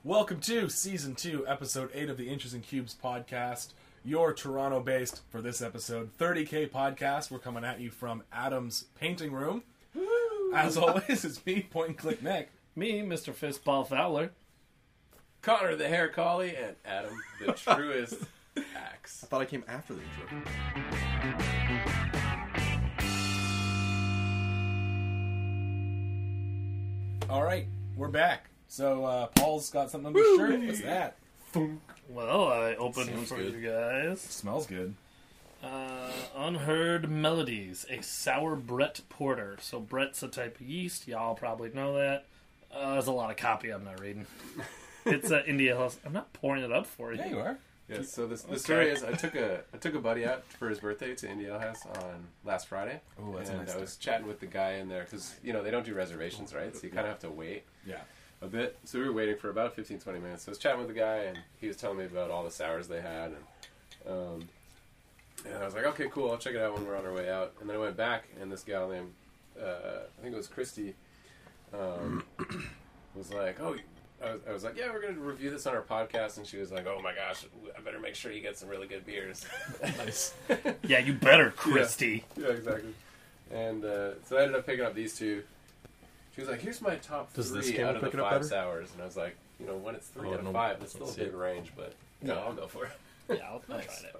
Welcome to Season 2, Episode 8 of the Inches and Cubes podcast. Your Toronto-based, for this episode, 30K podcast. We're coming at you from Adam's painting room. Woo! As always, it's me, Point and Click Nick. Me, Mr. Fistball Fowler. Connor the Hair Collie, and Adam the Truest Axe. I thought I came after the intro. Alright, we're back. So, Paul's got something on his shirt. What's that? Well, I opened Sounds for good. you guys. Smells good. Unheard Melodies, a sour Brett porter. So Brett's a type of yeast. Y'all probably know that. There's a lot of copy I'm not reading. It's India House. I'm not pouring it up for you. Yeah, you are. Yeah, so the story is I took a buddy out for his birthday to India House on last Friday. Oh, that's and a nice I was chatting with the guy in there because, they don't do reservations, right? So you kind of have to wait Yeah. a bit. So we were waiting for about 15, 20 minutes. So I was chatting with the guy, and he was telling me about all the sours they had. And I was like, okay, cool, I'll check it out when we're on our way out. And then I went back, and this gal named, I think it was Christy, was like, I was like, yeah, we're going to review this on our podcast. And she was like, oh my gosh, I better make sure you get some really good beers. Nice. Yeah, you better, Christy. Yeah, exactly. And so I ended up picking up these two. She was like, here's my top Does this 3 game out of the pick it up 5 better? sours. And I was like, when it's 3 out of no. 5, that's still a Let's see big it. range. But, I'll go for it. Yeah, I'll try Nice. it.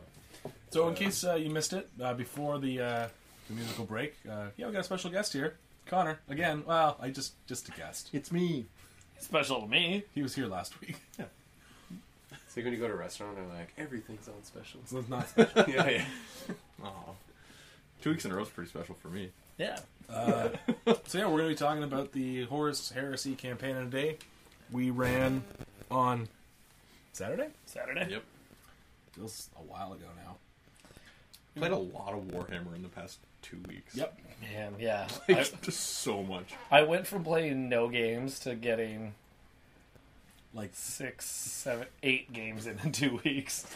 So, in case you missed it, before the musical break, we got a special guest here. Connor, again. Well, just a guest. It's me. Special to me. He was here last week. It's like when you go to a restaurant, they're like, everything's on special. So it's not special. yeah. Aw. 2 weeks in a row is pretty special for me. Yeah. So yeah, we're going to be talking about the Horus Heresy campaign in a day. We ran on Saturday? Saturday? Yep. Feels a while ago now. Played a lot of Warhammer in the past 2 weeks. Yep. Man, yeah. Just so much. I went from playing no games to getting Like 6, 7, 8 games in 2 weeks.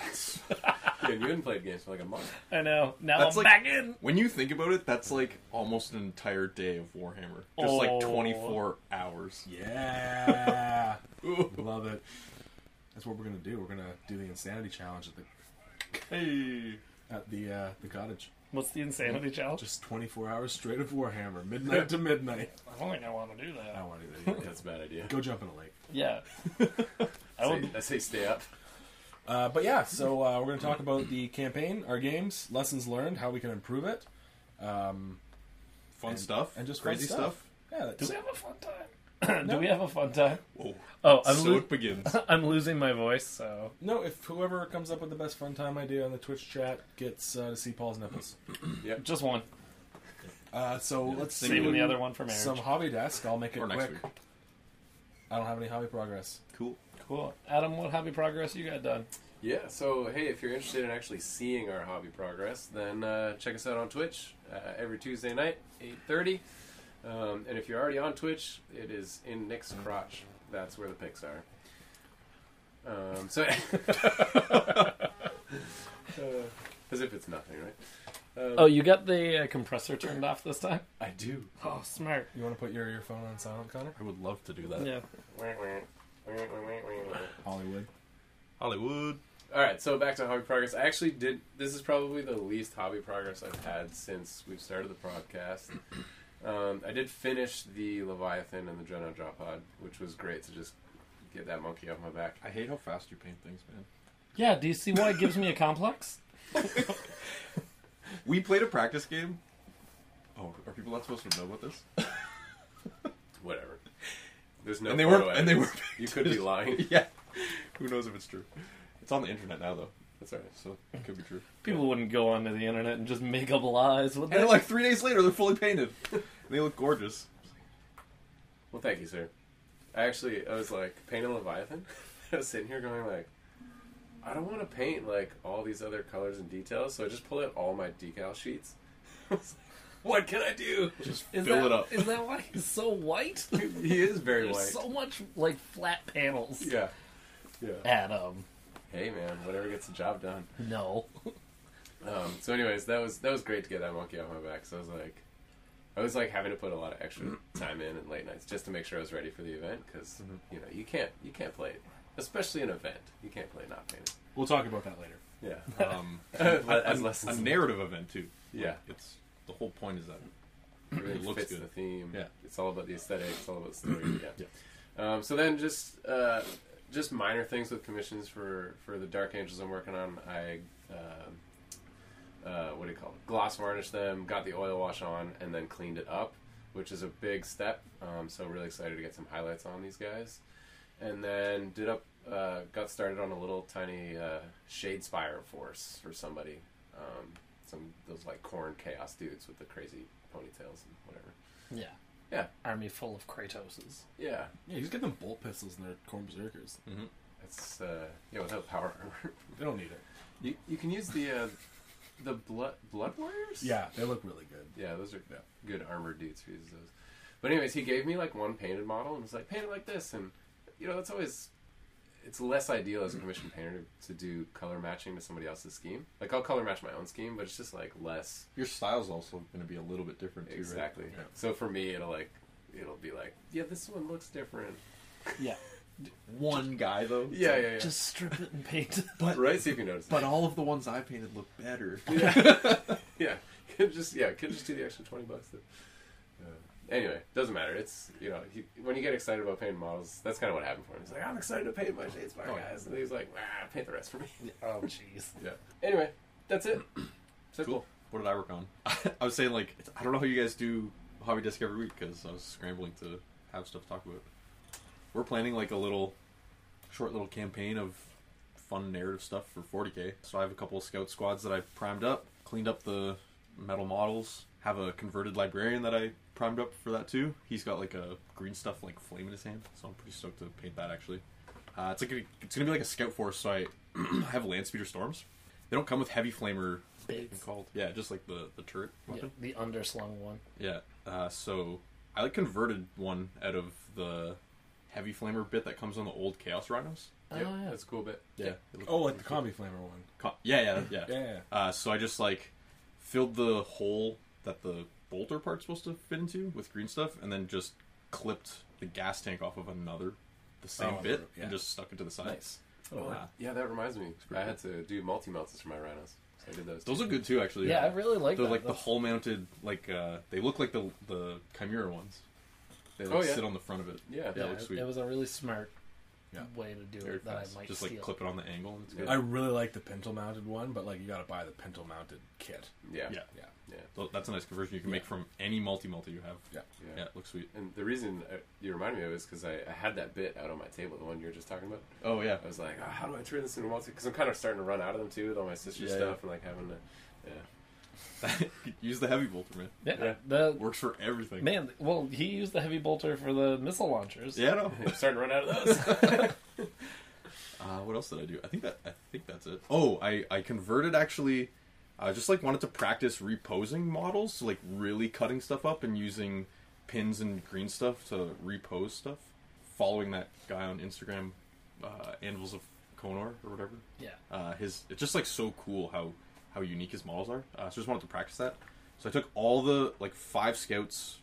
Yeah, and you hadn't played games for like a month. I know. Now That's I'm like- back in. When you think about it, that's like almost an entire day of Warhammer. Just like 24 hours. Yeah. Ooh. Love it. That's what we're going to do. We're going to do the insanity challenge Hey. at the cottage. What's the insanity challenge? Just 24 hours straight of Warhammer, midnight to midnight. I don't think I want to do that. I don't want to do that either. That's a bad idea. Go jump in a lake. Yeah. I say stay up. But yeah, so we're going to talk about the campaign, our games, lessons learned, how we can improve it. Fun And- stuff. and just fun crazy stuff. Yeah, Do that's, we have a fun time? Do we have a fun time? Whoa. Oh, So it begins. I'm losing my voice, so... no, if whoever comes up with the best fun time idea on the Twitch chat gets to see Paul's nipples. Just one. So let's see. Saving the other one for marriage. Some hobby desk. I'll make it Or next quick. week. I don't have any hobby progress. Cool. Cool. Adam, what hobby progress you got done? Yeah, so hey, if you're interested in actually seeing our hobby progress, then check us out on Twitch every Tuesday night, 8:30. And if you're already on Twitch, it is in Nick's crotch. That's where the pics are. As if it's nothing, right? Oh, you got the compressor turned off this time? I do. Oh, smart. You want to put your earphone on silent, Connor? I would love to do that. Yeah. Hollywood. Hollywood. All right, so back to hobby progress. I actually did. This is probably the least hobby progress I've had since we've started the podcast. I did finish the Leviathan and the Dreadnought Drop Pod, which was great to just get that monkey off my back. I hate how fast you paint things, man. Yeah, do you see why it gives me a complex? We played a practice game. Oh, are people not supposed to know about this? Whatever. There's no. And they photo were- and they evidence. were- You could be lying. Yeah. Who knows if it's true? It's on the internet now, though. That's all right. So it could be true. People wouldn't go onto the internet and just make up lies, would And they? then, like 3 days later, they're fully painted. And they look gorgeous. Well, thank you, sir. I was like painting Leviathan. I was sitting here going like, I don't want to paint like all these other colors and details, so I just pulled out all my decal sheets. I was like, what can I do? Just Is fill that, it up. Is that why he's so white? He is very There's white. so much, like, flat panels. Yeah. Yeah. Adam. Hey man, whatever gets the job done. No. So anyways, that was great to get that monkey off my back. So I was like having to put a lot of extra time in and late nights just to make sure I was ready for the event because you can't play especially an event. You can't play not painted. We'll talk about that later. Yeah. As lessons. A narrative event too. Yeah. Like, it's the whole point is that It really it looks fits good. the theme. Yeah. It's all about the aesthetic. It's all about the story. Yeah. Yeah. So then just minor things with commissions for the Dark Angels I'm working on. I what do you call it? Gloss varnished them, got the oil wash on, and then cleaned it up, which is a big step. So really excited to get some highlights on these guys. And then got started on a little tiny shade spire force for somebody. Those like corn chaos dudes with the crazy ponytails and whatever. Yeah. Yeah. Army full of Kratoses. Yeah. Yeah, he's getting them bolt pistols and they're corn berserkers. Mm-hmm. It's without power armor. They don't need it. You can use the blood warriors. Yeah, they look really good. Yeah, those are good armored dudes who use those. But anyways, he gave me like one painted model and was like, paint it like this, and it's less ideal as a commission painter to do color matching to somebody else's scheme. Like I'll color match my own scheme, but it's just like less. Your style's also going to be a little bit different too, Exactly. right? So for me, it'll be like, yeah, this one looks different. Yeah. One guy though. Yeah. Just strip it and paint it. But Right? See if you notice. but all of the ones I painted look better. Yeah. Could just do the extra $20. Anyway, doesn't matter. It's when you get excited about painting models, that's kind of what happened for him. He's like, I'm excited to paint my Shadespire guys, and he's like, paint the rest for me. Oh, jeez. Yeah. Anyway, that's it. So cool. What did I work on? I was saying I don't know how you guys do Hobby Desk every week because I was scrambling to have stuff to talk about. We're planning like a short little campaign of fun narrative stuff for 40K. So I have a couple of scout squads that I primed up, cleaned up the metal models, have a converted librarian that I primed up for that too. He's got like a green stuff like flame in his hand, so I'm pretty stoked to paint that actually. It's gonna be like a scout force, so I have land speeder storms. They don't come with heavy flamer. Big. Called just like the turret weapon. Yeah, the underslung one. Yeah. So I converted one out of the heavy flamer bit that comes on the old Chaos Rhinos. Yep, Oh, yeah. that's a cool bit. Yeah. It looked Like the pretty combi flamer one. cool. Yeah. Yeah. So I just filled the hole that the bolter part's supposed to fit into with green stuff, and then just clipped the gas tank off of the same bit, and just stuck it to the side. Nice. Yeah, that reminds me. I had to do multi-melts for my Rhinos. So I did those. Those are good too, actually. Yeah, I really like They're that. like the hull mounted, they look like the Chimera ones. They sit on the front of it. Yeah. it looks sweet. It was a really smart Yeah. way to do Very it that fast. I might Just steal. clip it on the angle, and it's good. I really like the pintle mounted one, but you gotta buy the pintle mounted kit. Yeah. Yeah. Yeah. So that's a nice conversion you can make from any multi-multi you have. Yeah. Yeah, it looks sweet. And the reason you remind me of it is because I had that bit out on my table, the one you were just talking about. Oh, yeah. I was like, how do I turn this into a multi? Because I'm kind of starting to run out of them too with all my sister Yeah, stuff and having to. Yeah. Use the heavy bolter, man. Yeah, Yeah. Works for everything. man. Well, he used the heavy bolter for the missile launchers. Yeah, no. I'm starting to run out of those. What else did I do? I think that's it. Oh, I converted actually. I just wanted to practice reposing models, so really cutting stuff up and using pins and green stuff to repose stuff. Following that guy on Instagram, Anvils of Konor or whatever. Yeah. It's just so cool how unique his models are. So I just wanted to practice that. So I took all the 5 scouts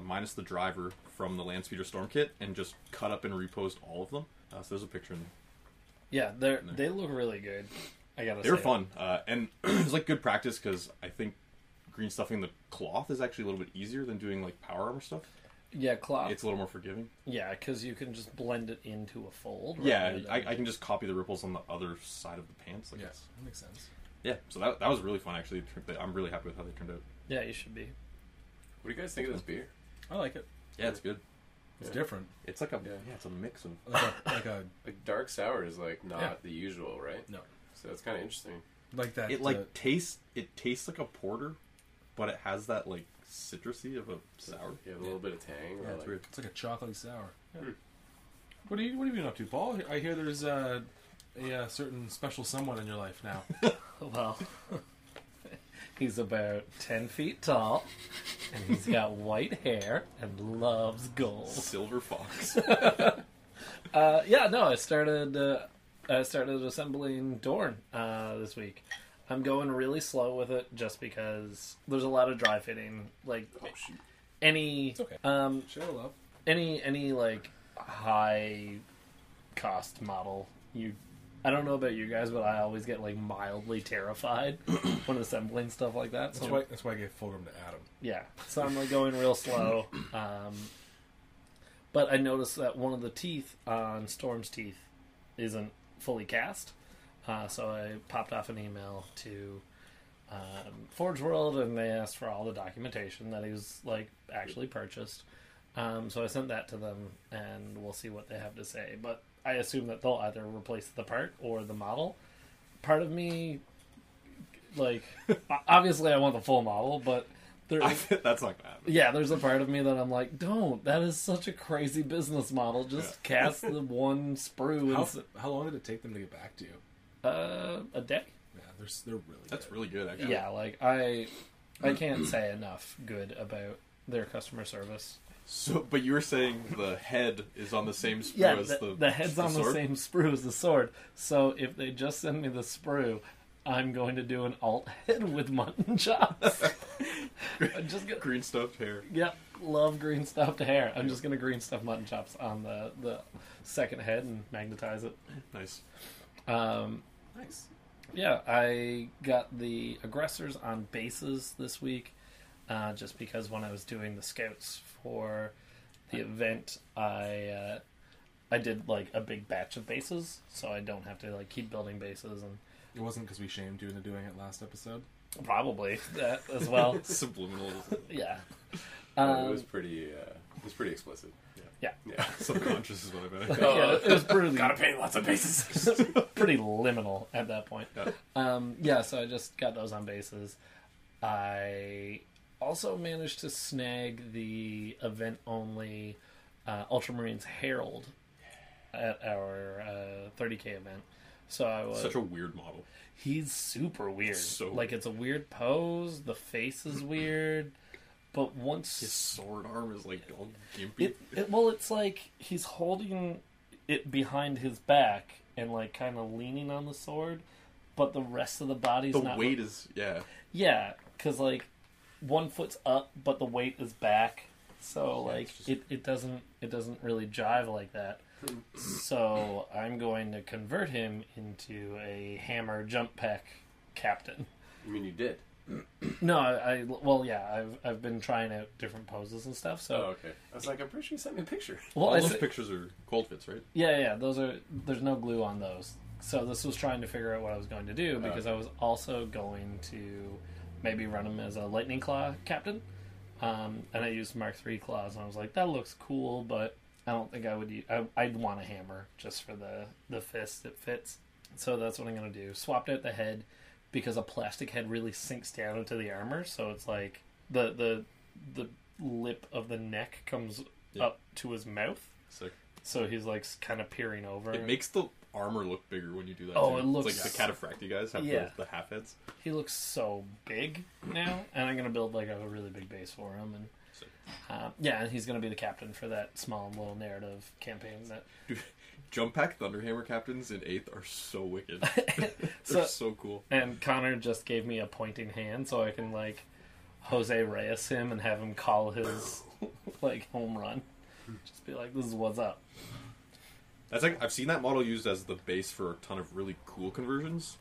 minus the driver from the Landspeeder Storm kit and just cut up and reposed all of them. So there's a picture in there. Yeah, they look really good. I gotta say. They were fun. And it was good practice because I think green stuffing the cloth is actually a little bit easier than doing power armor stuff. Yeah, cloth. It's a little more forgiving. Yeah, because you can just blend it into a fold. Yeah, rather than- I can just copy the ripples on the other side of the pants. Yeah, that makes sense. Yeah, so that was really fun actually. I'm really happy with how they turned out. Yeah, you should be. What do you guys think of this beer? I like it. Yeah, it's good. It's Yeah. different. It's it's a mix of. Like a Like dark sour is not Yeah. the usual, right? no. So it's kind of interesting. Like that. It tastes like a porter, but it has that citrusy of a sour. You have a little bit of tang. Yeah, or it's weird. It's like a chocolatey sour. Hmm. What have you been up to, Paul? I hear there's a certain special someone in your life now. Well, he's about 10 feet tall, and he's got white hair and loves gold. Silver fox. I started assembling Dorn this week. I'm going really slow with it just because there's a lot of dry fitting. Oh shoot! Any It's okay. Share love. any high cost model, I don't know about you guys, but I always get like mildly terrified when assembling stuff like that. So That's why I gave Fulgrim to Adam. yeah, so I'm like going real slow. But I noticed that one of the teeth on Storm's teeth isn't fully cast. So I popped off an email to Forge World, and they asked for all the documentation that he was like actually purchased. So I sent that to them, and we'll see what they have to say. But I assume that they'll either replace the part or the model. Part of me, like, obviously I want the full model, but that's not gonna happen. yeah, there's a part of me that I'm like, don't. That is such a crazy business model. Just cast the one sprue. How long did it take them to get back to you? A day. Yeah, they're really. That's good. really good, actually. Yeah, like I can't say enough good about their customer service. So, but you were saying the head is on the same sprue Yeah, as the head's on the sword? same sprue as the sword. So if they just send me the sprue, I'm going to do an alt head with mutton chops. I'm just gonna, Green stuffed hair. yep, love green stuffed hair. I'm just gonna green stuff mutton chops on the second head and magnetize it. Nice. Nice. Yeah, I got the aggressors on bases this week, just because when I was doing the scouts for the event, I did like a big batch of bases, so I don't have to like keep building bases, and It wasn't because we shamed you into doing it last episode. probably that as well. Subliminal. Yeah. It was pretty explicit. Yeah. Yeah. Subconscious is what I meant. Yeah, it was pretty, Gotta paint lots of bases. pretty liminal at that point. Yeah. Yeah, so I just got those on bases. I also managed to snag the event-only Ultramarines Herald at our 30K event. So I was... Such a weird model. He's super weird. So like, it's a weird pose, the face is weird, but His once... sword arm is like all gimpy. Well, it's like he's holding it behind his back and, like, kind of leaning on the sword, but the rest of the body's the not... weight is Yeah, because, like, one foot's up, but the weight is back, so, Yeah, like, it's just- it doesn't really jive like that. So I'm going to convert him into a hammer jump pack captain. I mean, you did. No, I've been trying out different poses and stuff. So Oh, okay. I was like, I'm pretty sure you sent me a picture. well, All those pictures are cold fits, right? yeah, there's no glue on those. So this was trying to figure out what I was going to do because I was also going to maybe run him as a lightning claw captain, and I used Mark III claws, and I was like, that looks cool, but I don't think I would use... I'd want a hammer just for the fist. It fits. So that's what I'm going to do. Swapped out the head because a plastic head really sinks down into the armor. So it's like the lip of the neck comes up to his mouth. Sick. So he's like kind of peering over. It makes the armor look bigger when you do that. Oh, too. it looks... It's like the cataphracti guys have the half heads. He looks so big now. And I'm going to build like a really big base for him. And Sick. yeah, and he's going to be the captain for that small little narrative campaign. That Dude, Jump Pack Thunderhammer captains in 8th are so wicked. So- They're so cool. And Connor just gave me a pointing hand so I can like Jose Reyes him and have him call his like home run. Just be like, this is what's up. That's like I've seen that model used as the base for a ton of really cool conversions.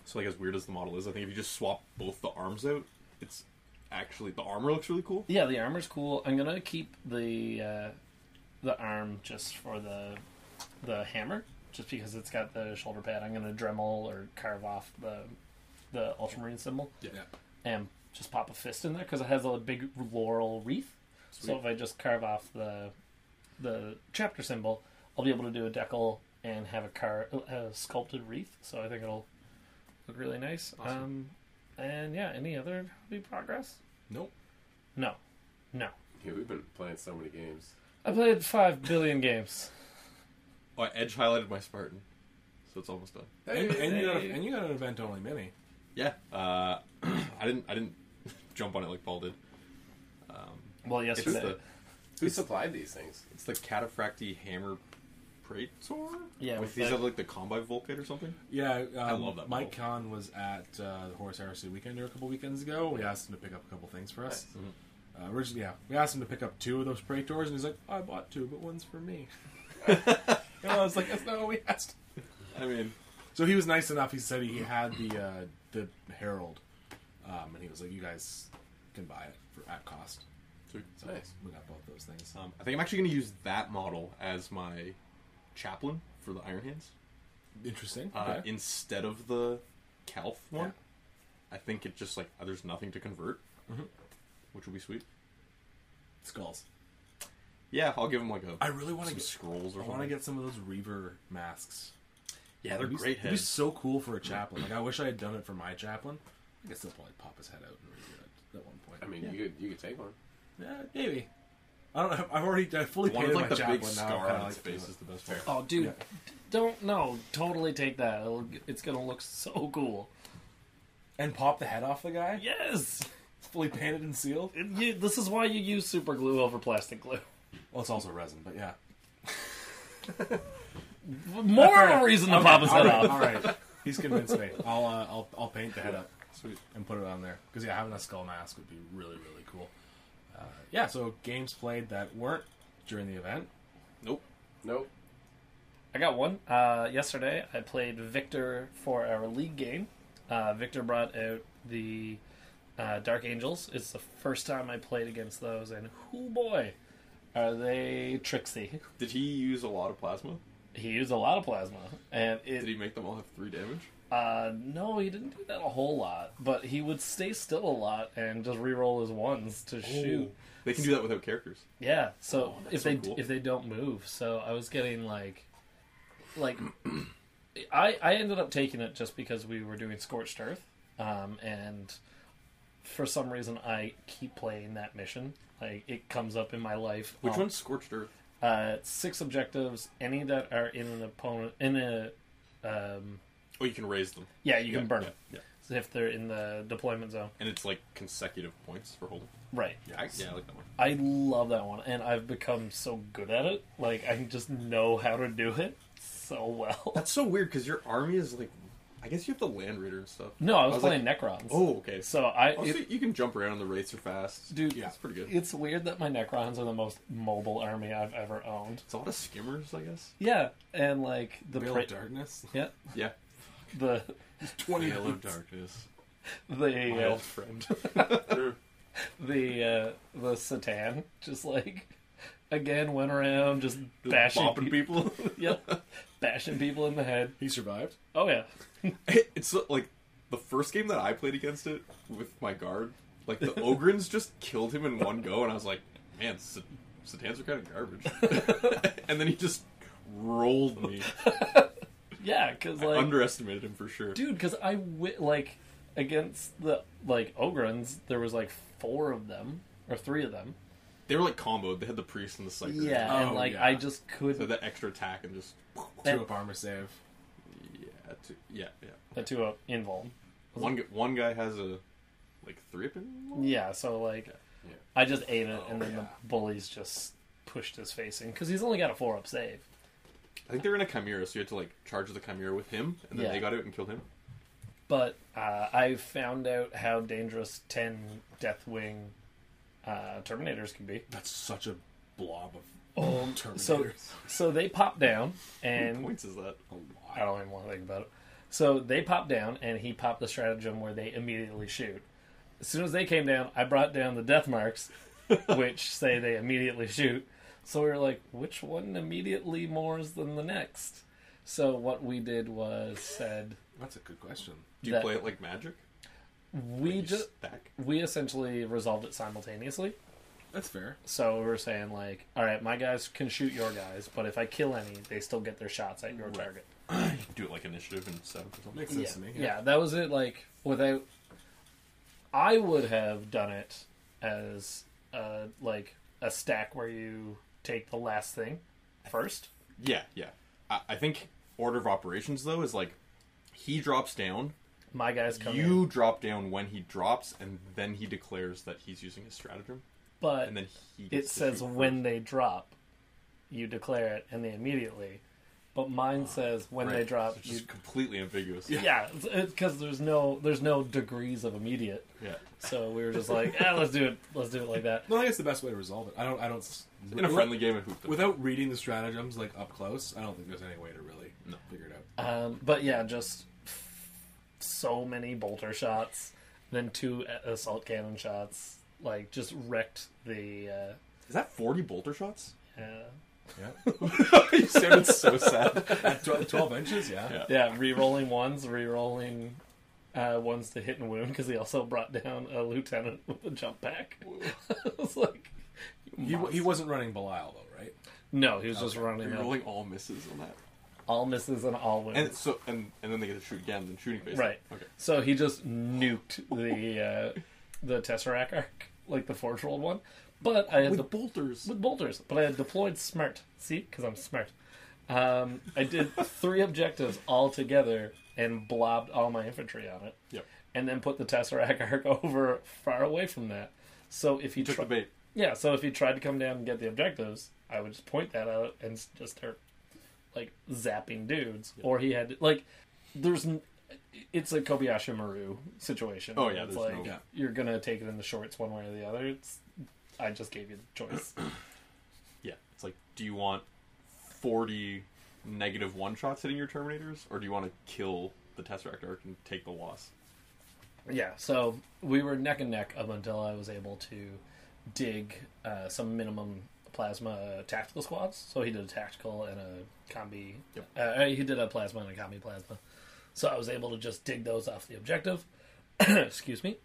So like as weird as the model is, I think if you just swap both the arms out, it's actually the armor looks really cool. Yeah, the armor's cool. I'm gonna keep the arm just for the hammer, just because it's got the shoulder pad. I'm gonna Dremel or carve off the Ultramarine symbol Yeah. and just pop a fist in there because it has a big laurel wreath. Sweet. So if I just carve off the chapter symbol, I'll be able to do a decal and have a sculpted wreath. So I think it'll look really nice. Awesome. And yeah, any other hobby progress? Nope. No. Yeah, we've been playing so many games. I played 5 billion games. Oh, I edge highlighted my Spartan, so it's almost done. And you got an event only mini. Yeah, I didn't jump on it like Paul did. Well, yesterday. Who supplied these things? It's the Cataphracti Hammer Praetor? Yeah, with these the- are like the Combine Volkite or something? Yeah, I love that Mike model. Kahn was at the Horus Heresy Weekender a couple weekends ago. We asked him to pick up a couple things for us. Nice. Originally, we asked him to pick up 2 of those Praetors, and he's like, I bought 2, but one's for me. And I was like, that's not what we asked. I mean, So he was nice enough. He said he had the Herald, and he was like, "You guys can buy it at cost." sweet. So Nice. we got both those things. I think I'm actually going to use that model as my chaplain for the Iron Hands Interesting. Okay. instead of the Calth one. Yeah. I think it just like there's nothing to convert, which will be sweet. Skulls. Yeah, I'll give him like I really want to some get scrolls or I something. want to get some of those Reaver masks. Yeah, they're It'd be- great It'd be heads. so cool for a chaplain. Like I wish I had done it for my chaplain. I guess they'll probably pop his head out and redo it at one point. I mean, Yeah. you could take one. Yeah, maybe. I don't know. I fully One painted with like my the chaplain. big Now I'm scar kinda on his like, face is the best part. Oh, dude, Yeah. don't no, totally take that. It's gonna look so cool. And pop the head off the guy. Yes, It's fully painted and sealed. this is why you use super glue over plastic glue. Well, it's also resin, but yeah. More of a reason to pop his head off. All right. He's convinced me. I'll paint the head up Sweet. and put it on there because having a skull mask would be really really cool. Yeah. So games played that weren't during the event. Nope. Nope. I got one. Yesterday, I played Victor for our league game. Victor brought out the Dark Angels. It's the first time I played against those, and oh boy, are they tricksy. Did he use a lot of plasma? He used a lot of plasma, and Did he make them all have 3 damage? no, he didn't do that a whole lot, but he would stay still a lot and just re-roll his ones to shoot. They can do that without characters. Yeah, so that's if so they cool. if they don't move, so I was getting like I ended up taking it just because we were doing Scorched Earth, and for some reason I keep playing that mission. Like it comes up in my life. Which one's Scorched Earth? 6 objectives, any that are in an opponent in a Oh, you can raise them. yeah, you can Yeah, burn yeah, it yeah. if they're in the deployment zone. And it's like consecutive points for holding. Right. Yeah, I like that one. I love that one, and I've become so good at it. Like I just know how to do it so well. That's so weird because your army is like, I guess you have the Land Raider and stuff. No, I was like, playing Necrons. oh, okay. So Also, you can jump around. The rates are fast. dude, Yeah. It's pretty good. it's weird that my Necrons are the most mobile army I've ever owned. It's a lot of skimmers, I guess. Yeah, and like the Veil of Darkness. yeah, Yeah. the 20 Veil of Darkness. the My old friend. the Satan just like again went around just bashing Bopping people. Yep, bashing people in the head. He survived. Oh yeah, It's like the first game that I played against it with my guard. Like the Ogrins just killed him in one go, and I was like, "Man, Satans are kind of garbage." And then he just rolled me. yeah, because I like underestimated him for sure. dude, because like against the like Ogrins, there was like 4 of them or 3 of them. They were like comboed. They had the priest and the psyker. Yeah, Oh, and like yeah. I just So couldn't. that extra attack and just 2 up armor save. yeah. The 2 up invuln. One guy has a like 3 up in. Yeah, so like Yeah. I just ate it, and then yeah. the bullies just pushed his face in because he's only got a 4 up save. I think they were in a Chimera, so you had to like charge the Chimera with him, and then Yeah. they got out and killed him. But I found out how dangerous 10 Deathwing Terminators can be. That's such a blob of Oh, Terminators. So they pop down, How many and points is that? a I lot. don't even want to think about it. So they pop down, and he popped the stratagem where they immediately shoot. As soon as they came down, I brought down the death marks, which say they immediately shoot. So we were like, which one immediately mores than the next? So what we did was said That's a good question. Do you that play it like Magic? we You just stack. we essentially resolved it simultaneously. That's fair. So we were saying like, all right, my guys can shoot your guys, but if I kill any, they still get their shots at your target. Do it like initiative and 7 or something. Makes sense to me. Yeah, that was it. Like without, I would have done it as like a stack where you take the last thing first. Yeah. I think order of operations though is like he drops down, My guys come you in, drop down when he drops, and then he declares that he's using his stratagem, but and then he it gets to says shoot when first. they drop, you declare it, and they immediately. but mine says when they drop. It's just completely ambiguous. Yeah, because there's no degrees of immediate. Yeah. So we were just like, let's do it like that. No, I guess the best way to resolve it. I don't. In a friendly game of hoop. Without reading the stratagems like up close, I don't think there's any way to really figure it out. But yeah, just so many bolter shots, then 2 assault cannon shots, like just wrecked the. Is that 40 bolter shots? Yeah. You sounded so sad. At 12 inches, Yeah, re-rolling ones, re-rolling ones to hit and wound, because he also brought down a lieutenant with a jump pack. I was like, he wasn't running Belial though, right? No, he was just running. You're rolling all misses on that. All misses and all wins. And so and then they get to shoot again, then shooting phase. Right. Okay. So he just nuked the Tesseract arc, like the Forge World one. But I had bolters. With bolters. But I had deployed smart. See? Because I'm smart. I did 3 objectives all together and blobbed all my infantry on it. Yep. And then put the Tesseract arc over far away from that. So if he took the bait. Yeah, so if he tried to come down and get the objectives, I would just point that out and just start like zapping dudes. Yep. Or he had it's a Kobayashi Maru situation. Oh yeah, it's like you're gonna take it in the shorts one way or the other. I just gave you the choice. Yeah, it's like, do you want 40 negative one-shots hitting your Terminators, or do you want to kill the Tesseract arc and take the loss? Yeah, so we were neck and neck up until I was able to dig some minimum plasma tactical squads. So he did a tactical and a combi. Yep. He did a plasma and a combi plasma. So I was able to just dig those off the objective. Excuse me.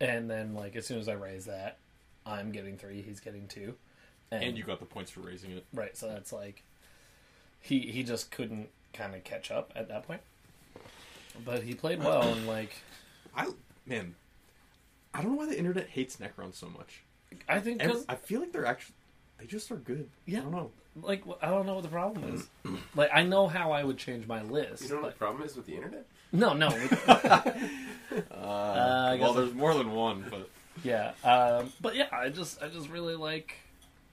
And then, like, as soon as I raise that, I'm getting 3, he's getting 2. And you got the points for raising it. Right, so that's like... He just couldn't kind of catch up at that point. But he played well, and like... I don't know why the internet hates Necrons so much. I think I feel like they just are good. Yeah. I don't know. Like, I don't know what the problem is. Like, I know how I would change my list. You don't know what the problem is with the internet? No. Well, there's more than one, but... Yeah, but yeah, I just really like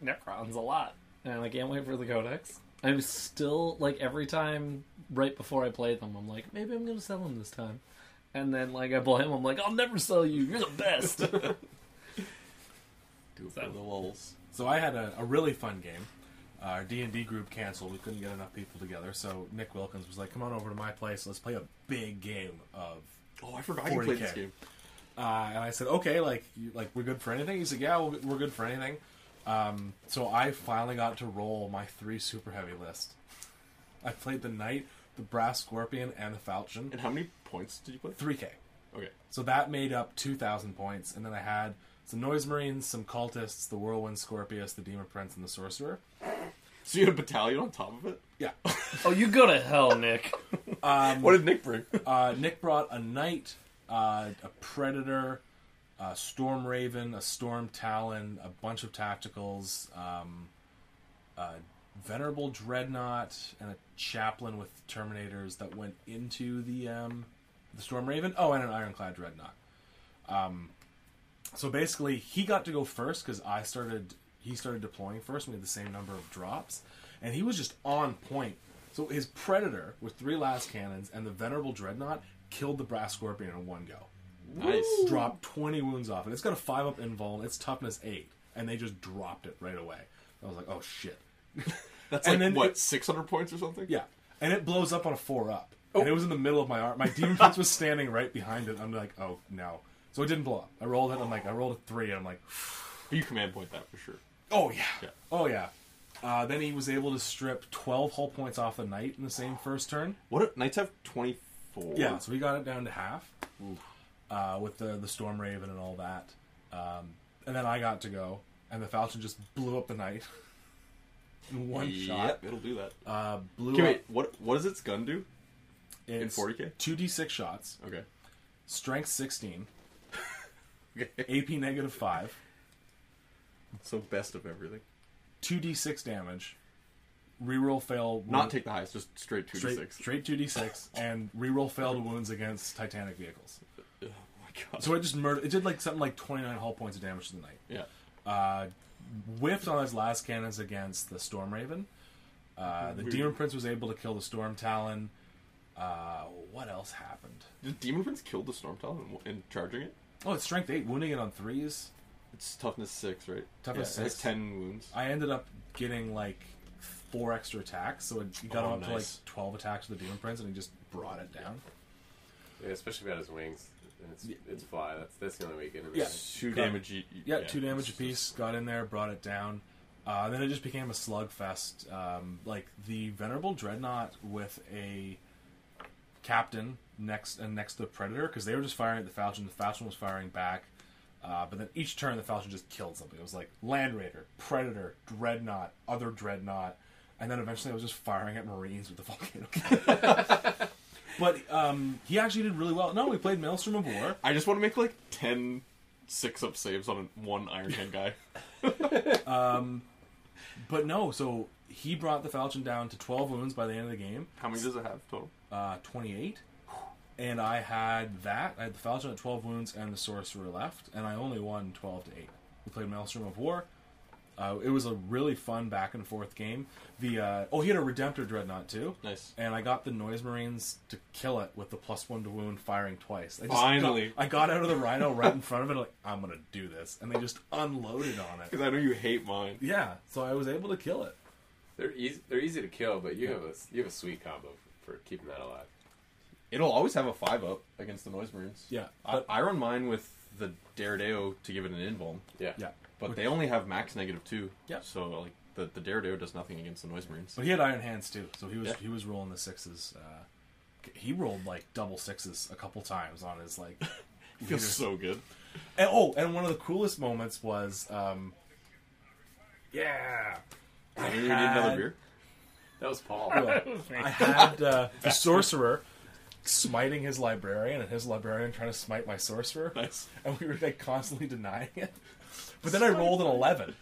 Necrons a lot, and I can't wait for the Codex. I'm still, like, every time right before I play them, I'm like, maybe I'm going to sell them this time. And then, like, I play them, I'm like, I'll never sell you, you're the best. Do it for the lulz. So I had a really fun game. Our D&D group canceled. We couldn't get enough people together, so Nick Wilkins was like, come on over to my place, let's play a big game of Oh, I forgot you played this game. And I said, okay, we're good for anything? He said, yeah, we're good for anything. So I finally got to roll my 3 super heavy list. I played the Knight, the Brass Scorpion, and the Falchion. And how many points did you play? 3K. Okay. So that made up 2,000 points. And then I had some Noise Marines, some Cultists, the Whirlwind Scorpius, the Demon Prince, and the Sorcerer. So you had a battalion on top of it? Yeah. Oh, you go to hell, Nick. What did Nick bring? Nick brought a Knight, a Predator, a Storm Raven, a Storm Talon, a bunch of tacticals, a Venerable Dreadnought, and a Chaplain with Terminators that went into the Storm Raven. Oh, and an Ironclad Dreadnought. So basically, he got to go first because he started deploying first. And we had the same number of drops, and he was just on point. So his Predator with 3 last cannons and the Venerable Dreadnought killed the Brass Scorpion in one go. Nice. Dropped 20 wounds off it. It's got a 5-up invuln. It's toughness 8, and they just dropped it right away. I was like, oh shit. That's like, 600 points or something? Yeah. And it blows up on a 4-up. Oh. And it was in the middle of my arm. My Demon Prince was standing right behind it. I'm like, oh, no. So it didn't blow up. I rolled it. I rolled a 3, and I'm like... You command point that for sure. Oh, yeah. Oh, yeah. Then he was able to strip 12 hull points off the Knight in the same first turn. What? Knights have 24? Yeah, so he got it down to half. With the Storm Raven and all that. And then I got to go, and the Falchion just blew up the Knight. In one shot. Yep, it'll do that. Wait, what does its gun do? It's in 40k? 2d6 shots. Okay. Strength 16. Okay. AP negative 5. So best of everything. 2d6 damage. Reroll fail. Not take the highest, just straight 2d6. Straight 2d6, and reroll failed wounds against Titanic vehicles. Oh my god. So it just murdered. It did something like 29 hull points of damage to the Knight. Yeah. Whiffed on his last cannons against the Storm Raven. The Demon Prince was able to kill the Storm Talon. What else happened? Did Demon Prince kill the Storm Talon in charging it? Oh, it's strength 8, wounding it on 3s. It's toughness 6, right? Toughness It has 6. 10 wounds. I ended up getting like 4 extra attacks, so it got him up to like nice. 12 attacks with the Demon Prince, and he just brought it down. Yeah, especially if it had his wings. And it's fly. That's the only way you get in there. Yeah. 2 damage. 2 damage apiece, got in there, brought it down. Then it just became a slugfest. Like the Venerable Dreadnought with a captain next to the Predator, because they were just firing at the Falchion. The Falchion was firing back. But then each turn the Falchion just killed something. It was like Land Raider, Predator, Dreadnought, other Dreadnought, and then eventually I was just firing at Marines with the Volcano Cannon. But he actually did really well. No, we played Maelstrom of War. I just want to make like 10 6-up saves on one Iron Hand guy. But no, so he brought the Falchion down to 12 wounds by the end of the game. How many does it have total? 28. And I had that. I had the Falchion at 12 wounds and the Sorcerer left, and I only won 12 to 8. We played Maelstrom of War. It was a really fun back and forth game. He had a Redemptor Dreadnought too. Nice. And I got the Noise Marines to kill it with the +1 to wound firing twice. Finally. I got out of the Rhino right in front of it, like, I'm going to do this. And they just unloaded on it. Because I know you hate mine. Yeah, so I was able to kill it. They're easy to kill, but you have a sweet combo for keeping that alive. It'll always have a 5-up against the Noise Marines. Yeah. I run mine with the Daredeo to give it an invuln. Yeah. Yeah. But they only have max -2. Yeah. So like the Daredeo does nothing against the Noise Marines. But he had Iron Hands too, so he was rolling the 6s. He rolled like double 6s a couple times on his like. It feels so good. And one of the coolest moments was, yeah. Maybe we need another beer. That was Paul. I had the Sorcerer smiting his Librarian, and his Librarian trying to smite my Sorcerer. Nice. And we were like constantly denying it. But then I rolled an 11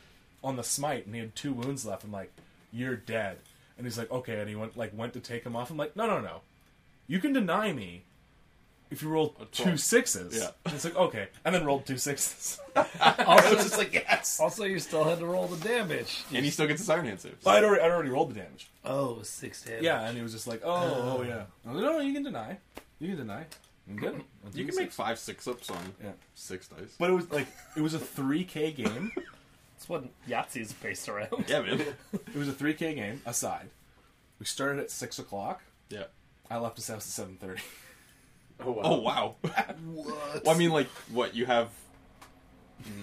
on the smite, and he had 2 wounds left. I'm like, "You're dead." And he's like, "Okay." And he went to take him off. I'm like, "No. You can deny me if you roll 2 6s." Yeah. And it's like, "Okay." And then rolled 2 6s. Also, It's just like, yes. also, you still had to roll the damage. And he still gets his Iron Hand saves. I'd already rolled the damage. Oh, it was 6 damage. Yeah, and he was just like, "Oh, yeah." I was like, "No, you can deny. You can deny. I'm good. I'll do You can the make 5 6-ups on Yeah. 6 dice. But it was a 3K game. That's what Yahtzee is based around. Yeah, man. It was a 3K game aside. We started at 6:00. Yeah. I left his house at 7:30. Oh wow. Oh, wow. What? Well, I mean, like, what, you have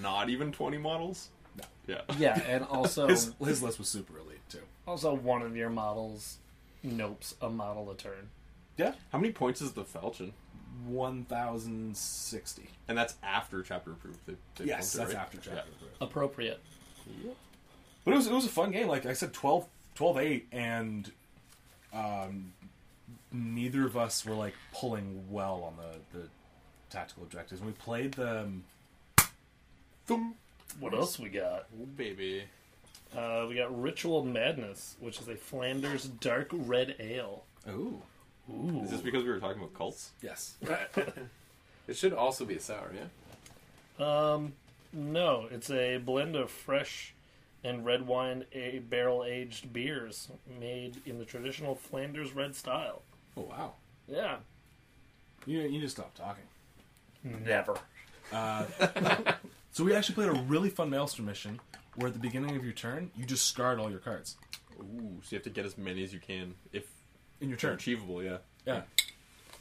not even 20 models? No. Yeah. Yeah, and also, His list was super elite too. also one of your models nopes a model a turn. Yeah, How many points is the Falchion? 1,060. And that's after chapter approved. They Yes, pumped it, that's right? after chapter. Appropriate. Yeah. But it was a fun game. Like I said, 12-8, and neither of us were like pulling well on the tactical objectives. When we played the Thump. What else we got? Oh, baby. We got Ritual Madness, which is a Flanders dark red ale. ooh Ooh. Is this because we were talking about cults? yes. It should also be a sour, yeah? No, it's a blend of fresh and red wine barrel aged beers made in the traditional Flanders red style. Oh wow. Yeah. You need to stop talking. Never. So we actually played a really fun Maelstrom mission where at the beginning of your turn, you discard all your cards. Ooh, so you have to get as many as you can if In your they're turn. achievable, yeah. Yeah.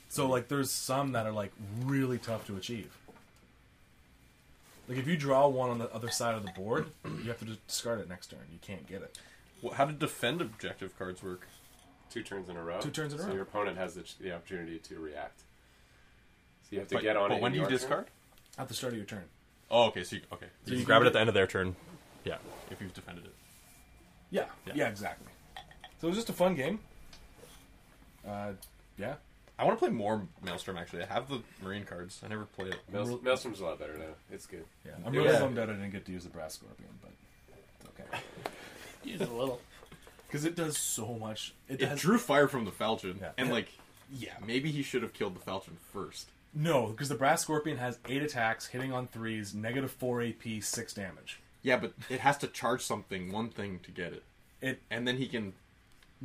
So, like, there's some that are, like, really tough to achieve. Like, if you draw one on the other side of the board, you have to just discard it next turn. You can't get it. Well, how did defend objective cards work? 2 turns in a row. 2 turns in a row. So your opponent has the opportunity to react. So you have to get on it. But when in do you your turn. discard? At the start of your turn. Oh, okay. So So you you grab can it at the end of their turn. Yeah, if you've defended it. Yeah. Yeah. Yeah, exactly. So it was just a fun game. Yeah. I want to play more Maelstrom, actually. I have the Marine cards. I never play it. Maelstrom's a lot better now. It's good. Yeah. I'm really Yeah. bummed out I didn't get to use the Brass Scorpion, but it's okay. Use it a little. Because it does so much. It does, drew fire from the Falchion. Yeah. And, like, Yeah. maybe he should have killed the Falchion first. No, because the Brass Scorpion has 8 attacks, hitting on 3s, -4 AP, 6 damage. Yeah, but it has to charge something, one thing, to get it. It And then he can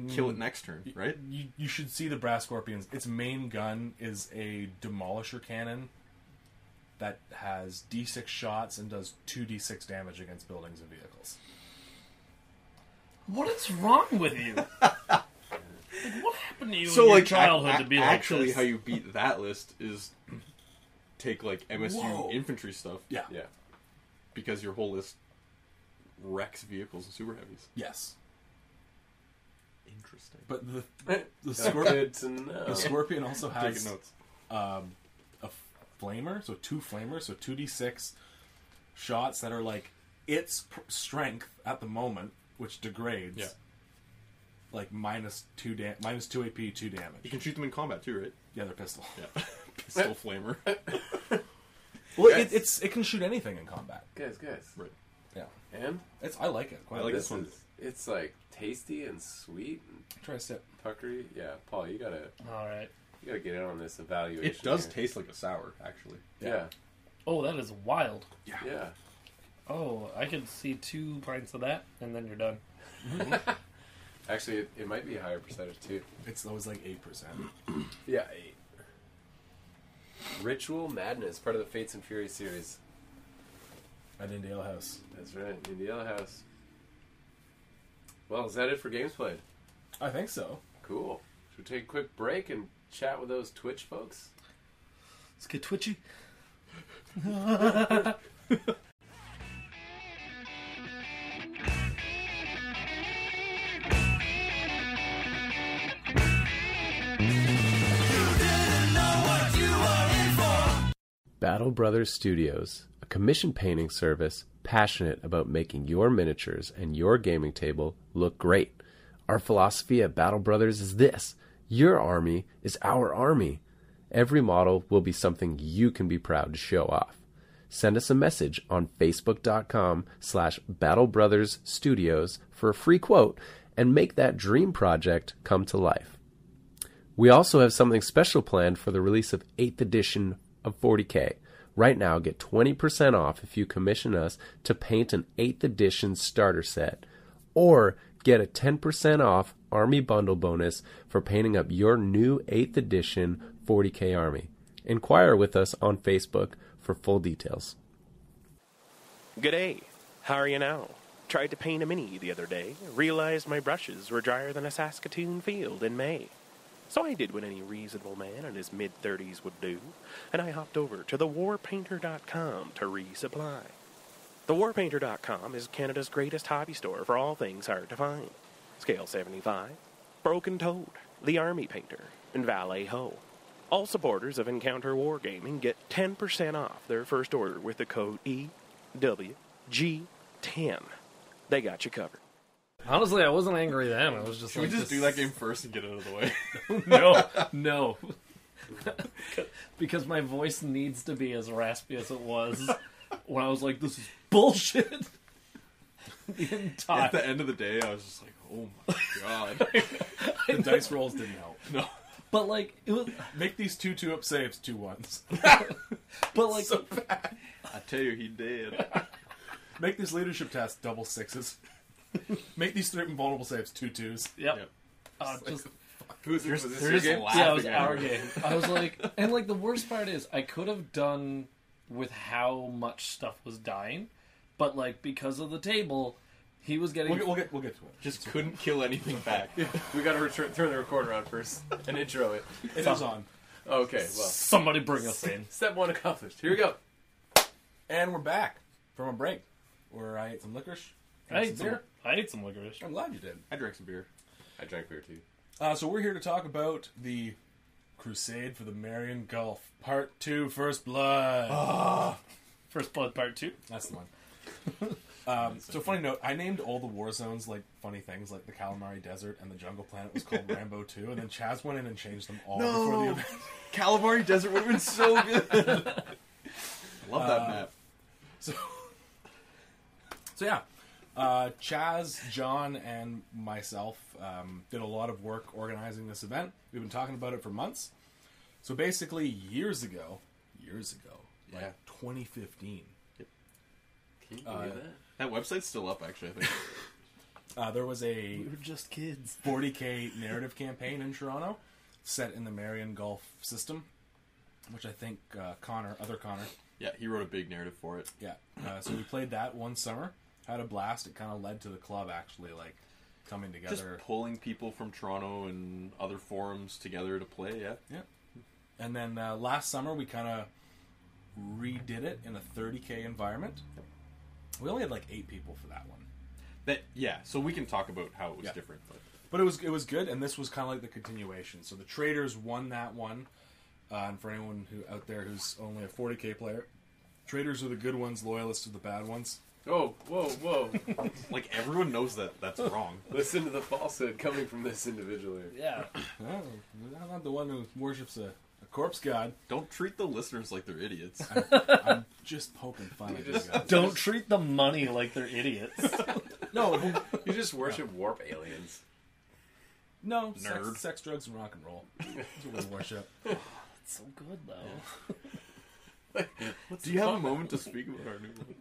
kill it next turn, right? You should see the Brass Scorpions. Its main gun is a demolisher cannon that has D6 shots and does 2d6 damage against buildings and vehicles. What is wrong with you? What happened to you in your childhood to be like actually, this? how you beat that list is take like MSU infantry stuff. Yeah. Yeah. Because your whole list wrecks vehicles and super heavies. Yes. Interesting. But the Good to know. the Scorpion also Taking has notes. a flamer, so 2 flamers, so 2d6 shots that are like its strength at the moment, which degrades. Yeah. Like minus 2 AP, 2 damage. You can shoot them in combat too, right? Yeah, they're pistol. Yeah. Pistol flamer. Well, Guys. it can shoot anything in combat. Guys. Right. Yeah, And I like it. Quite I like this this one. it's like tasty and sweet and Try a sip. puckery. Yeah, Paul, you gotta Alright. get in on this evaluation. It does here. taste like a sour, actually. Yeah. Oh, that is wild. Yeah. Oh, I could see 2 pints of that, and then you're done. Actually, it might be a higher percentage too. It's always like 8%. Yeah, 8. Ritual Madness, part of the Fates and Fury series. At Indie Ale House. That's right, in the Ale House. Well, is that it for games played? I think so. Cool. Should we take a quick break and chat with those Twitch folks? Let's get twitchy. Battle Brothers Studios, a commission painting service passionate about making your miniatures and your gaming table look great. Our philosophy at Battle Brothers is this: your army is our army. Every model will be something you can be proud to show off. Send us a message on facebook.com/Battle Brothers Studios for a free quote and make that dream project come to life. We also have something special planned for the release of 8th edition of 40K. Right now, get 20% off if you commission us to paint an 8th edition starter set, or get a 10% off Army Bundle bonus for painting up your new 8th edition 40K Army. Inquire with us on Facebook for full details. G'day. How are you now? Tried to paint a mini the other day. Realized my brushes were drier than a Saskatoon field in May. So I did what any reasonable man in his mid-30s would do, and I hopped over to thewarpainter.com to resupply. Thewarpainter.com is Canada's greatest hobby store for all things hard to find. Scale 75, Broken Toad, The Army Painter, and Valet Ho. All supporters of Encounter Wargaming get 10% off their first order with the code EWG10. They got you covered. Honestly, I wasn't angry then. I was just Should like, we just do that game first and get it out of the way? No. Because my voice needs to be as raspy as it was when I was like, this is bullshit. The entire... At the end of the day, I was just like, oh my god. The dice rolls didn't help. No. But like, it was... Make these 2 up saves 2 1s. But like... So bad. I tell you, he did. Make these leadership tests double 6s. Make these 3 invulnerable saves 2 2s. Yep. Just... Was this They're your just game? laughing Yeah, it was at our her. game. I was like... And like, the worst part is, I could have done with how much stuff was dying, but like, because of the table... He was getting... We'll get to it. Just couldn't kill anything back. We gotta turn the recorder on first and intro it. It is on. Okay, well. Somebody bring us in. Step 1 accomplished. Here we go. And we're back from a break where I ate some licorice. I ate beer. some licorice. I'm glad you did. I drank some beer. I drank beer too. So we're here to talk about the Crusade for the Marion Gulf, Part 2, First Blood. First Blood Part 2. That's the one. So funny note, I named all the war zones like funny things, like the Calamari Desert and the Jungle Planet was called Rambo 2, and then Chaz went in and changed them all before the event. Calamari Desert would have been so good. I love that map. So yeah, Chaz, John, and myself did a lot of work organizing this event. We've been talking about it for months. So basically, years ago, like 2015. Can you believe that? That website's still up, actually, I think. There was a We're just kids. 40k narrative campaign in Toronto set in the Marion Golf system, which I think Connor. Yeah, he wrote a big narrative for it. Yeah. So we played that one summer. Had a blast. It kind of led to the club actually like coming together. Just pulling people from Toronto and other forums together to play, yeah. Yeah. And then last summer we kind of redid it in a 30k environment. We only had like 8 people for that one. So we can talk about how it was Yeah. different. But it was good, and this was kind of like the continuation. So the Traders won that one. And for anyone out there who's only a 40k player, Traders are the good ones, Loyalists are the bad ones. Oh, whoa. Like, everyone knows that that's wrong. Listen to the falsehood coming from this individual here. Yeah. Oh, I'm not the one who worships a corpse god. Don't treat the listeners like they're idiots. I'm just poking fun at you guys. Don't treat the money like they're idiots. No, You just worship warp aliens. no, Nerd. sex, drugs, and rock and roll. That's what we worship. It's so good though. Do you have a moment to speak about our new one?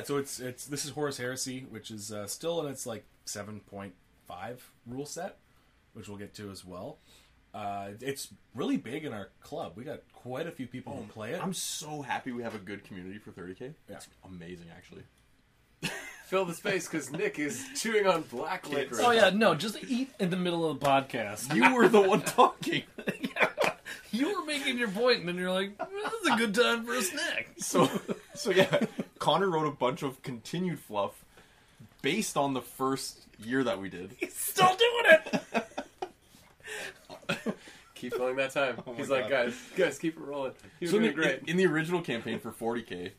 So this is Horus Heresy, which is still in its like 7.5 rule set, which we'll get to as well. It's really big in our club. We got quite a few people who play it. I'm so happy we have a good community for 30k. Yeah. It's amazing, actually. Fill the space because Nick is chewing on black licorice. Oh yeah, no, just eat in the middle of the podcast. You were the one talking. You were making your point, and then you're like, "This is a good time for a snack." So yeah, Connor wrote a bunch of continued fluff based on the first year that we did. He's still doing it. Keep filling that time. Oh my He's like, God. guys, keep it rolling. You're So doing great. in the original campaign for 40k,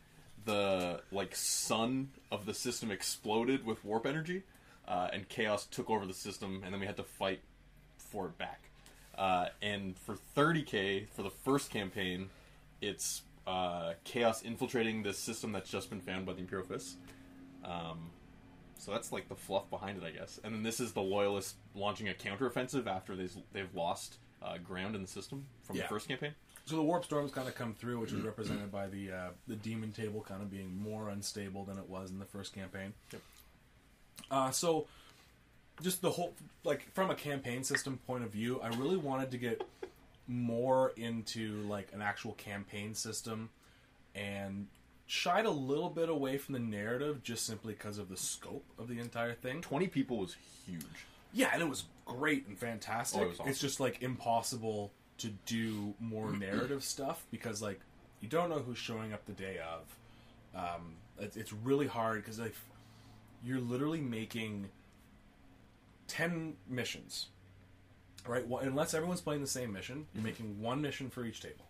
the sun of the system exploded with warp energy, and chaos took over the system, and then we had to fight for it back. And for 30k, for the first campaign, it's chaos infiltrating this system that's just been found by the Imperial Fists. So that's like the fluff behind it, I guess. And then this is the Loyalists launching a counteroffensive after they've lost ground in the system from the first campaign. So the warp storms kind of come through, which is represented by the demon table kind of being more unstable than it was in the first campaign. Yep. So just the whole, like, from a campaign system point of view, I really wanted to get more into like an actual campaign system and shied a little bit away from the narrative just simply because of the scope of the entire thing. 20 people was huge. Yeah, and it was great and fantastic. Oh, it was awesome. It's just like impossible to do more narrative stuff because like you don't know who's showing up the day of. It's really hard because like you're literally making 10 missions, right? Well, unless everyone's playing the same mission, you're making one mission for each table.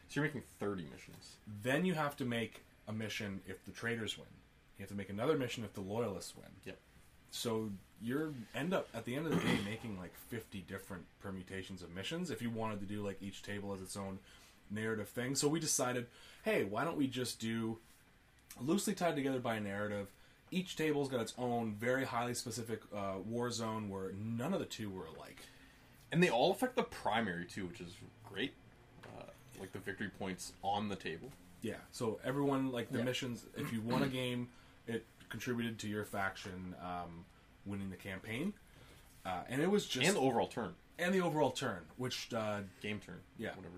So you're making 30 missions. Then you have to make a mission if the Traders win. You have to make another mission if the Loyalists win. Yep. So you end up at the end of the day making like 50 different permutations of missions if you wanted to do like each table as its own narrative thing. So we decided, hey, why don't we just do loosely tied together by a narrative. Each table's got its own very highly specific war zone where none of the two were alike. And they all affect the primary too, which is great. Like the victory points on the table. Yeah, so everyone, like the missions, if you won a game, it contributed to your faction winning the campaign. And it was just... And the overall turn. And the overall turn, which... Game turn. Yeah. Whatever.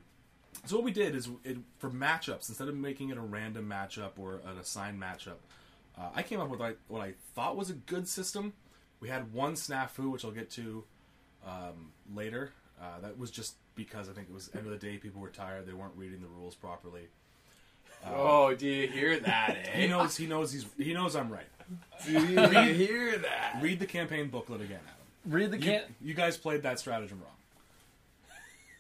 So what we did is, for matchups, instead of making it a random matchup or an assigned matchup, I came up with what I thought was a good system. We had one snafu, which I'll get to later. That was just because I think it was end of the day, people were tired, they weren't reading the rules properly. Oh, do you hear that, eh? He knows I'm right. Do you hear that? Read the campaign booklet again, Adam. Read the You guys played that stratagem wrong.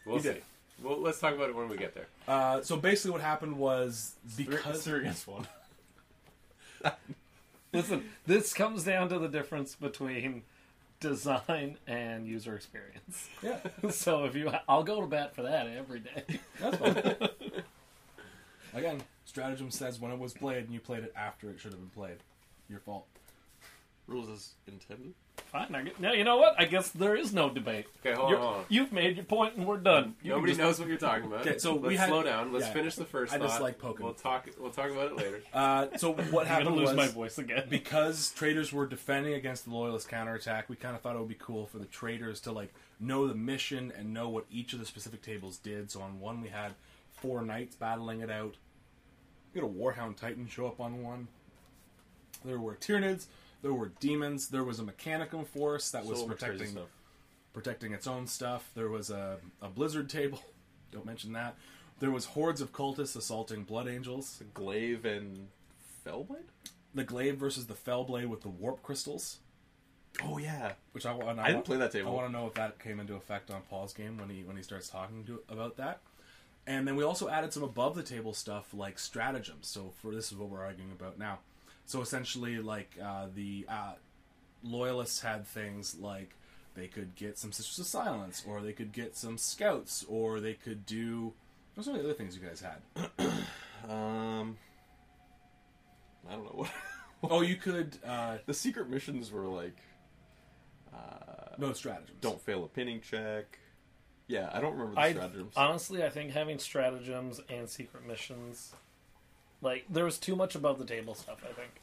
We'll see. Well, let's talk about it when we get there. So basically what happened was because... 3 against 1. Listen, this comes down to the difference between design and user experience. Yeah. So I'll go to bat for that every day. That's fine. Again, stratagem says when it was played and you played it after it should have been played. Your fault. Rules as intended. Fine. Now, you know what? I guess there is no debate. Okay, hold on. You've made your point, and we're done. Nobody knows what you're talking about. Okay, so let's slow down. Let's finish the first I thought. just like poking. We'll talk about it later. So what I'm happened gonna lose was, my voice again. because traders were defending against the loyalist counterattack, we kind of thought it would be cool for the traders to like know the mission and know what each of the specific tables did. So on one we had 4 knights battling it out. We had a Warhound Titan show up on one. There were Tyranids. There were demons. There was a Mechanicum force that was protecting its own stuff. There was a Blizzard table. Don't mention that. There was hordes of cultists assaulting Blood Angels. Glaive and Fellblade? The Glaive versus the Fellblade with the Warp Crystals. Oh, yeah. Which I didn't play that table. I want to know if that came into effect on Paul's game when he starts talking about that. And then we also added some above the table stuff like stratagems. So this is what we're arguing about now. So essentially, like the loyalists had things like they could get some Sisters of Silence, or they could get some scouts, or they could do. What were some of the other things you guys had? I don't know what. Oh, you could. The secret missions were like. No stratagems. Don't fail a pinning check. Yeah, I don't remember the stratagems. Honestly, I think having stratagems and secret missions, like, there was too much above the table stuff, I think.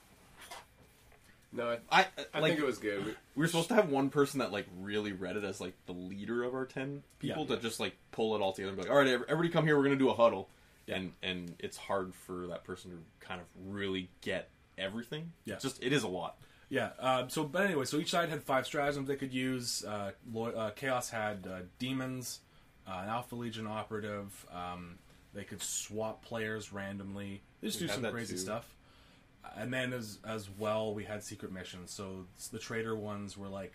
No, I like, think it was good. We were supposed to have one person that like really read it as like the leader of our 10 people to just like pull it all together and be like, all right, everybody come here, we're going to do a huddle. Yeah. And it's hard for that person to kind of really get everything. Yeah. It is a lot. Yeah. But anyway, so each side had 5 stratagems they could use. Chaos had demons, an Alpha Legion operative. They could swap players randomly. They just do some crazy stuff. And then as well, we had secret missions. So the trader ones were like,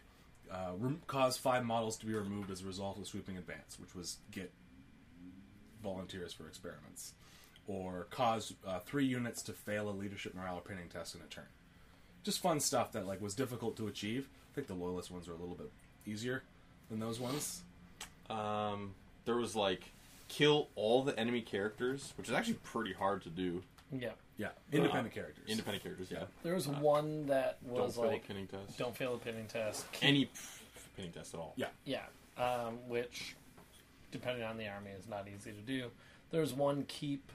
cause 5 models to be removed as a result of sweeping advance, which was get volunteers for experiments. Or cause 3 units to fail a leadership morale or pinning test in a turn. Just fun stuff that like was difficult to achieve. I think the loyalist ones are a little bit easier than those ones. There was like kill all the enemy characters, which is actually pretty hard to do. Yeah. Yeah. Independent characters. Independent characters, yeah. There was one that was don't fail like a pinning test. Don't fail a pinning test. Any pinning test at all. Yeah. Yeah. Which, depending on the army, is not easy to do. There's one keep.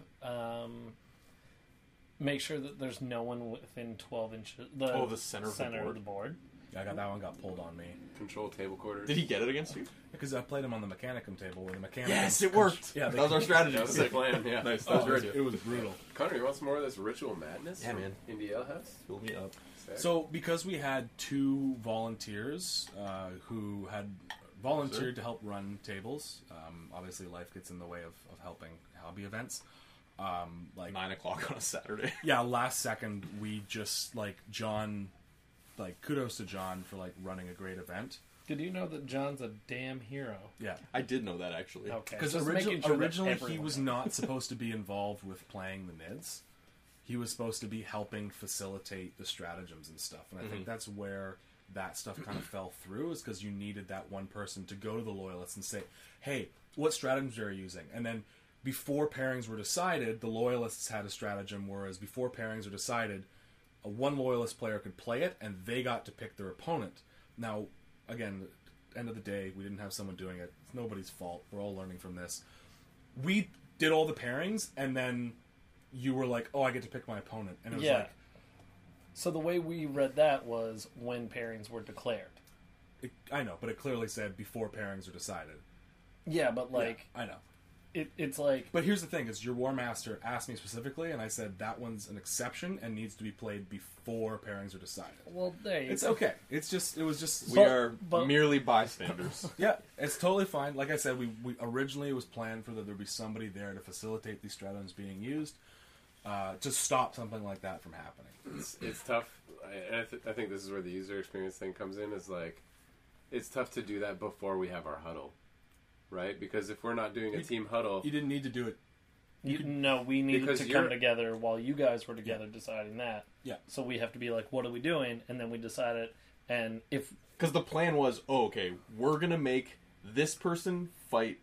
Make sure that there's no one within 12 inches. The center of the board. Yeah, that one got pulled on me. Control table quarters. Did he get it against you? Because I played him on the Mechanicum table where the Mechanicum... Yes, it worked! Yeah, that was our strategy. That was the plan, yeah. Nice, that was very good. It was brutal. Connor, you want some more of this ritual madness? Yeah, man. Indie Ale House? Fill me up. So, because we had 2 volunteers who had volunteered to help run tables, obviously life gets in the way of helping hobby events. Like 9 o'clock on a Saturday. Yeah, last second we just John, kudos to John for running a great event. Did you know that John's a damn hero? Yeah, I did know that actually. Okay, because originally he was not supposed to be involved with playing the NIDS. He was supposed to be helping facilitate the stratagems and stuff, and I think that's where that stuff kind of fell through, is because you needed that one person to go to the loyalists and say, "Hey, what stratagems are you using?" And then before pairings were decided, the loyalists had a stratagem, whereas before pairings were decided, one loyalist player could play it, and they got to pick their opponent. Now, again, end of the day, we didn't have someone doing it. It's nobody's fault. We're all learning from this. We did all the pairings, and then you were like, "Oh, I get to pick my opponent," and it was like. So the way we read that was when pairings were declared. I know, but it clearly said before pairings are decided. Yeah, but I know. It's like... But here's the thing, is your War Master asked me specifically, and I said that one's an exception and needs to be played before pairings are decided. Well, it's okay. It was just... We are merely bystanders. Yeah, it's totally fine. Like I said, we originally it was planned for that there would be somebody there to facilitate these stratagems being used to stop something like that from happening. It's tough. I think this is where the user experience thing comes in, is it's tough to do that before we have our huddle. Right? Because if we're not doing a team huddle... You didn't need to do it. We needed to come together while you guys were together deciding that. Yeah. So we have to be like, what are we doing? And then we decide it. And if... Because the plan was, we're going to make this person fight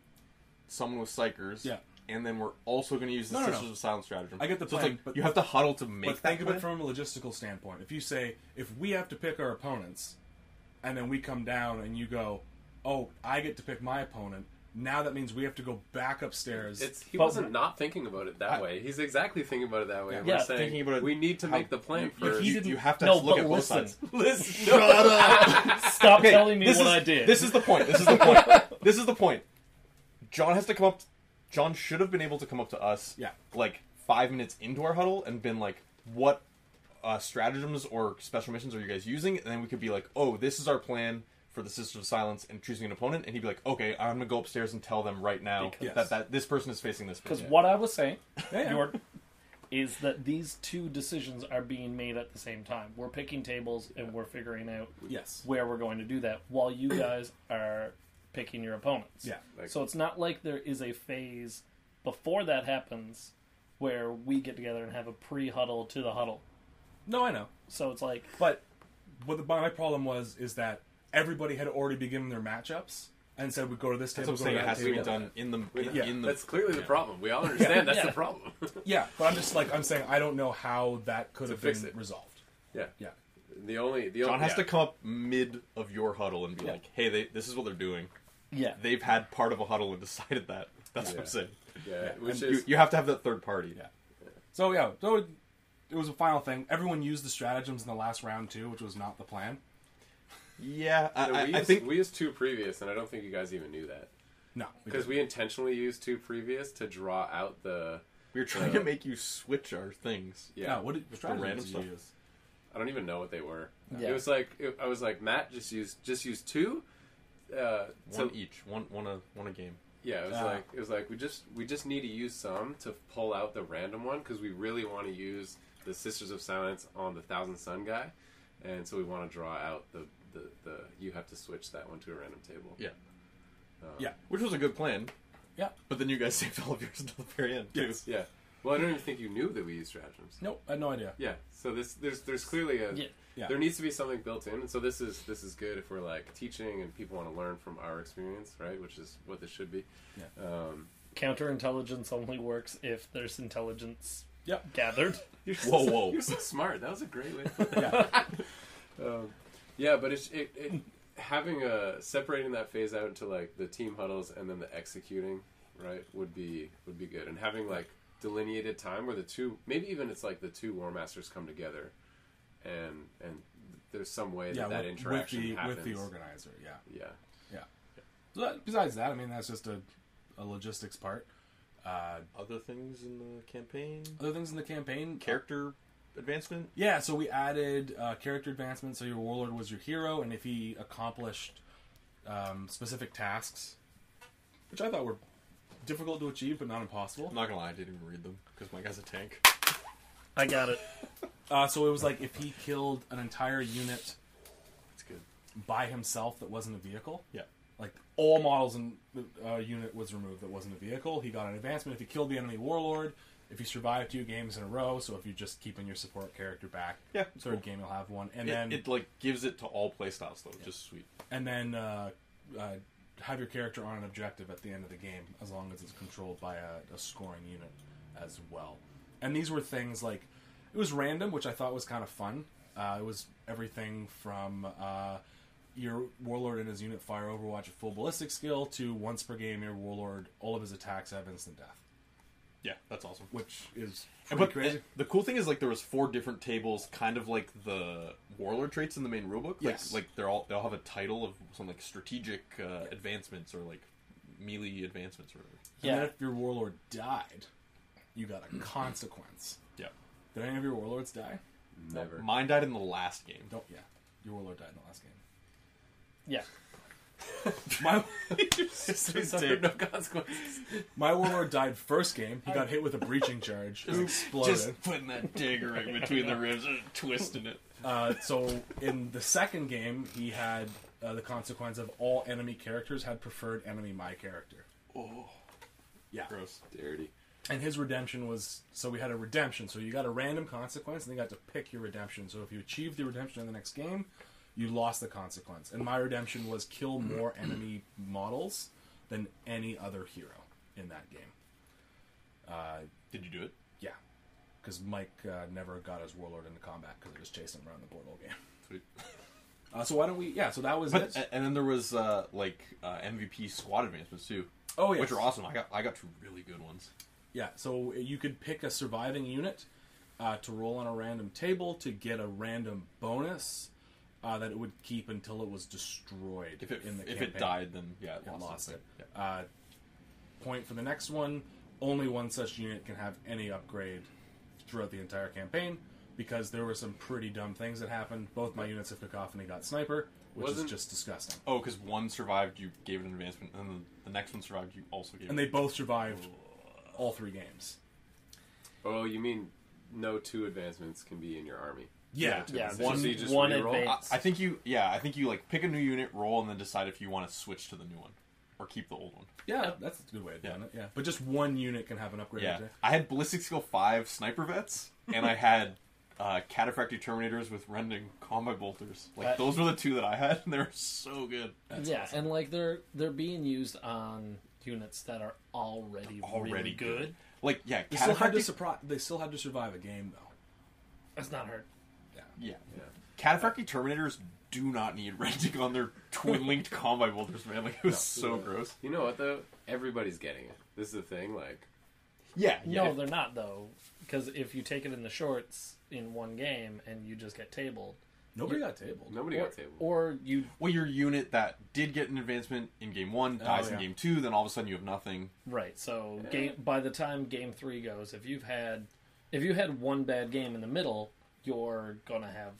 someone with Psychers. Yeah. and then we're also going to use the No. Sisters of Silence stratagem. I get the so plan, it's but- like you have to huddle to make But that think of plan. it from a logistical standpoint. If you say, if we have to pick our opponents, and then we come down and you go, oh, I get to pick my opponent, now that means we have to go back upstairs. He But- wasn't not thinking about it that way. He's exactly thinking about it that way. Yeah, We're saying thinking about it we need to how- make the plan you, first. you have to No, look but at both listen. sides. Listen, Shut up! Stop telling me this what is, I did. This is the point. This is the point. This is the point. John has to come up. John should have been able to come up to us. Yeah. Like 5 minutes into our huddle and been like, "What stratagems or special missions are you guys using?" And then we could be like, "Oh, this is our plan for the Sisters of Silence and choosing an opponent." And he'd be like, "Okay, I'm gonna go upstairs and tell them right now Yes. that this person is facing this." Because person." what I was saying, Yeah. Jordan, is that these two decisions are being made at the same time. We're picking tables and we're figuring out Yes. where we're going to do that while you guys are picking your opponents. Yeah. So it's not like there is a phase before that happens where we get together and have a pre-huddle to the huddle. No, I know. So it's like, But what my problem is that everybody had already begun their matchups and said we go to this That's table. what I'm saying. go It to has that to be table. done in the Yeah. in the. that's clearly the problem. We all understand that's Yeah. the problem. Yeah, but I'm just like I'm saying I don't know how that could have fix been it. resolved. yeah. Yeah. John has to come up mid of your huddle and be Yeah. like, "Hey, this is what they're doing. yeah. They've had part of a huddle and decided that." That's what I'm saying. Yeah, which and is You have to have that third party. Yeah. So yeah, so it was a final thing. Everyone used the stratagems in the last round too, which was not the plan. Yeah, we I think used two previous, and I don't think you guys even knew that No, because we intentionally used two previous to draw out the. we were trying to make you switch our things. Yeah, No, what did random strategies did stuff? you use? I don't even know what they were. Yeah. It was like I was like Matt just use two. One each, one a game. Yeah, it was like we just need to use some to pull out the random one because we really want to use the Sisters of Silence on the Thousand Sun guy, and so we want to draw out the you have to switch that one to a random table. Yeah, Yeah. which was a good plan. Yeah. But then you guys saved all of yours until the very end too. Yes. Yeah. Well, I don't even think you knew that we used stratagems. Nope, I had no idea. Yeah. So there's clearly a Yeah. there needs to be something built in, and so this is good if we're like teaching and people want to learn from our experience, right? Which is what this should be. Yeah. Um, Counterintelligence only works if there's intelligence Yep. gathered. Whoa. You're so smart. That was a great way to put that. Yeah, but it having separating that phase out into like the team huddles and then the executing, right, would be good, and having like delineated time where the two, maybe even it's like the two War Masters come together, and there's some way that interaction happens with the organizer. Yeah. Yeah. So besides that, I mean, that's just a logistics part. Other things in the campaign, Other things in the campaign, character advancement. Yeah, so we added character advancement. So your warlord was your hero, and if he accomplished specific tasks, which I thought were difficult to achieve but not impossible. I'm not gonna lie, I didn't even read them because my guy's a tank. I got it. So it was like if he killed an entire unit That's good. by himself that wasn't a vehicle. Yeah. Like all models in the unit was removed that wasn't a vehicle. He got an advancement if he killed the enemy warlord. If he survived 2 games in a row, so if you're just keeping your support character back, Yeah, third cool. game you'll have one, and It, then it like gives it to all playstyles though, just sweet. and then have your character on an objective at the end of the game, as long as it's controlled by a scoring unit as well. And these were things like it was random, which I thought was kind of fun. It was everything from your warlord and his unit fire Overwatch at full ballistic skill to once per game your warlord all of his attacks have instant death, Yeah, that's awesome. which is And pretty crazy. the cool thing is like there was 4 different tables, kind of like the warlord traits in the main rulebook. Yes. Like they all have a title of some like strategic advancements or like melee advancements or whatever. And then Yeah. if your warlord died, you got a consequence. Yeah. Did any of your warlords die? Never. Mine died in the last game. Don't. Yeah, your warlord died in the last game. Yeah. My Suffered no consequences. my warlord died first game. He got hit with a breaching charge and exploded. putting that dagger right between the ribs and twisting it. So in the second game, he had the consequence of all enemy characters had preferred enemy my character. Oh, Yeah. gross. Dirty. And his redemption was, so we had a redemption. So you got a random consequence, and you got to pick your redemption. So if you achieved the redemption in the next game, you lost the consequence. And my redemption was kill more enemy models than any other hero in that game. Did you do it? Yeah, because Mike never got his warlord into combat because he was chasing him around the board all game. Sweet. So why don't we? Yeah, so that was it. And then there was MVP squad advancements too. Oh yeah, which are awesome. I got 2 really good ones. Yeah, so you could pick a surviving unit to roll on a random table to get a random bonus that it would keep until it was destroyed. If it campaign. died, then it lost it. Yeah. Point for the next one. Only one such unit can have any upgrade throughout the entire campaign, because there were some pretty dumb things that happened. Both my units of Cacophony got Sniper, which is just disgusting. Oh, because one survived, you gave it an advancement, and then the next one survived, you also gave it. And they both survived all 3 games. Oh, you mean no 2 advancements can be in your army? Yeah. One advance. I think you like pick a new unit, roll, and then decide if you want to switch to the new one or keep the old one. Yeah, that's a good way of doing it. Yeah, but just one unit can have an upgrade. Yeah, I had ballistic skill 5 sniper vets, and I had cataphractic terminators with rending combat bolters. Like those were the 2 that I had, and they were so good. That's awesome. And like they're being used on units that are already really good. Like they still had to survive a game though. That's not hurt. Yeah. Cataphractic terminators do not need rending on their twin-linked combat bolters, man. Like, it was so gross. You know what, though? Everybody's getting it. This is the thing, like... Yeah. No, they're not, though. Because if you take it in the shorts in one game and you just get tabled... Nobody got tabled. Got tabled. Or you... Well, your unit that did get an advancement in Game 1 dies in Game 2, then all of a sudden you have nothing. Right, so by the time Game 3 goes, if you had one bad game in the middle, you're going to have...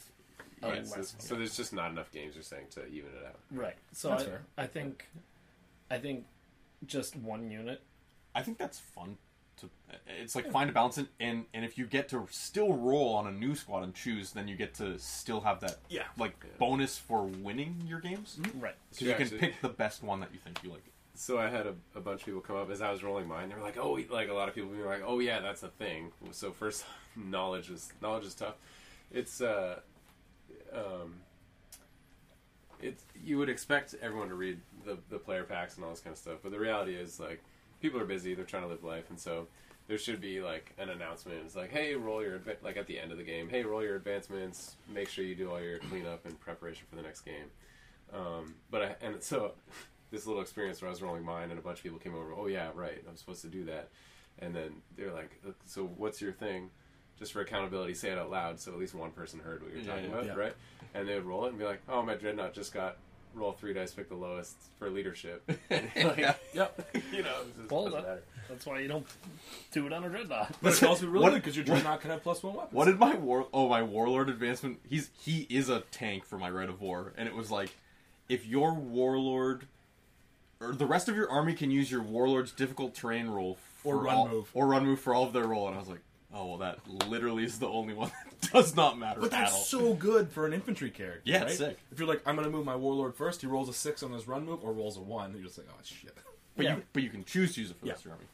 Right, so there's just not enough games, you're saying, to even it out. Right. So that's fair. I think just one unit. I think that's fun. It's like find a balance, and if you get to still roll on a new squad and choose, then you get to still have that bonus for winning your games. Mm-hmm. Right. So you can pick the best one that you think you like. So I had a bunch of people come up as I was rolling mine. They were like, "Oh," like a lot of people being like, "Oh yeah, that's a thing." So first, knowledge is tough. It's you would expect everyone to read the player packs and all this kind of stuff, but the reality is, like, people are busy, they're trying to live life, and so there should be like an announcement. It's like, hey, roll your like at the end of the game, hey, roll your advancements, make sure you do all your cleanup in preparation for the next game. So this little experience where I was rolling mine and a bunch of people came over, oh yeah, right, I'm supposed to do that, and then they're like, so what's your thing? Just for accountability, say it out loud so at least one person heard what you're talking about, right? And they would roll it and be like, oh, my Dreadnought just got roll 3 dice, pick the lowest for leadership. Like, Yep. You know, it just doesn't matter. That's why you don't do it on a Dreadnought. But it's also really good because your Dreadnought can have +1 weapons. What did my Warlord advancement? He is a tank for my Red of War, and it was like, if your Warlord or the rest of your army can use your Warlord's difficult terrain roll or run move for all of their roll, and I was like, oh, well, that literally is the only one that does not matter. But that's so good for an infantry character. Yeah, right? It's sick. If you're like, I'm going to move my Warlord first, he rolls a 6 on his run move, or rolls a 1, you're just like, oh, shit. But you can choose to use it for the rest of your army.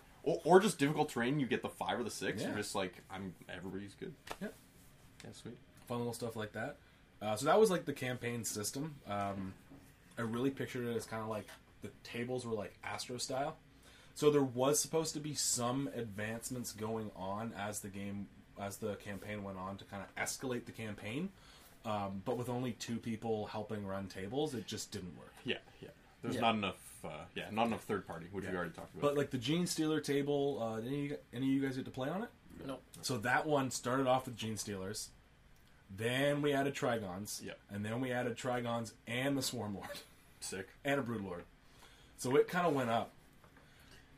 Or just difficult terrain, you get the 5 or the 6, you're just like, everybody's good. Yeah. Yeah, sweet. Fun little stuff like that. So that was like the campaign system. I really pictured it as kind of like the tables were like Astro style. So there was supposed to be some advancements going on as the campaign went on to kind of escalate the campaign, but with only 2 people helping run tables, it just didn't work. Yeah. There's not enough. Not enough third party, which we already talked about. But like the Gene Stealer table, did any of you guys get to play on it? No. So that one started off with Gene Stealers, then we added Trigons, and then we added Trigons and the Swarm Lord, sick, and a Brood Lord. So it kind of went up.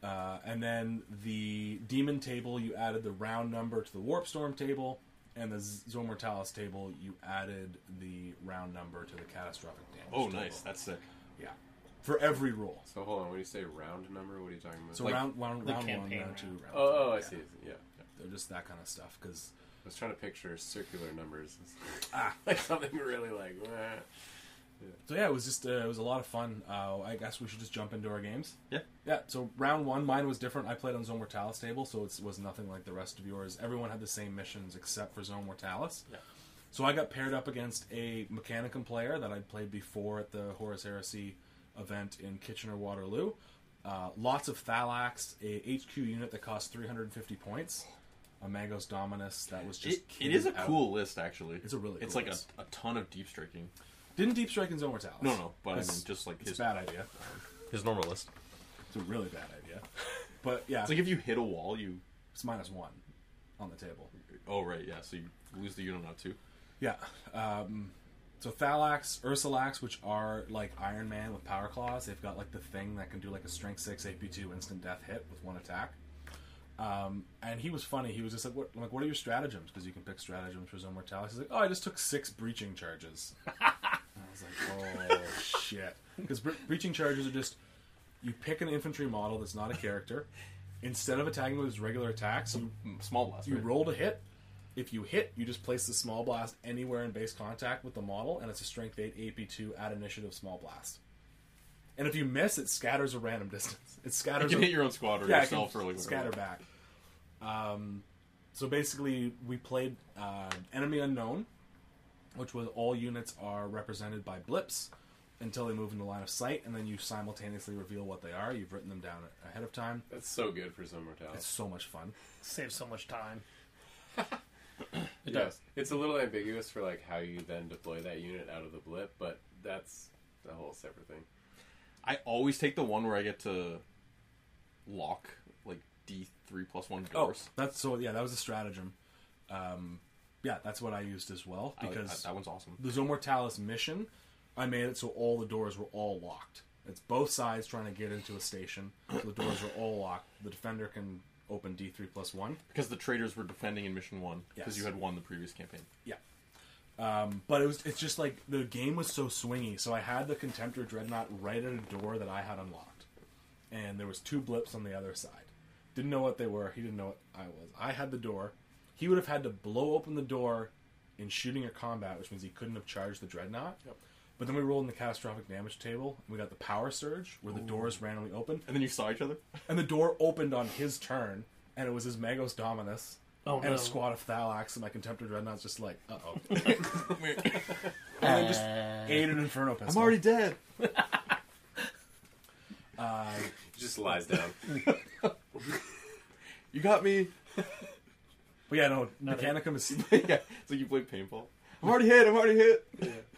And then the Demon table, you added the round number to the Warp Storm table, and the Zone Mortalis table, you added the round number to the Catastrophic Damage Oh, table. nice. That's sick. Yeah. For every roll. So hold on, when you say round number, what are you talking about? So Like, round 1, round 2, campaign round 2. Oh, I see. Yeah. They're just that kind of stuff, because... I was trying to picture circular numbers. Like something really like... So yeah, it was just it was a lot of fun. I guess we should just jump into our games. Yeah. So round 1, mine was different. I played on Zone Mortalis table, so it was nothing like the rest of yours. Everyone had the same missions except for Zone Mortalis. Yeah. So I got paired up against a Mechanicum player that I'd played before at the Horus Heresy event in Kitchener-Waterloo. Lots of Thalax, a HQ unit that costs 350 points. A Magos Dominus that was just... It is a out. cool list, actually. It's a really cool It's like list. a ton of deep striking. Didn't Deep Strike in Zone Mortalis. No, but I mean, It's- just like It's his a bad idea. normal list. It's a really bad idea. But yeah, It's like if you hit a wall, you... it's -1 on the table. Oh, right, yeah, so you lose the unit now, too. Yeah. So Thalax, Ursulax, which are like Iron Man with Power Claws, they've got like the thing that can do like a Strength 6 AP2 instant death hit with 1 attack. And he was funny. He was just like, "What are your stratagems?" Because you can pick stratagems for Zone Mortalis. He's like, "Oh, I just took 6 breaching charges." And I was like, "Oh shit!" Because breaching charges are just you pick an infantry model that's not a character. Instead of attacking with his regular attacks, Small blast, you right? roll to hit. If you hit, you just place the small blast anywhere in base contact with the model, and it's a Strength 8 AP2 at initiative small blast. And if you miss, it scatters a random distance. It scatters. You can hit your own squad or yeah, yourself it or can like scatter back. So basically, we played Enemy Unknown, which was all units are represented by blips until they move into line of sight, and then you simultaneously reveal what they are. You've written them down ahead of time. That's so good for Zone Mortalis. It's so much fun. Saves so much time. It does. It's a little ambiguous for like how you then deploy that unit out of the blip, but that's a whole separate thing. I always take the one where I get to lock, like, D3+1 doors. That's so. Yeah, that was a stratagem. Yeah, that's what I used as well because that one's awesome. the Zone Mortalis mission, I made it so all the doors were all locked. It's both sides trying to get into a station. So the doors are all locked. The defender can open D3+1. Because the traders were defending in Mission 1, because Yes. you had won the previous campaign. Yeah. But it's just like the game was so swingy. So I had the Contemptor Dreadnought right at a door that I had unlocked. And there was 2 blips on the other side. Didn't know what they were. He didn't know what I was. I had the door. He would have had to blow open the door in shooting or combat, which means he couldn't have charged the Dreadnought. Yep. But then we rolled in the catastrophic damage table. And we got the power surge, where the doors randomly open. And then you saw each other? And the door opened on his turn, and it was his Magos Dominus. Oh, and no. a squad of Thalax, and my Contemptor Dreadnought's just like, uh-oh. And then just ate an Inferno Pistol. I'm already dead! He just lies down. You got me! But yeah, no, Mechanicum is... Yeah, it's like you played paintball. I'm already hit!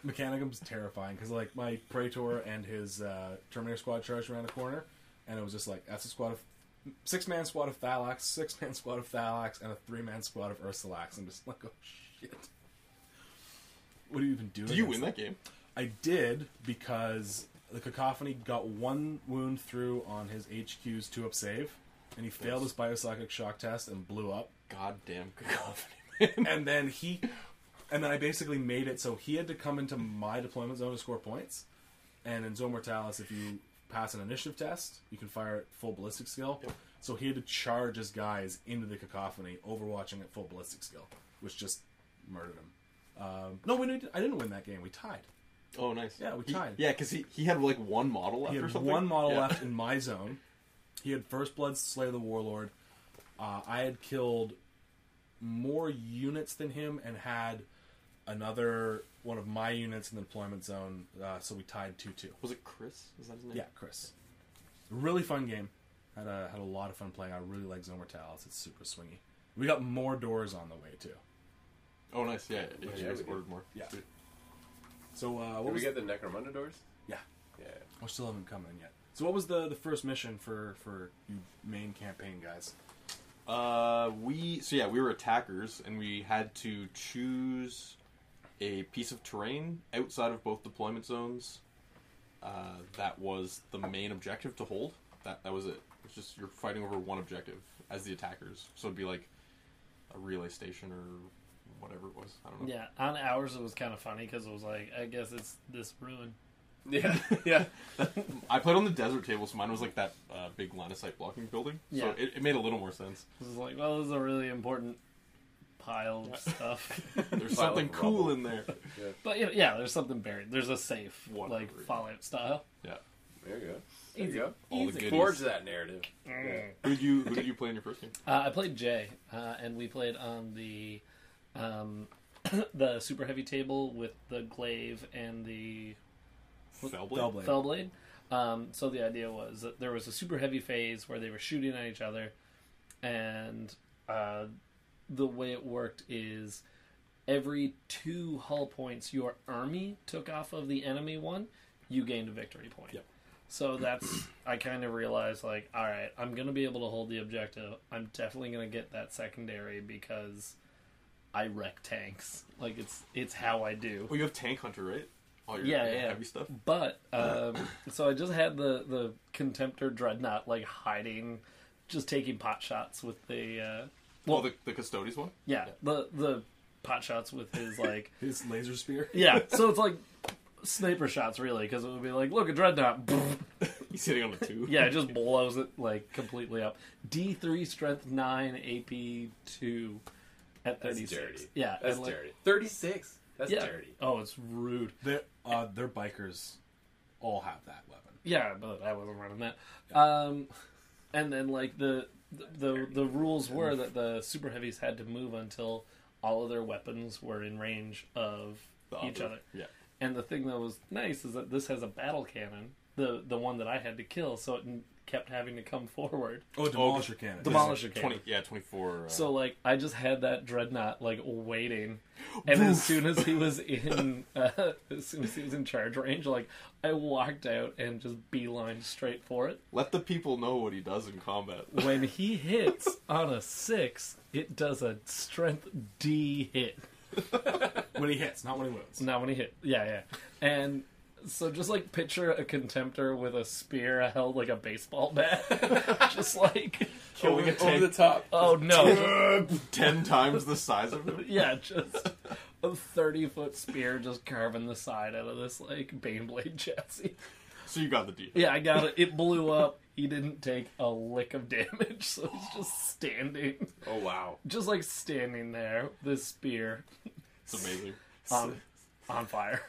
Mechanicum's terrifying, because like my Praetor and his Terminator squad charged around the corner, and it was just like, that's a squad of... 6-man squad of Thalax, 6-man squad of Thalax, and a 3-man squad of Ursulax. I'm just like, oh shit. What do you even do? Did you against win that game? I did, because the Cacophony got 1 wound through on his HQ's 2-up save, and he failed his Biopsychic shock test and blew up. Goddamn cacophony, man. And then I basically made it so he had to come into my deployment zone to score points. And in Zone Mortalis, if you pass an initiative test, you can fire at full ballistic skill. Yep. So he had to charge his guys into the Cacophony, overwatching at full ballistic skill, which just murdered him. No, I didn't win that game. We tied. Oh, nice. Yeah, we tied. Yeah, because he had like 1 model left He or had something. 1 model Yeah. left in my zone. He had First Blood Slay the Warlord. I had killed more units than him and had another one of my units in the deployment zone, so we tied 2-2. Was it Chris? Is that his name? Yeah, Chris. Really fun game. Had a lot of fun playing. I really like Zone Mortalis. It's super swingy. We got more doors on the way too. Oh, nice. Yeah, you yeah, guys we did. ordered more. Yeah. Sweet. So what Did was we get the Necromunda doors? Yeah, Yeah. we still haven't come in yet. So what was the first mission for you main campaign guys? We were attackers, and we had to choose a piece of terrain outside of both deployment zones. That was the main objective to hold. That was it. It's just you're fighting over one objective as the attackers. So it'd be like a relay station or whatever it was. I don't know. Yeah, on ours it was kind of funny because it was like, I guess it's this ruin. Yeah. Yeah. I played on the desert table, so mine was like that big line of sight blocking building. Yeah. So it made a little more sense. It was like, well, this is a really important pile of stuff. There's Pile something of cool rubble. in there. But yeah, there's something buried. There's a safe, Whatever. like Fallout style. Yeah. There you go. There Easy. you go. All the Easy. goodies. Forge that narrative. Yeah. Who did you play in your first game? I played Jay, and we played on the the super heavy table with the glaive and the Fellblade. Fellblade. Fellblade. So the idea was that there was a super heavy phase where they were shooting at each other, and the way it worked is every 2 hull points your army took off of the enemy one, you gained a victory point. Yep. So that's, I kind of realized, like, alright, I'm going to be able to hold the objective. I'm definitely going to get that secondary because I wreck tanks. Like, it's how I do. Well, you have Tank Hunter, right? All your Yeah. heavy stuff? But, so I just had the Contemptor Dreadnought, like, hiding, just taking pot shots with the, Well, the Custodes one? yeah, the pot shots with his, like... His laser spear. Yeah, so it's like sniper shots, really, because it would be like, look, a Dreadnought. He's sitting on the 2. Yeah, it just blows it, like, completely up. D3, Strength 9, AP 2 at 36. That's dirty. Yeah. That's and, like, dirty. 36? That's yeah. dirty. Oh, it's rude. Their bikers all have that weapon. Yeah, but I wasn't running that. Yeah. And then, like, the rules were that the super heavies had to move until all of their weapons were in range of each other. Yeah. And the thing that was nice is that this has a battle cannon, the one that I had to kill, so it kept having to come forward. Oh, Demolisher cannon. Demolisher cannon. 24. So, like, I just had that Dreadnought, like, waiting. And as soon as he was in charge range, like, I walked out and just beelined straight for it. Let the people know what he does in combat. When he hits on a 6, it does a strength D hit. When he hits, not when he moves. Not when he hit. Yeah. And so just, like, picture a Contemptor with a spear held like a baseball bat. Just, like... Killing a Over tank the top. Oh, no. 10 times the size of him. Yeah, just a 30-foot spear just carving the side out of this, like, Baneblade chassis. So you got the deal. Yeah, I got it. It blew up. He didn't take a lick of damage, so he's just standing. Oh, wow. Just, like, standing there, this spear It's amazing. on fire.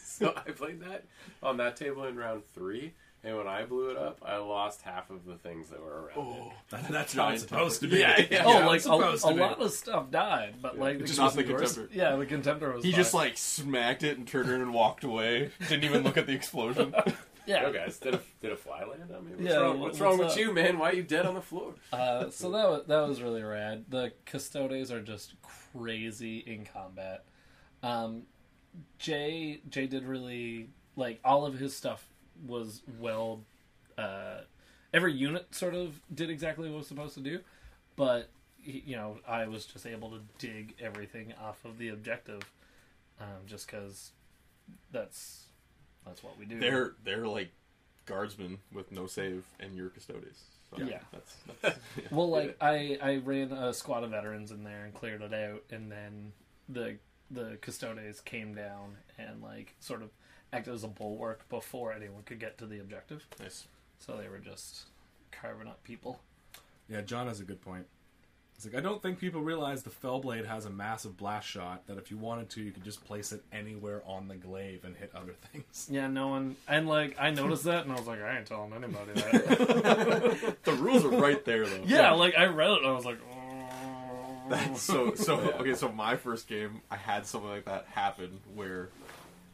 So I played that on that table in round 3, and when I blew it up, I lost half of the things that were around it. That's how it's supposed to be. Yeah. Oh, like, supposed a to be. lot of stuff died, but, like... It's just not the wasn't yours? Contemptor. Yeah, the Contemptor was He fine. just, like, smacked it and turned around and walked away. Didn't even look at the explosion. Yeah. Yo, guys, did a fly land on me? What's Yeah, wrong, what's wrong what's with up? you, man? Why are you dead on the floor? So that was really rad. The Custodes are just crazy in combat. Jay did really, like, all of his stuff was well. Every unit sort of did exactly what it was supposed to do, but I was just able to dig everything off of the objective, just because that's what we do. They're like guardsmen with no save, and you're Custodes. So Yeah. That's yeah. Well, like, I ran a squad of veterans in there and cleared it out, and then the Custodes came down and, like, sort of acted as a bulwark before anyone could get to the objective. Nice. So they were just carving up people. Yeah, John has a good point. It's like, I don't think people realize the Fellblade has a massive blast shot that if you wanted to, you could just place it anywhere on the glaive and hit other things. Yeah, no one... And, like, I noticed that, and I was like, I ain't telling anybody that. The rules are right there, though. Yeah, like, I read it, and I was like, That's okay. So my first game, I had something like that happen where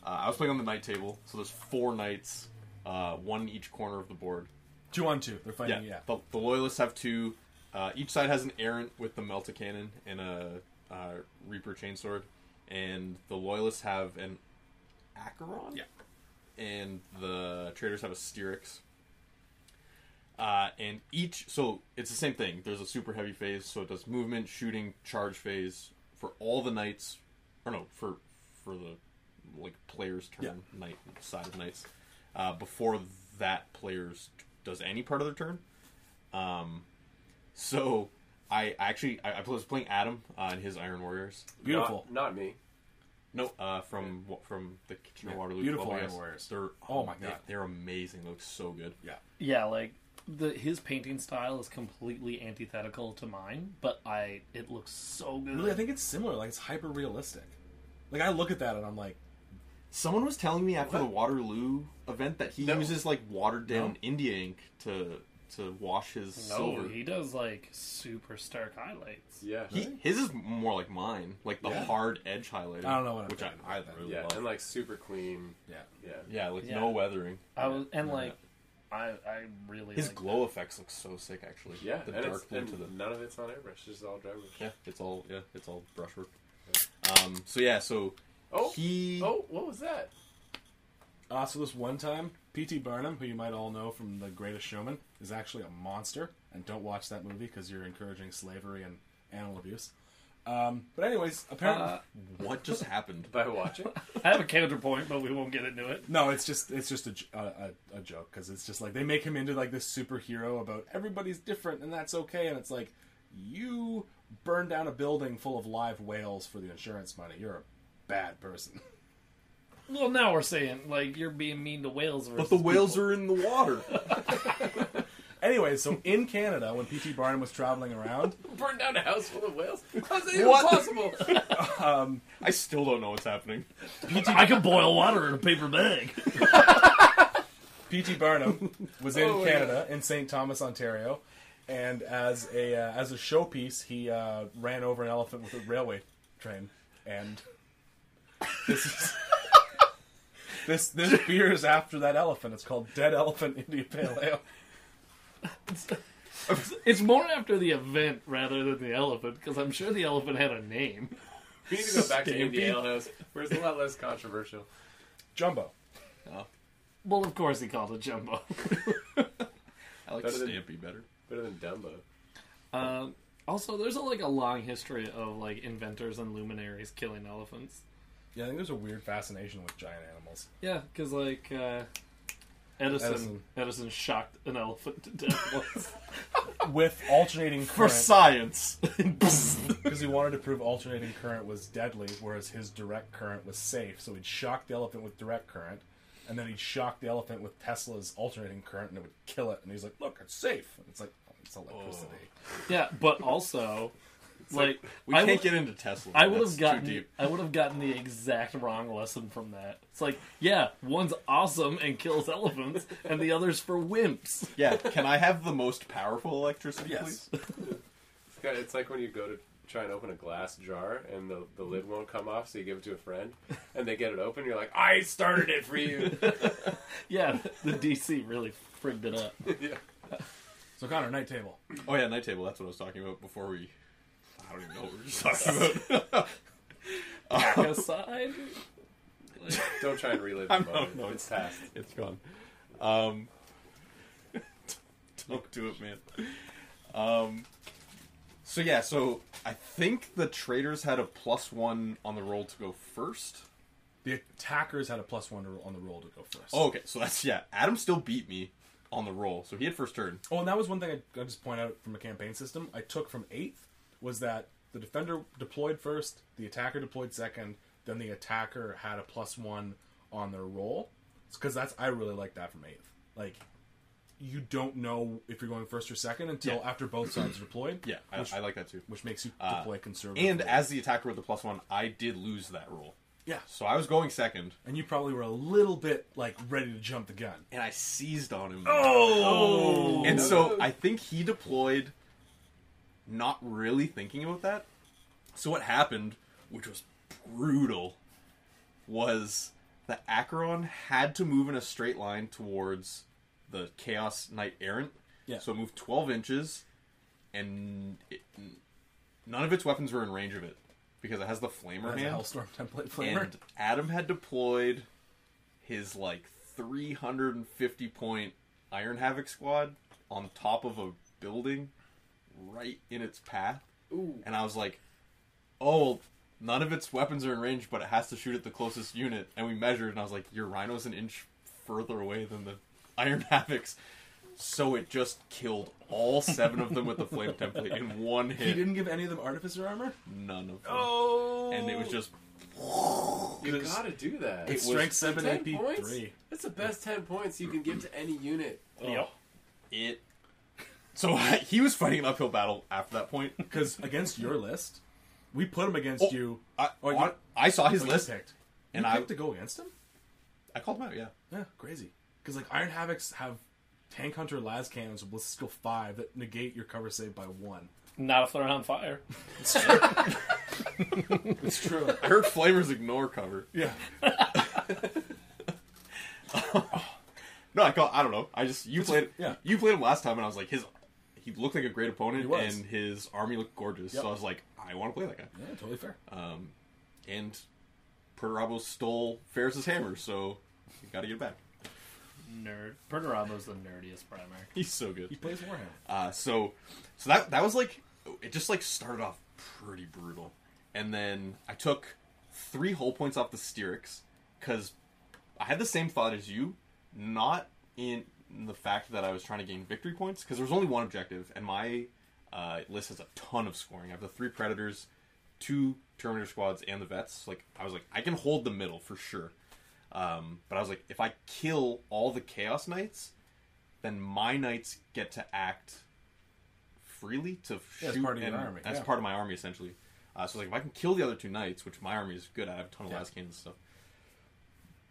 I was playing on the night table. So there's 4 knights, one in each corner of the board. 2-on-2. They're fighting, yeah. The loyalists have 2. Each side has an errant with the melta cannon and a reaper chainsword, and the loyalists have an Acheron. Yeah. And the traders have a Styrax. And so it's the same thing. There's a super heavy phase, so it does movement, shooting, charge phase for all the knights, or no, for the, like, player's turn, knight side of knights, before that player's does any part of their turn. So I was playing Adam and his Iron Warriors. Beautiful. Not me. No, from the Kitchener Waterloo. Beautiful Club, I Iron guess. Warriors. They're Oh my God. they're amazing. They look so good. Yeah. Yeah, like, his painting style is completely antithetical to mine, but it looks so good. Really, I think it's similar. Like, it's hyper realistic. Like, I look at that and I'm like, Someone was telling me after the Waterloo event that he uses, like, watered down India ink to wash his silver. No, he does, like, super stark highlights. Yeah. His is more like mine, like the hard edge highlighter. I don't know what I'm which talking I about. really Yeah, love. and, like, super clean. yeah. Yeah. Yeah, like Yeah. no weathering. Like, I really His like glow effects look so sick, actually. Yeah, the and dark blue and to the none of it's on airbrush. It's just all dry brush. yeah, it's all brushwork. So Oh, he what was that? So this one time, P.T. Barnum, who you might all know from The Greatest Showman, is actually a monster. And don't watch that movie because you're encouraging slavery and animal abuse. But anyways, apparently... what just happened? By watching? I have a counterpoint, but we won't get into it. No, it's just a joke, because it's just like, they make him into like this superhero about everybody's different and that's okay, and it's like, you burned down a building full of live whales for the insurance money. You're a bad person. Well, now we're saying, like, you're being mean to whales versus But the whales people. are in the water. Anyway, so in Canada, when P.T. Barnum was traveling around, Burn down a house full of whales? How's that even What? possible? I still don't know what's happening. I can boil water in a paper bag. P.T. Barnum was in Oh, Canada, in St. Thomas, Ontario, and as a showpiece, he ran over an elephant with a railway train. And this is this beer is after that elephant. It's called Dead Elephant India Pale Ale. It's more after the event rather than the elephant, because I'm sure the elephant had a name. We need to go back to Stampede. India Ale House, where it's a lot less controversial. Jumbo. Well, of course he called it Jumbo. I like Better than- Stampy better. Better than Dumbo. Also, there's a long history of like inventors and luminaries killing elephants. Yeah, I think there's a weird fascination with giant animals. Yeah, because like Edison shocked an elephant to death once. With alternating For current, science. because he wanted to prove alternating current was deadly, whereas his direct current was safe. So he'd shock the elephant with direct current, and then he'd shock the elephant with Tesla's alternating current, and it would kill it. And he's like, "Look, it's safe." And it's like, oh, it's electricity. Yeah, but also, like We I can't would- get into Tesla. I would That's have too gotten deep. I would have gotten the exact wrong lesson from that. It's like, yeah, one's awesome and kills elephants, and the other's for wimps. Yeah, can I have the most powerful electricity, Yes. please? It's like when you go to try and open a glass jar and the lid won't come off, so you give it to a friend, and they get it open, you're like, I started it for you. Yeah, the DC really frigged it up. Yeah. So Connor, night table. Oh yeah, night table. That's what I was talking about before we. I don't even know what we were just talking about. Back aside. Don't try and relive I'm the moment. not- no, It's past. It's gone. Don't do it, man. So yeah, so I think the traders had a +1 on the roll to go first. The attackers had a +1 on the roll to go first. Oh, okay, so that's Adam still beat me on the roll, so he had first turn. Oh, and that was one thing I just point out from a campaign system. I took from 8th was that the defender deployed first, the attacker deployed second, then the attacker had a +1 on their roll. Because I really like that from 8th. Like, you don't know if you're going first or second until after both sides are deployed. Yeah, I like that too. Which makes you deploy conservatively. And as the attacker with the +1, I did lose that roll. yeah, So I was going second, and you probably were a little bit like ready to jump the gun. and I seized on him. Oh! And so I think he deployed not really thinking about that. So what happened, which was brutal, was the Acheron had to move in a straight line towards the Chaos Knight Errant. Yeah. So it moved 12 inches, and none of its weapons were in range of it, because it has the Flamer As a hand. Hellstorm template flamer. And Adam had deployed his, 350 point Iron Havoc squad on top of a building right in its path. Ooh. And I was like, oh, well, none of its weapons are in range, but it has to shoot at the closest unit. And we measured, and I was like, your Rhino's an inch further away than the Iron Havocs. So it just killed all 7 of them with the Flame template in one He hit. didn't give any of them Artificer armor? None of them. Oh! And it was just... You gotta do that. It's was strength 7, 10 AP points? 3. That's the best 10 points you can give to any unit. Yep. It. So he was fighting an uphill battle after that point. Because against your list, we put him against you. I saw his you list, picked. and You I picked to go against him? I called him out. Yeah, Yeah, crazy. Because Iron Havocs have Tank Hunter las cannons with ballistic skill 5 that negate your cover save by 1. Not if they're on fire. It's true. It's true. I heard flamers ignore cover. Yeah. No, I don't know. You played him last time, and I was like, he looked like a great opponent, and his army looked gorgeous. Yep. So I was like, I want to play that guy. Yeah, totally fair. And Perturabo stole Ferris's hammer, so you got to get it back. Nerd. Perturabo's the nerdiest primary. He's so good. He plays Warhammer. So that was like, it just like started off pretty brutal, and then I took 3 hull points off the Styrics because I had the same thought as you, not in the fact that I was trying to gain victory points, because there was only one objective, and my list has a ton of scoring. I have the 3 Predators, 2 Terminator squads, and the Vets. Like, I was like, I can hold the middle for sure. But I was like, if I kill all the Chaos Knights, then my Knights get to act freely to shoot. As part of your army. That's part of my army, essentially. So like, if I can kill the other 2 Knights, which my army is good at, I have a ton of las cannons and stuff,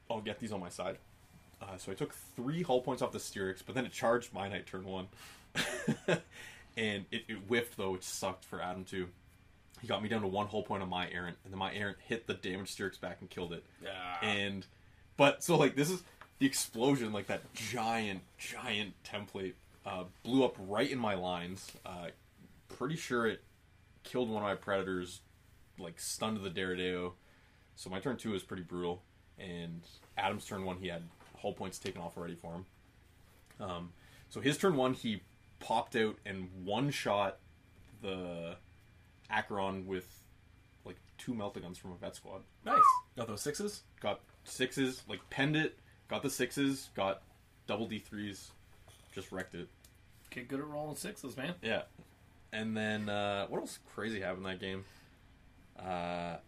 I'll get these on my side. So I took 3 hull points off the Styrics, but then it charged my Knight turn 1. And it whiffed, though, which sucked for Adam, too. He got me down to 1 hull point on my Errant, and then my Errant hit the damaged Styrics back and killed it. Yeah. But, so, like, this is the explosion, like, that giant template blew up right in my lines. Pretty sure it killed one of my Predators, like, stunned the Deredeo. So my turn 2 was pretty brutal. And Adam's turn 1, he had hull points taken off already for him. So his turn 1, he popped out and one-shot the Acheron with, like, 2 Meltaguns from a vet squad. Nice. Got those 6s? Got 6s, like, penned it, got the 6s, got double D3s, just wrecked it. Get good at rolling 6s, man. Yeah. And then, what else crazy happened in that game?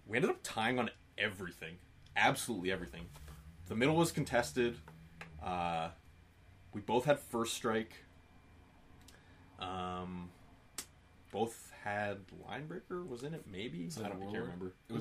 We ended up tying on everything. Absolutely everything. The middle was contested. We both had first strike. Both had Linebreaker was in it, maybe? I can't remember. It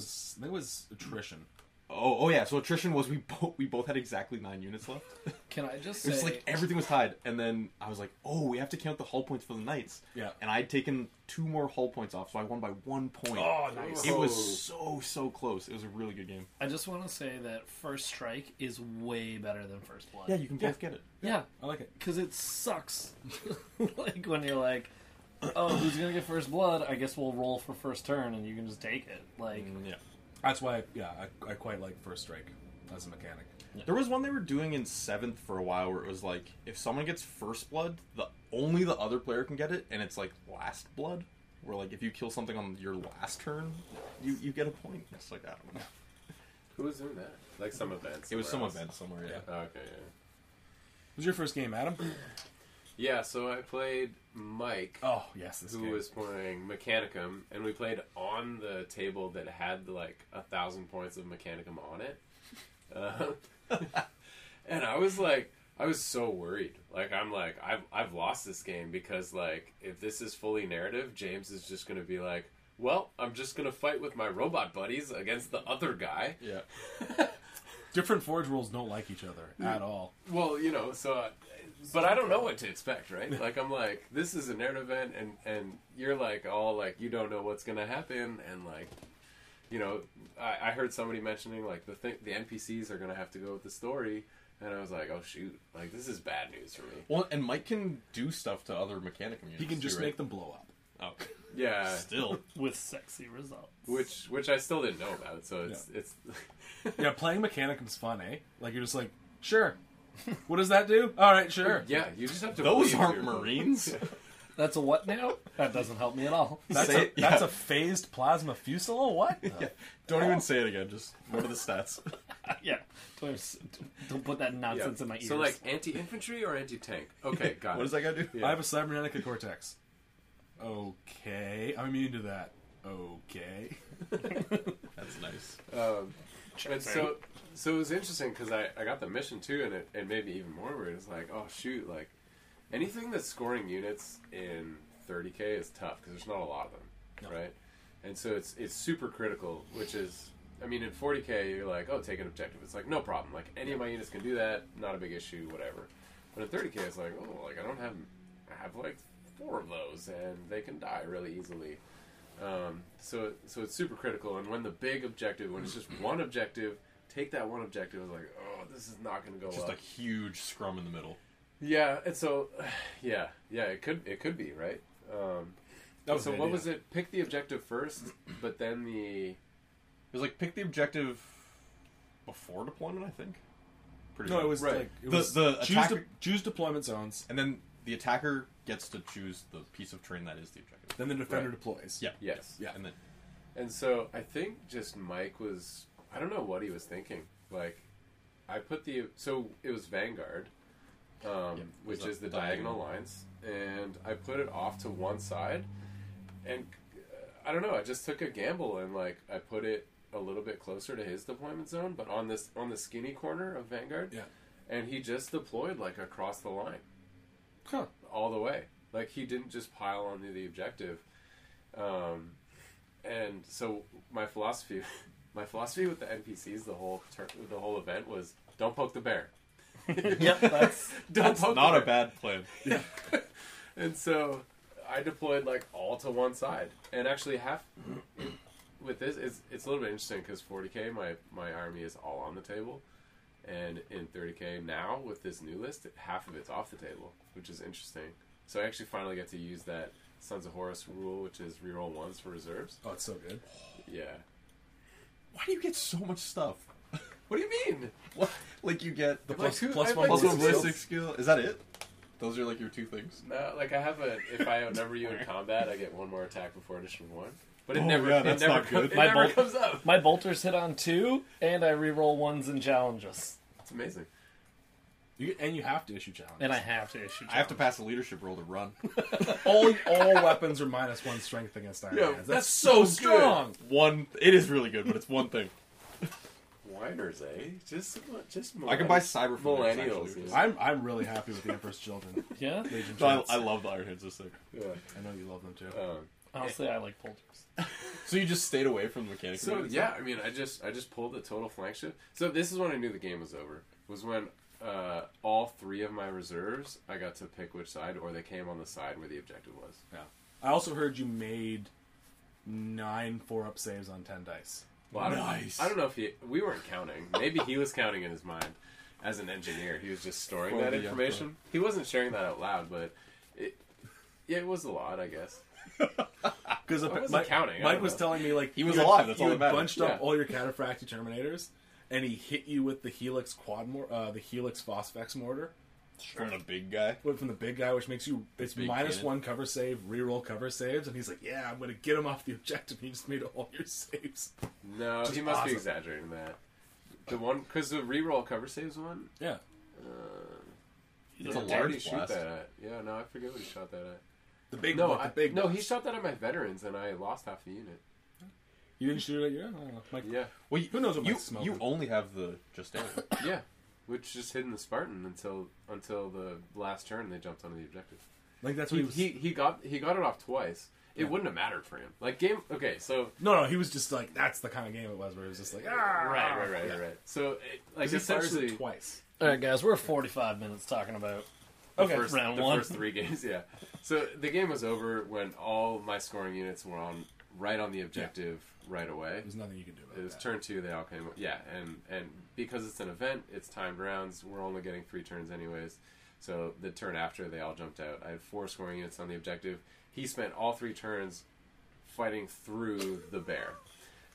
was attrition. Oh yeah. So attrition was we both had exactly 9 units left. Can I just It was say, like everything was tied, and then I was like, "Oh, we have to count the hull points for the Knights." Yeah. And I'd taken 2 more hull points off, so I won by 1 point. Oh, nice. It was so close. It was a really good game. I just want to say that First Strike is way better than First Blood. Yeah, you can both get it. Yeah. I like it. Because it sucks. Like, when you're like, oh, who's going to get First Blood? I guess we'll roll for first turn, and you can just take it. Like, Yeah. That's why, I quite like First Strike as a mechanic. Yeah. There was one they were doing in 7th for a while where it was like, if someone gets First Blood, only the other player can get it, and it's like Last Blood, where like if you kill something on your last turn, you get a point. It's like, I don't know. Who was doing that? Like some events. It was some else. event somewhere, yeah. Oh, okay, yeah. What was your first game, Adam? Yeah, so I played Mike. Oh, yes, this who game. was playing Mechanicum, and we played on the table that had like 1,000 points of Mechanicum on it. And I was so worried. Like, I've lost this game because, like, if this is fully narrative, James is just going to be like, well, I'm just going to fight with my robot buddies against the other guy. Yeah. Different Forge rules don't like each other at all. Well, but I don't know what to expect, right? Like, I'm like, this is a narrative event, and you're like, all like, you don't know what's going to happen, and like, I heard somebody mentioning, like, the NPCs are going to have to go with the story, and I was like, oh, shoot, like, this is bad news for me. Well, and Mike can do stuff to other Mechanicum units. He can just too, right? make them blow up. Oh. Yeah. Still. with sexy results. Which I still didn't know about, so it's Yeah, playing Mechanicum's fun, eh? Like, you're just like, sure. What does that do? All right, sure. yeah, you just have to Those believe aren't your- Marines. That's a what now? That doesn't help me at all. That's a phased plasma fusilier? What? Yeah. Don't even say it again. Just what are the stats? Yeah. Don't put that nonsense in my ears. So, like, anti-infantry or anti-tank? Okay, got it. What does that guy do? Yeah. I have a cybernetic cortex. Okay. I'm immune to that. Okay. That's nice. And so it was interesting because I got the mission too, and it made me even more weird. It's like, oh shoot, like anything that's scoring units in 30k is tough because there's not a lot of them, right? And so it's super critical, which is, I mean, in 40k you're like, oh, take an objective. It's like no problem, like any of my units can do that, not a big issue, whatever. But in 30k it's like, oh, like I have like 4 of those, and they can die really easily. So it's super critical, and when the big objective, when it's just one objective take that one objective. I was like, oh, this is not going to go Just well. a huge scrum in the middle. Yeah, and so, yeah, it could be, right? So what was it? Pick the objective first, but then the... It was like pick the objective before deployment, I think. Pretty No, sure. it was Right. like it was choose deployment zones. And then the attacker gets to choose the piece of terrain that is the objective. Then the defender Right. deploys. Yeah. Yes. Yeah. And so I think just Mike was... I don't know what he was thinking. Like, I put the... So it was Vanguard, which is the diagonal lines. And I put it off to one side. And I don't know, I just took a gamble and like I put it a little bit closer to his deployment zone, but on the skinny corner of Vanguard. Yeah. And he just deployed like across the line. Huh. All the way. Like he didn't just pile onto the objective. And so my philosophy with the NPCs the whole event was don't poke the bear. Yep, that's Not a bad plan. Yeah. And so I deployed like all to one side, and actually with this it's a little bit interesting because 40k my army is all on the table, and in 30k now with this new list half of it's off the table, which is interesting. So I actually finally get to use that Sons of Horus rule, which is reroll ones for reserves. Oh, it's so good. Yeah. Why do you get so much stuff? What do you mean? What? Like you get the Like plus two- plus I have one like plus two one ballistic skill. Is that it? Those are like your two things. No, like I have if I outnumber you in combat, I get one more attack before addition 1. But it Oh, never, yeah, it that's never, not good. it My never bolt- comes up. my bolters hit on 2, and I reroll 1s in challenges, It's amazing. You have to issue challenges. and I have to issue. I have to pass a leadership roll to run. all weapons are -1 strength against Iron Yeah, Hands. that's so so strong. It is really good, but it's one thing. Whiners, eh? Just I can buy cyber millennials. actually. Yeah. I'm really happy with the Emperor's Children. Yeah, Legion No, Chants. I love the Iron Hands. This thing. Yeah. I know you love them too. honestly, I like bolters. So you just stayed away from the mechanics. So yeah, I mean, I just pulled the total flank shift. So this is when I knew the game was over. Was when all 3 of my reserves I got to pick which side, or they came on the side where the objective was. Yeah. I also heard you made 9 4-up saves on 10 dice. Well, I don't know if we weren't counting. Maybe he was counting in his mind as an engineer. He was just storing For that the information. He wasn't sharing that out loud, but it was a lot, I guess. Because I wasn't counting. I Mike don't was know. telling me like He was you had- alive, that's you all had that matters. bunched up Yeah. all your Cataphracti Terminators, and he hit you with the Helix the Helix Phosphex mortar. From the big guy. Went from the big guy, which makes you it's Big -1 cannon. cover save, reroll cover saves, and he's like, "Yeah, I'm gonna get him off the objective." He just made all your saves. No, Just he must awesome. be exaggerating that. The one, because the reroll cover saves one, Yeah, It's a where did large he shoot blast. that at? Yeah, no, I forget what he shot that at. the big No, like, the big. no, he ones. shot that at my veterans, and I lost half the unit. You didn't shoot it at your. I don't know. Mike, Yeah, Well, Who knows what you Mike's smoking? you only have the just air. yeah, which just hidden the Spartan until the last turn. They jumped onto the objective. like that's what He got it off twice. It wouldn't have mattered for him. Like game. Okay, so No, he was just like that's the kind of game it was where it was just like right. So like He fires essentially it twice. All right, guys, we're 45 minutes talking about. Okay, round the 1. first 3 games, yeah. So the game was over when all my scoring units were right on the objective right away. There's nothing you can do about It was that. turn 2, they all came. Yeah, and because it's an event, it's timed rounds. We're only getting 3 turns anyways. So the turn after, they all jumped out. I had 4 scoring units on the objective. He spent all 3 turns fighting through the bear.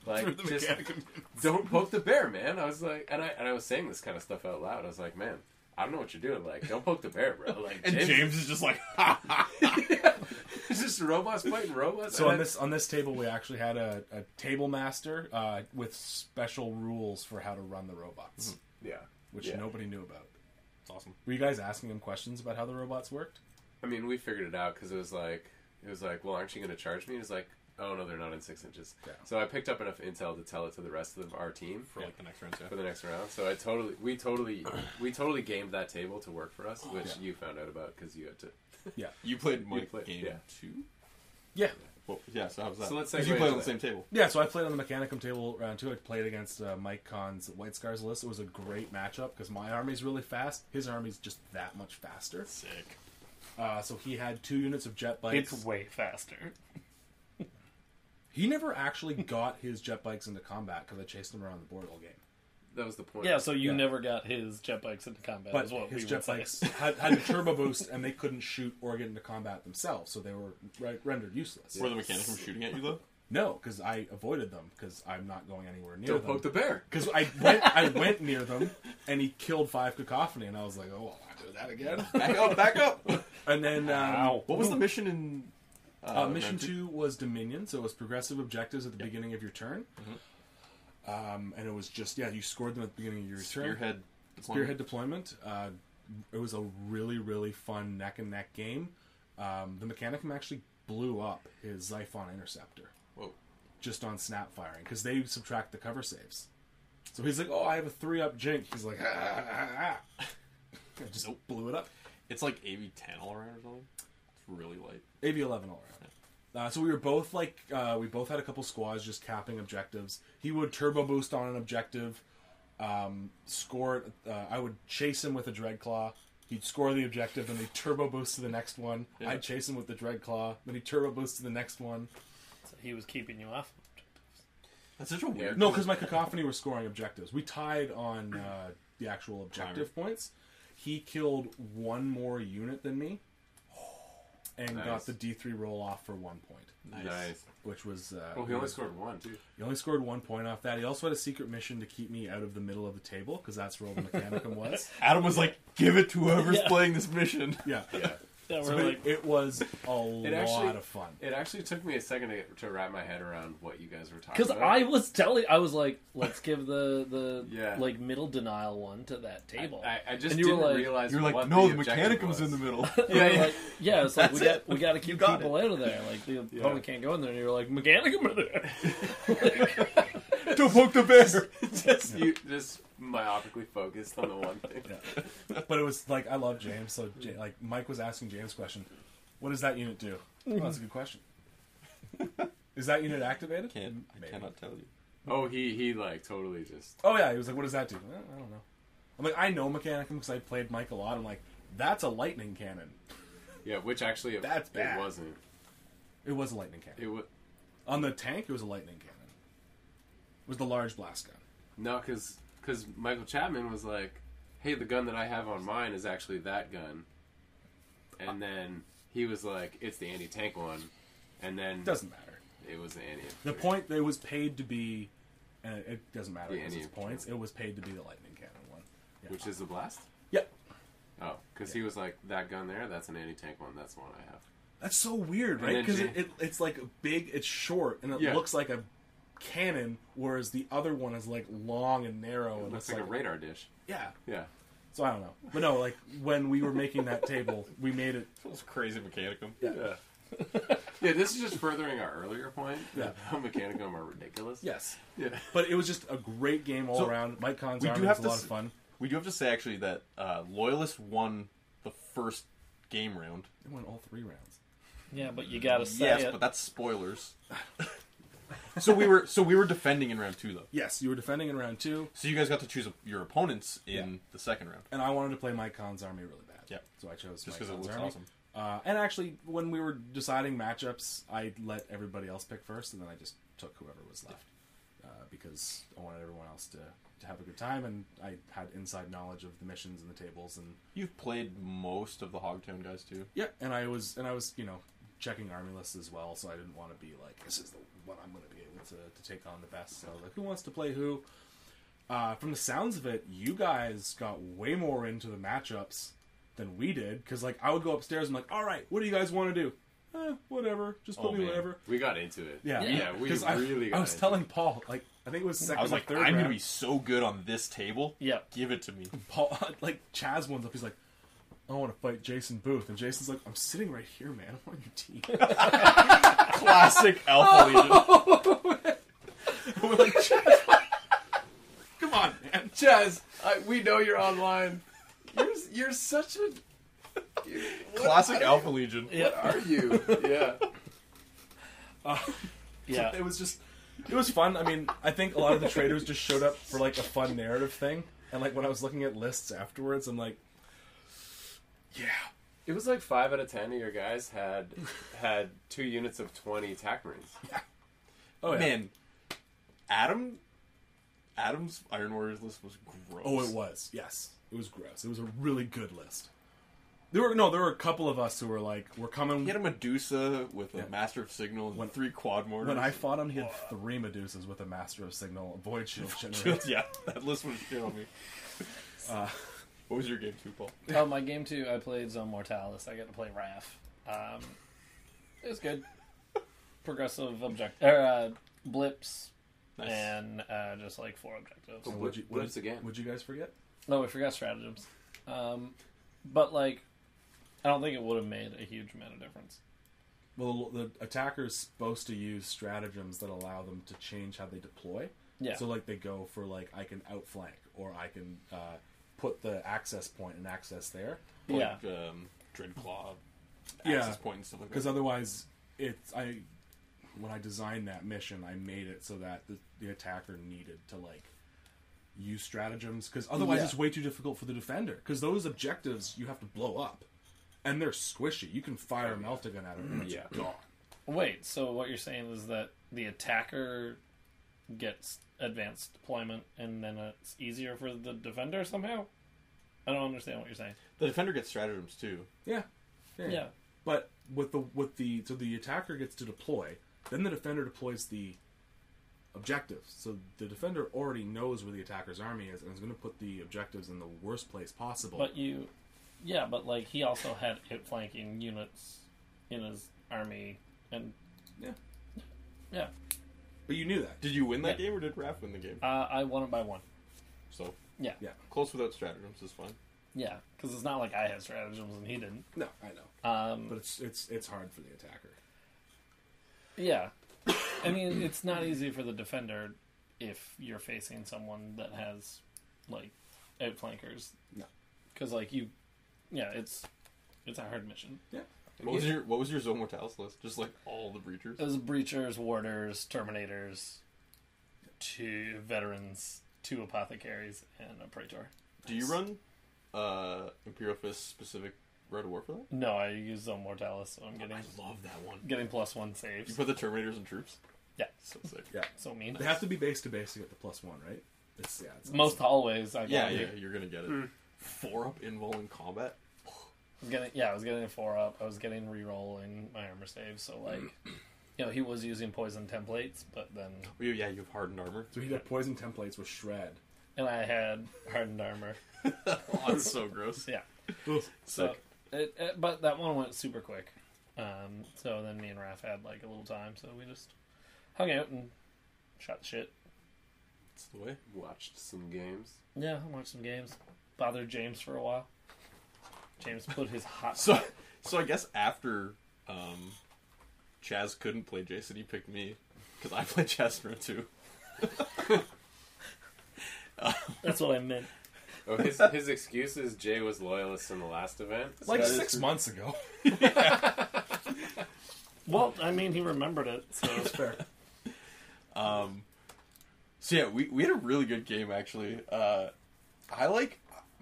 Like, Through the just mechanic. don't poke the bear, man. I was like, and I was saying this kind of stuff out loud. I was like, man, I don't know what you're doing. Like, don't poke the bear, bro. Like, And James is just like, ha ha. it's just robots fighting robots. So And on this table, we actually had a table master with special rules for how to run the robots, yeah, which Yeah. nobody knew about. It's awesome. Were you guys asking him questions about how the robots worked? I mean, we figured it out because it was like, well, aren't you going to charge me? And it's like, oh no, they're not in 6 inches. Yeah. So I picked up enough intel to tell it to the rest of our team For like the next round, for the next round. So we totally gamed that table to work for us, which Yeah. you found out about because you had to. Yeah, You played Mike played- game yeah. 2? yeah, Well, yeah, so how was that? So let's 'Cause segue you played into on the that. same table. yeah. So I played on the Mechanicum table round 2. I played against Mike Kahn's White Scars list. It was a great matchup because my army's really fast. His army's just that much faster. Sick. So he had 2 units of jet bikes. It's way faster. He never actually got his jet bikes into combat because I chased him around the board all game. the point. Yeah, so you never got his jet bikes into combat. But is what his we jet would say. bikes had a turbo boost, and they couldn't shoot or get into combat themselves, so they were rendered useless. Were the Mechanicum shooting at you though? No, because I avoided them because I'm not going anywhere near Don't them. poke the bear. Because I went near them, and he killed 5 cacophony, and I was like, oh, I'll do that again. Back up! And then What was the mission in? mission 2 was Dominion, so it was progressive objectives at the beginning of your turn. And it was just you scored them at the beginning of your turn. Spearhead deployment. It was a really, really fun neck and neck game. The Mechanicum actually blew up his Xiphon Interceptor. Whoa. Just on snap firing, because they subtract the cover saves. So he's like, oh, I have a 3-up jink. He's like, I just blew it up. It's like AV-10 all around or something. It's really light. AV-11 all around. So we were both like, we both had a couple squads just capping objectives. He would turbo boost on an objective, score it. I would chase him with a Dreadclaw. He'd score the objective, then he'd turbo boost to the next one. Yeah. I'd chase him with the Dreadclaw, then he'd turbo boost to the next one. So he was keeping you off. That's such a weird. No, because my cacophony were scoring objectives. We tied on the actual objective points. He killed one more unit than me, and got the D3 roll off for 1 point. Nice. Which was... well, he only scored 1, too. He only scored 1 point off that. He also had a secret mission to keep me out of the middle of the table, because that's where all the Mechanicum was. Adam was like, give it to whoever's playing this mission. Yeah. Yeah, So it was a lot of fun. It actually took me a second to wrap my head around what you guys were talking Because about. I was like, let's give the Yeah. like middle denial one to that table. I just And you were didn't like- realize You're like, what no, the the objective Mechanicum's was. in the middle. Yeah, it's like That's we got to keep got people out of there. Like the opponent can't go in there, and you're like, Mechanicum are there. Don't poke the bear. just myopically focused on the one thing. Yeah. But it was like, I love James, so like Mike was asking James a question. What does that unit do? Oh, that's a good question. Is that unit activated? I cannot tell you. Oh, he like totally just... Oh yeah, he was like, what does that do? I don't know. I'm like, I know Mechanicum because I played Mike a lot. I'm like, that's a lightning cannon. Yeah, which actually That's bad. it wasn't. It was a lightning cannon. It was... On the tank, it was a lightning cannon. It was the large blast gun. No, because Michael Chapman was like, hey, the gun that I have on mine is actually that gun. And then he was like, it's the anti-tank one. And then... Doesn't matter. It was the anti... The point, it was paid to be, and it doesn't matter The because it's anti- points, it was paid to be the lightning cannon one. Yeah. Which is the blast? Yep. Oh, because he was like, that gun there, that's an anti-tank one. That's the one I have. That's so weird, And right? then Because it's like big, it's short, and it Yeah. looks like a cannon, whereas the other one is like long and narrow. It and looks it's like a radar dish. Yeah. Yeah. So I don't know. But no, like when we were making that table, we made it. It was crazy Mechanicum. Yeah. Yeah, this is just furthering our earlier point. Yeah. How Mechanicum are ridiculous. Yes. Yeah. But it was just a great game all So, around. Mike Con's we army do was have a to lot of fun. We do have to say, actually, that Loyalist won the first game round. They won all 3 rounds. Yeah, but you got to say Yes, it. but that's spoilers. So we were defending in round 2, though. Yes, you were defending in round 2, So you guys got to choose your opponents in the second round. and I wanted to play Mike Con's army really bad. Yeah. So I chose Just Mike because it Con's looks army. awesome. And actually, when we were deciding matchups, I let everybody else pick first, and then I just took whoever was left. Because I wanted everyone else to have a good time, and I had inside knowledge of the missions and the tables, and You've played most of the Hogtown guys, too. yeah, and I was checking army lists as well, so I didn't want to be like, this is the one I'm going to be able to take on the best. So like, who wants to play who? From the sounds of it, you guys got way more into the matchups than we did, because like I would go upstairs and I'm like, all right, what do you guys want to do? Whatever, just put me man. whatever. We got into it. Yeah, Yeah, we 'Cause really got I was into telling it. Paul, like, I think it was second I was or like, third I'm going to round. be so good on this table. Yeah. Give it to me. Paul, like, Chaz one's up, he's like, I want to fight Jason Booth. And Jason's like, I'm sitting right here, man. I'm on your team. Classic Alpha Legion. We're like, Chaz, come on, man. Chaz, we know you're online. You're such a... Classic Alpha Legion. What are you? Yeah. Yeah. It was fun. I mean, I think a lot of the traders just showed up for, like, a fun narrative thing. And, like, when I was looking at lists afterwards, I'm like, yeah. It was like 5 out of 10 of your guys had 2 units of 20 attack marines. Oh, yeah. Man, Adam Adam's Iron Warriors list was gross. Oh, it was. Yes, it was gross. It was a really good list. There were a couple of us who were like, we're coming. He had a Medusa with a Master of Signal and 3 quad mortars. When I fought him, he had 3 Medusas with a Master of Signal, a Void Shield generator. Yeah, that list was shit on me. What was your game 2, Paul? Oh, my game 2, I played Zone Mortalis. I got to play Raph. It was good. Progressive blips. Nice. And just like 4 objectives. Blips again. Would you guys forget? No, we forgot stratagems. But like, I don't think it would have made a huge amount of difference. Well, the attacker's supposed to use stratagems that allow them to change how they deploy. Yeah. So like they go for like, I can outflank, or I can put the access point and access there. Yeah. Like, Dreadclaw, access point and stuff like that. Because otherwise, when I designed that mission, I made it so that the attacker needed to like use stratagems, because otherwise it's way too difficult for the defender, because those objectives you have to blow up and they're squishy. You can fire a meltagun at them and it's gone. Wait, so what you're saying is that the attacker gets advanced deployment and then it's easier for the defender somehow? I don't understand what you're saying. The defender gets stratagems too. Yeah. But so the attacker gets to deploy, then the defender deploys the objectives. So the defender already knows where the attacker's army is and is going to put the objectives in the worst place possible. But like he also had outflanking units in his army, and yeah. But you knew that. Did you win that game, or did Raph win the game? I won it by 1. So yeah, close without stratagems is fine. Yeah, because it's not like I had stratagems and he didn't. No, I know. But it's hard for the attacker. Yeah. I mean, it's not easy for the defender if you're facing someone that has, like, outflankers. No. Because, like, it's a hard mission. Yeah. What was your Zone Mortalis list? Just, like, all the breachers? It was breachers, warders, terminators, 2 veterans, 2 apothecaries, and a praetor. Do you run Imperial Fist specific Red War for that? No, I use Zone Mortalis, so I'm getting... I love that one. Getting +1 saves. You put the Terminators and troops? Yeah. So sick. Yeah. So mean. They have to be base to base to get the +1, right? It's most hallways. Yeah, you're gonna get it. 4-up invul in combat. I was getting a 4-up. I was getting re-rolling my armor saves. So like, he was using poison templates, but then You have hardened armor. So he got poison templates with shred, and I had hardened armor. Oh, that's so gross. Yeah. Sick. So, but that one went super quick. So then me and Raph had like a little time, so we just hung out and shot the shit. That's the way. Watched some games. Yeah, I watched some games. Bothered James for a while. James put his hot. So I guess after Chaz couldn't play Jason, he picked me because I played Chaz too. That's what I meant. Oh, his excuse is Jay was loyalist in the last event. like 6 months ago. Well, I mean, he remembered it, so it's fair. So yeah, we had a really good game actually.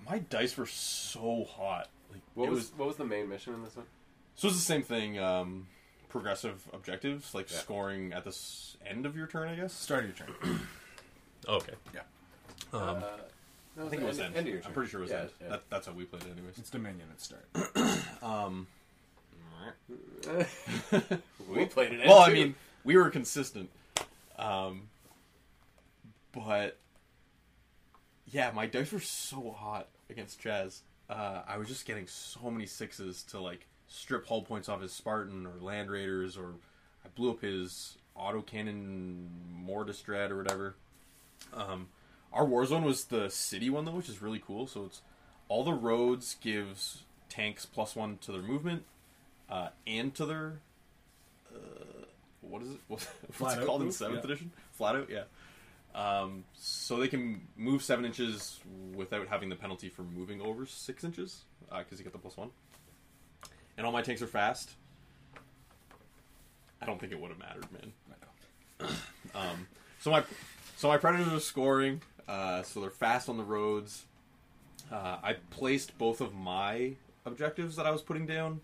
My dice were so hot. Like What was the main mission in this one? So it's the same thing. Progressive objectives, like scoring at the end of your turn, I guess. Start of your turn. Okay. Yeah. I think it was end. End of your turn. I'm pretty sure it was end. Yeah. That's how we played it, anyways. It's Dominion at start. We played it. Well, I mean, we were consistent. But yeah, my dice were so hot against Chaz. I was just getting so many 6s to like strip hull points off his Spartan or Land Raiders, or I blew up his autocannon Mordistrad or whatever. Our war zone was the city one though, which is really cool. So it's all the roads gives tanks +1 to their movement, and to their what is it? What's it called in 7th edition? Flat out, yeah. So they can move 7 inches without having the penalty for moving over 6 inches, because you get the +1. And all my tanks are fast. I don't think it would have mattered, man. So my predators are scoring. So they're fast on the roads. I placed both of my objectives that I was putting down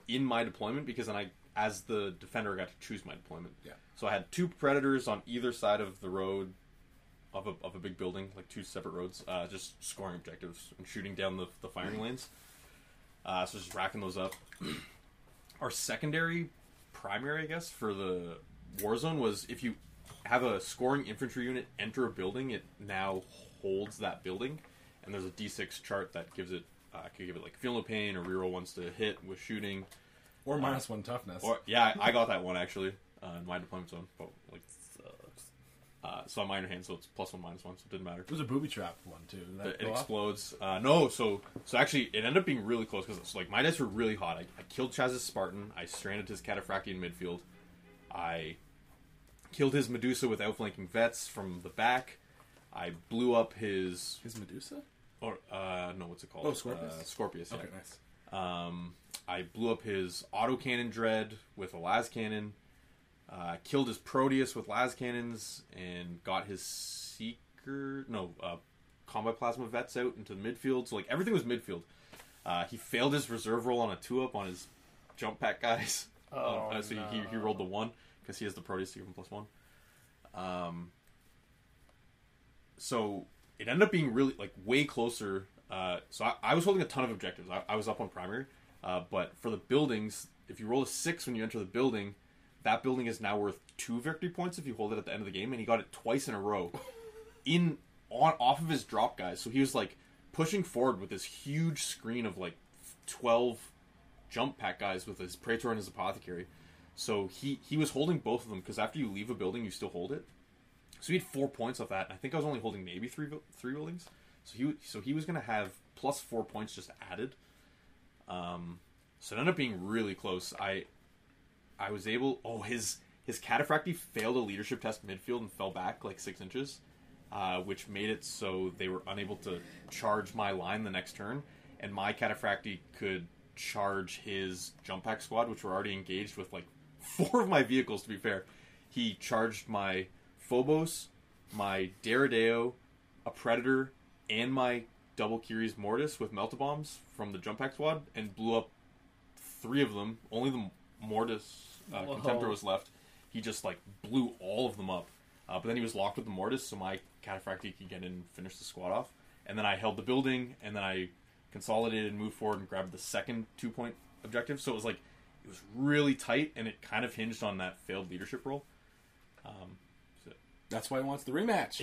in my deployment, because then as the defender, I got to choose my deployment. Yeah. So I had 2 predators on either side of the road of a big building, like 2 separate roads, just scoring objectives and shooting down the firing lanes. So just racking those up. Our secondary, primary, I guess, for the Warzone was if you have a scoring infantry unit enter a building, it now holds that building, and there's a D6 chart that gives it, could give it like feel no pain or reroll ones to hit with shooting. Or -1 toughness. Or, yeah, I got that one actually in my deployment zone, but like, so on minor hand, so it's +1 -1, so it didn't matter. It was a booby trap one too. Did that It go off? explodes. No, so actually it ended up being really close because like my dice were really hot. I killed Chaz's Spartan. I stranded his Cataphracti in midfield. I killed his Medusa with outflanking vets from the back. I blew up his Medusa? or no, what's it called? Oh, Scorpius. Scorpius. Yeah. Okay, nice. I blew up his autocannon dread with a las cannon. Killed his Proteus with las cannons and got his combat plasma vets out into the midfield. So like everything was midfield. He failed his reserve roll on a 2-up on his jump pack guys. So he rolled the 1 because he has the Proteus to give him +1. So it ended up being really like way closer. So I was holding a ton of objectives. I was up on primary, but for the buildings, if you roll a 6 when you enter the building, that building is now worth 2 victory points if you hold it at the end of the game, and he got it twice in a row, off of his drop guys. So he was like pushing forward with this huge screen of like 12 jump pack guys with his Praetor and his Apothecary. So he was holding both of them because after you leave a building, you still hold it. So he had 4 points off that. And I think I was only holding maybe three buildings. So he was going to have +4 points just added. So it ended up being really close. I was able... Oh, his Cataphracti failed a leadership test midfield and fell back like 6 inches, which made it so they were unable to charge my line the next turn, and my Cataphracti could charge his jump pack squad, which were already engaged with like 4 of my vehicles, to be fair. He charged my Phobos, my Derideo, a Predator, and my double Curies Mortis with Meltabombs from the jump pack squad, and blew up 3 of them. Only the Mortis Contemptor was left. He just like blew all of them up. But then he was locked with the Mortis, so my Cataphracti could get in and finish the squad off. And then I held the building, and then I consolidated and moved forward and grabbed the second 2-point objective. So it was really tight, and it kind of hinged on that failed leadership roll. That's why he wants the rematch.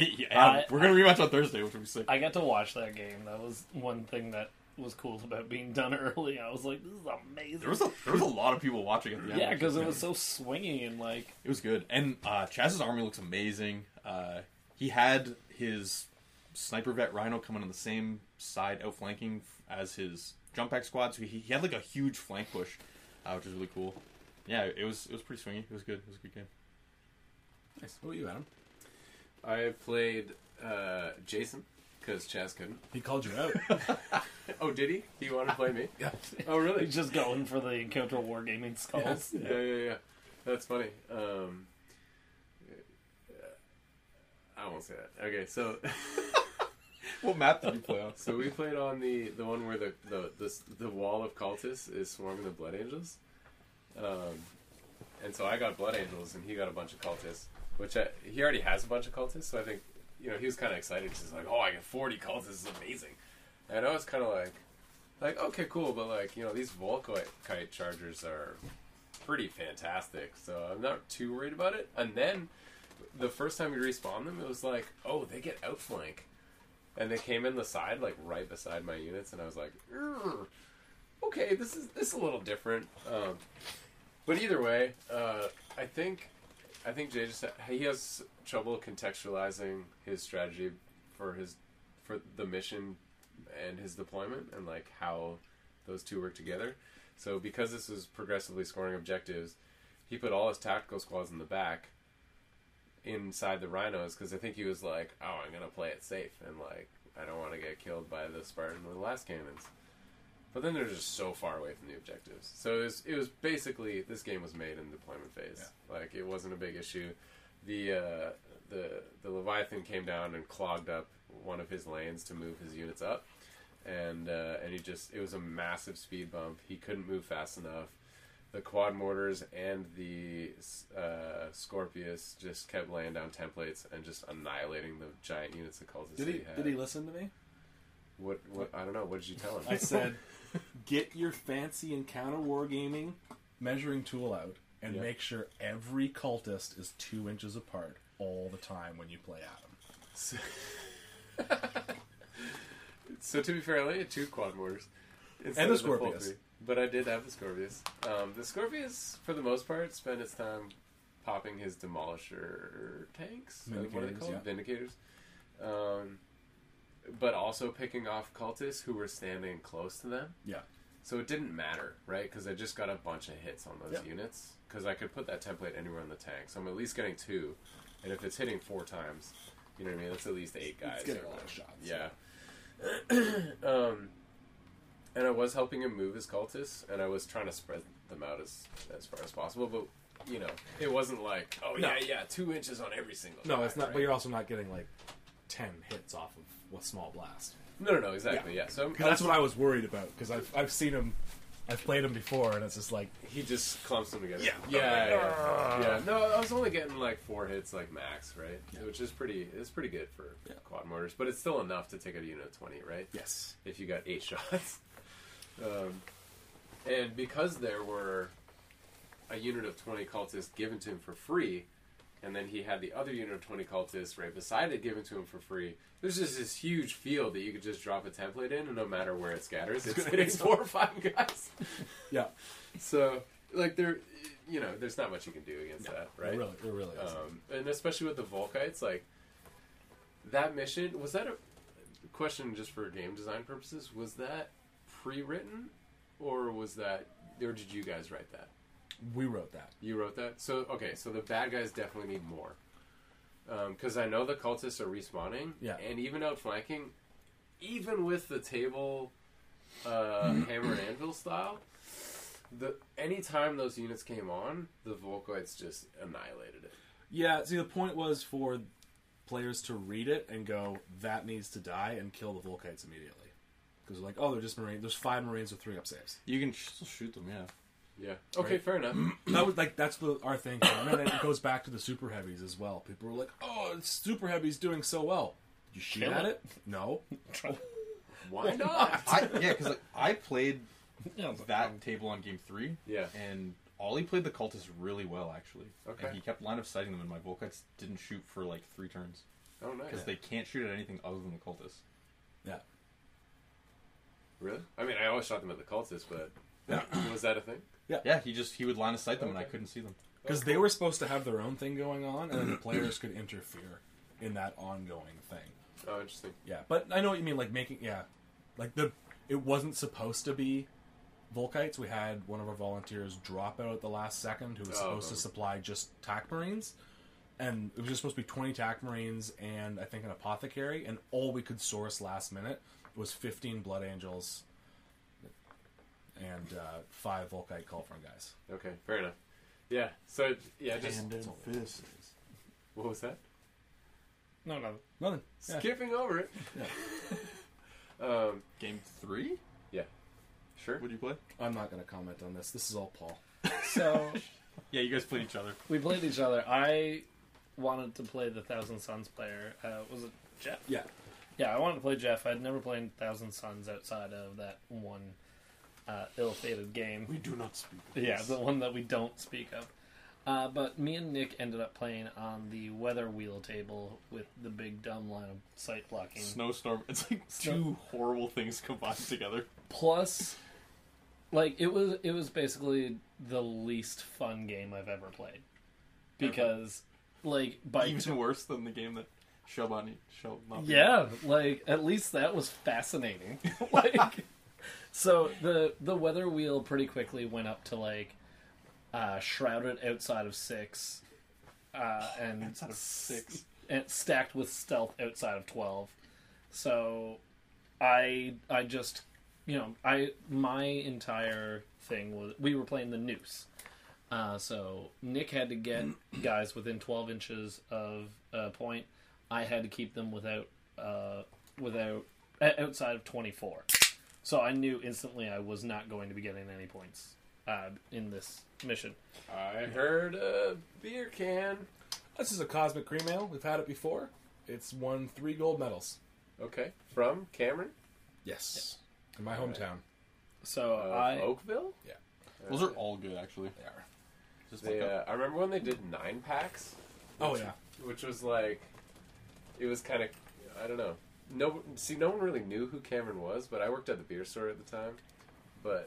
We're going to rematch on Thursday, which will be sick. I got to watch that game. That was one thing that was cool about being done early. I was like, this is amazing. There was a lot of people watching at the end. Yeah, because it was so swingy and like... It was good. And Chaz's army looks amazing. He had his Sniper Vet Rhino coming on the same side, outflanking as his jump pack squad. So he had like a huge flank push, which was really cool. Yeah, it was pretty swingy. It was good. It was a good game. Nice. What about you, Adam? I played Jason, because Chaz couldn't. He called you out. Oh, did he? He wanted to play me? Yeah. Oh, really? He's just going for the Encounter Wargaming skulls. Yes. Yeah. That's funny. I won't say that. Okay, so... What map did you play on? So we played on the one where the wall of cultists is swarming the Blood Angels. And so I got Blood Angels, and he got a bunch of cultists. Which he already has a bunch of cultists, so I think, he was kind of excited. He's like, oh, I get 40 cultists, this is amazing. And I was kind of like, okay, cool, but these Volkite chargers are pretty fantastic, so I'm not too worried about it. And then, the first time we respawned them, it was like, oh, they get outflank. And they came in the side, like, right beside my units, and I was like, okay, this is a little different. But either way, I think Jay he has trouble contextualizing his strategy for the mission and his deployment and like how those two work together. So because this was progressively scoring objectives, he put all his tactical squads in the back inside the rhinos because I think he was like, oh, I'm gonna play it safe and like I don't want to get killed by the Spartan with the last cannons. But then they're just so far away from the objectives. So it was basically, this game was made in the deployment phase. Yeah. Like, it wasn't a big issue. The Leviathan came down and clogged up one of his lanes to move his units up. And it was a massive speed bump. He couldn't move fast enough. The quad mortars and the Scorpius just kept laying down templates and just annihilating the giant units of cultists Did that he? he had. Did he listen to me? What? I don't know. What did you tell him? I said, get your fancy encounter wargaming measuring tool out and make sure every cultist is 2 inches apart all the time when you play Adam. So to be fair, I only had 2 quad mortars. And the Scorpius. But I did have the Scorpius. The Scorpius, for the most part, spent its time popping his Demolisher tanks. What are they called? Yeah. Vindicators. But also picking off cultists who were standing close to them. Yeah. So it didn't matter, right? Because I just got a bunch of hits on those units. Because I could put that template anywhere in the tank. So I'm at least getting 2. And if it's hitting 4 times, you know what I mean? That's at least 8 guys. It's getting a lot of shots. Yeah. And I was helping him move his cultists, and I was trying to spread them out as far as possible. But, you know, it wasn't like, 2 inches on every single No, guy, it's not. right? But you're also not getting like 10 hits off of a small blast. No, exactly, yeah. So that's what I was worried about because I've seen him, I've played him before, and it's just like he just clumps them together. Yeah. Yeah. No, I was only getting like 4 hits, like max, right? Yeah. Which is pretty good for quad mortars, but it's still enough to take out a unit of 20, right? Yes. If you got 8 shots. And because there were a unit of 20 cultists given to him for free, and then he had the other unit of 20 cultists right beside it given to him for free, there's just this huge field that you could just drop a template in, and no matter where it scatters, it's hitting 4 or 5 guys. Yeah. So, like, there's not much you can do against that, right? It really is. And especially with the Volkites, like, that mission, was that a question just for game design purposes? Was that pre-written, or did you guys write that? We wrote that. You wrote that? So, okay, so the bad guys definitely need more. Because I know the cultists are respawning, and even outflanking, even with the table hammer and anvil style, anytime those units came on, the Volkites just annihilated it. Yeah, see, the point was for players to read it and go, that needs to die, and kill the Volkites immediately. Because they're like, oh, they're just Marines. There's 5 Marines with 3 up saves. You can still shoot them, yeah. Yeah. Okay, fair enough. That's our thing. And then it goes back to the super heavies as well. People were like, "Oh, super heavy's doing so well." Did you shoot at it? No. Why not? Because I played that table on game 3. Yeah. And Ollie played the cultists really well, actually. Okay. And he kept line of sighting them, and my Volkites didn't shoot for like 3 turns. Oh, nice. Because they can't shoot at anything other than the cultists. Yeah. Really? I mean, I always shot them at the cultists, but was that a thing? Yeah, he would line of sight them, and I couldn't see them. Because they were supposed to have their own thing going on, and then the players could interfere in that ongoing thing. Oh, interesting. Yeah, but I know what you mean, like it wasn't supposed to be Volkites. We had one of our volunteers drop out at the last second who was supposed to supply just TAC Marines, and it was just supposed to be 20 TAC Marines and I think an Apothecary, and all we could source last minute was 15 Blood Angels and 5 Volkite Culfront guys. Okay, fair enough. Yeah, so, just... Hand and fists. What was that? No. Nothing. Yeah. Skipping over it. Yeah. Game 3? Yeah. Sure. What did you play? I'm not going to comment on this. This is all Paul. So Yeah, you guys played each other. we played each other. I wanted to play the Thousand Suns player. Was it Jeff? Yeah. Yeah, I wanted to play Jeff. I'd never played Thousand Suns outside of that one ill-fated game. We do not speak of Yeah, this. the one that we don't speak of. But me and Nick ended up playing on the weather wheel table with the big dumb line of sight blocking. Snowstorm. It's like 2 horrible things combined together. Plus, like, it was basically the least fun game I've ever played. Because, like, by... Even worse than the game that shall not be. Yeah, like, at least that was fascinating. Like, so the weather wheel pretty quickly went up to, like, shrouded outside of 6, and Outside of 6. and stacked with stealth outside of 12. So I just, my entire thing was, we were playing the noose. So Nick had to get guys within 12 inches of a point. I had to keep them outside of 24. So I knew instantly I was not going to be getting any points in this mission. I heard a beer can. This is a Cosmic Cream Ale. We've had it before. It's won 3 gold medals. Okay. From Cameron? Yes. In my hometown. So Oakville? Yeah. Those are all good, actually. They are. Just They, like I remember when they did 9-packs. Oh, yeah. Which was like, it was kind of, I don't know. No one really knew who Cameron was, but I worked at the beer store at the time.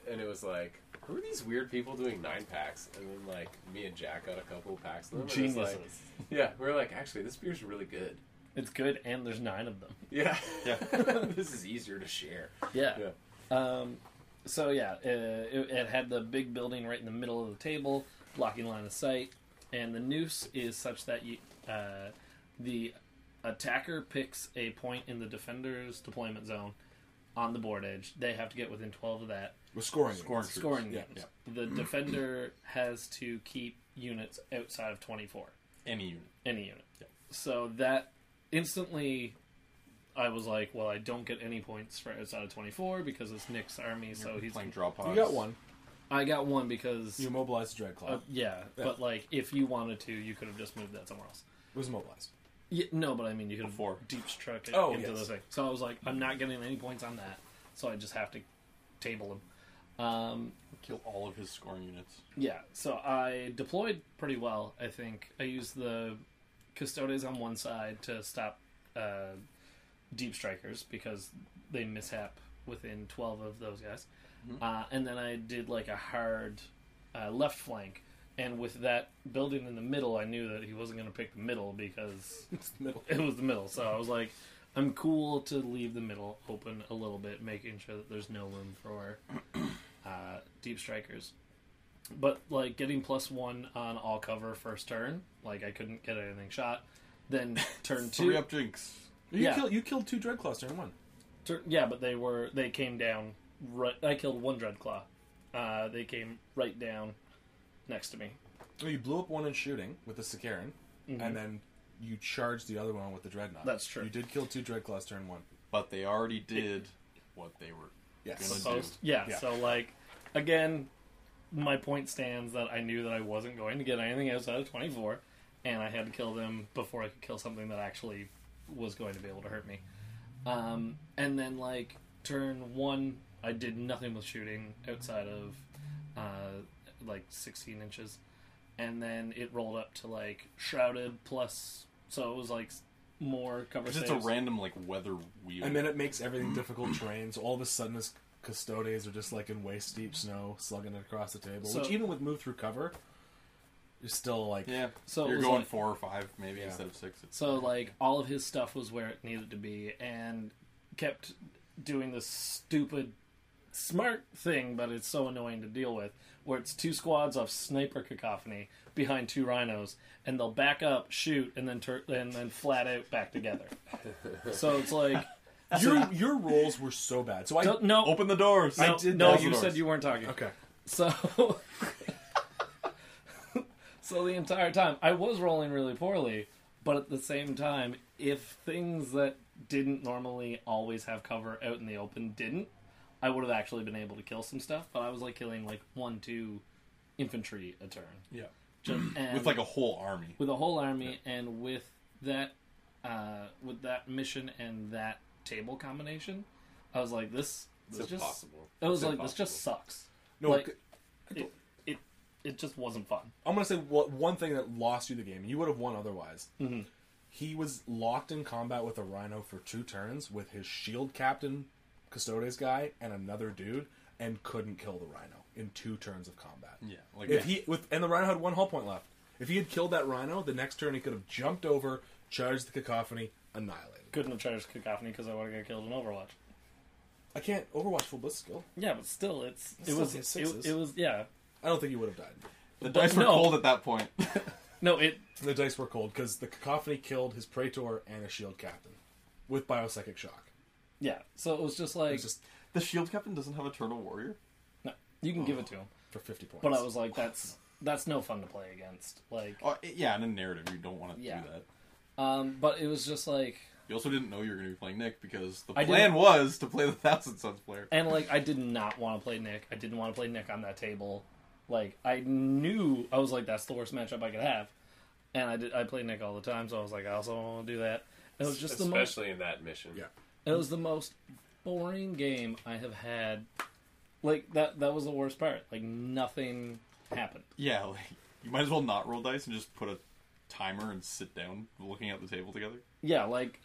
And it was like, who are these weird people doing 9-packs? And then like, me and Jack got a couple of packs of them. And it was Geniuses. like, yeah, we were like, actually, this beer's really good. It's good, and there's 9 of them. Yeah. Yeah. This is easier to share. Yeah. Yeah. So yeah, it had the big building right in the middle of the table, blocking line of sight, and the noose is such that the attacker picks a point in the defender's deployment zone on the board edge. They have to get within 12 of that. We're scoring. Scoring Yeah. units. The defender has to keep units outside of 24. any unit. Any unit. Yeah. So that instantly, I was like, well, I don't get any points for outside of 24 because it's Nick's army, so he's playing draw pods. You got one. I got one because You mobilized Dreadclaw. yeah, but like if you wanted to, you could have just moved that somewhere else. It was mobilized. Yeah, no, but I mean, you could Before. have deep struck it Oh, into yes. the thing. So I was like, I'm not getting any points on that, so I just have to table him. Kill all of his scoring units. Yeah, so I deployed pretty well, I think. I used the Custodes on one side to stop deep strikers because they mishap within 12 of those guys. And then I did like a hard left flank. And with that building in the middle, I knew that he wasn't going to pick the middle because It's the middle. it was the middle. So I was like, I'm cool to leave the middle open a little bit, making sure that there's no room for deep strikers. But like getting +1 on all cover first turn, like I couldn't get anything shot. Then turn 2, 3 up jinx. You killed 2 Dreadclaws turn 1. yeah, but they came down right. I killed 1 Dreadclaw. They came right down next to me. Well, you blew up one in shooting with the Sikaran, and then you charged the other one with the Dreadnought. That's true. You did kill 2 Dreadclaws turn 1. But they already did what they were Yes. gonna do. Supposed, yeah, Yeah. so like again, my point stands that I knew that I wasn't going to get anything outside of 24, and I had to kill them before I could kill something that actually was going to be able to hurt me. And then like turn 1, I did nothing with shooting outside of like 16 inches, and then it rolled up to like shrouded plus, so it was like more cover Because saves. it's a random like weather wheel. And then it makes everything difficult terrain, so all of a sudden his Custodes are just like in waist deep snow, slugging it across the table. So- which even with move through cover, you're still like... yeah. So it You're was going like- 4 or 5 maybe Yeah. instead of 6. So, like, all of his stuff was where it needed to be, and kept doing this stupid, smart thing, but it's so annoying to deal with, where it's 2 squads of sniper cacophony behind 2 rhinos, and they'll back up, shoot, and then flat out back together. So it's like... Your rolls were so bad. So I... No, Open the doors. I did no, close you the said doors. you weren't talking. Okay. So... So the entire time, I was rolling really poorly, but at the same time, if things that didn't normally always have cover out in the open didn't, I would have actually been able to kill some stuff, but I was like killing like 1-2 infantry a turn. Yeah. And With like a whole army. with a whole army, and with that mission and that table combination, I was like, this It's just... impossible. I was It's like, this just sucks. No, Like, it just wasn't fun. I'm going to say one thing that lost you the game. You would have won otherwise. Mm-hmm. He was locked in combat with a Rhino for 2 turns with his shield captain, Custodes guy, and another dude, and couldn't kill the Rhino in 2 turns of combat. Yeah. Like And the Rhino had 1 hull point left. If he had killed that Rhino, the next turn he could have jumped over, charged the cacophony, annihilated. Couldn't have charged cacophony because I would have got killed in Overwatch. I can't Overwatch full blitz skill. Yeah, but still, it Still was hit sixes. it was yeah. I don't think he would have died. the but dice were no. cold at that point. No, it The dice were cold because the cacophony killed his Praetor and his shield captain with biopsychic shock. yeah. So it was just like It's just The shield captain doesn't have Eternal Warrior? no, you can give it to him, for 50 points. but I was like, that's no fun to play against. Like, Oh, yeah, in a narrative, you don't want to Yeah. do that. but it was just like, You also didn't know you were going to be playing Nick because the I plan didn't- was to play the Thousand Suns player. and like I did not want to play Nick. I didn't want to play Nick on that table. Like, I knew, I was like, that's the worst matchup I could have. And I played Nick all the time, so I was like, I also want to do that. It was just especially in that mission. Yeah. It was the most boring game I have had. Like, that was the worst part. Like, nothing happened. Yeah, like, you might as well not roll dice and just put a timer and sit down looking at the table together. Yeah, like,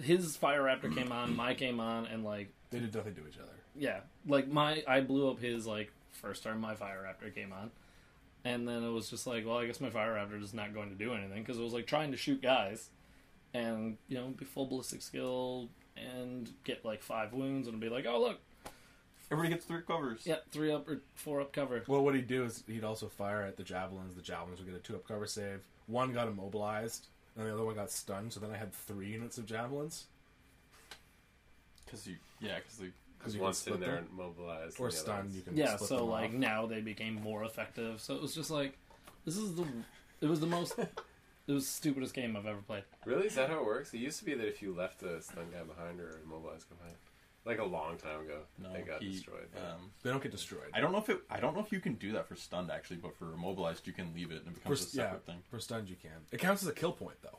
his Fire Raptor came on, my came on, and, like... They did nothing to each other. Yeah. Like, I blew up his, like, first turn my Fire Raptor came on. And then it was just like, well, I guess my Fire Raptor is not going to do anything, because it was, like, trying to shoot guys. And, you know, be full ballistic skill, and get, like, 5 wounds, and be like, oh, look! Everybody gets 3 covers. Yeah, 3 up or 4 up cover. Well, what he'd do is he'd also fire at the javelins. The javelins would get a 2 up cover save. One got immobilized, and the other one got stunned, so then I had 3 units of javelins. Because Because one's sitting there and mobilized. Or stunned, you can Yeah, split so, them like, off. now they became more effective. So it was just like, it was the stupidest game I've ever played. Really? Is that how it works? It used to be that if you left a stun guy behind or immobilized guy behind, like a long time ago, they got destroyed. They don't get destroyed. I don't know if you can do that for stunned actually, but for immobilized you can leave it and it becomes a separate thing. For stunned you can. It counts as a kill point though.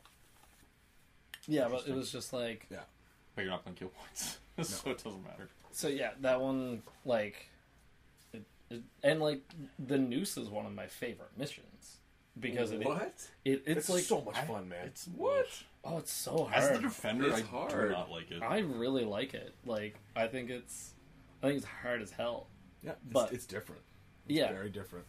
Yeah, but it was just like... Yeah. But you're not playing kill points, so it doesn't matter. So yeah, that one, like... and, like, the Noose is one of my favorite missions. Because it's like... so much fun, man. It's what? Oh, it's so hard. As the defender, It's I hard. do not like it. I really like it. Like, I think it's hard as hell. Yeah, but it's different. It's very different.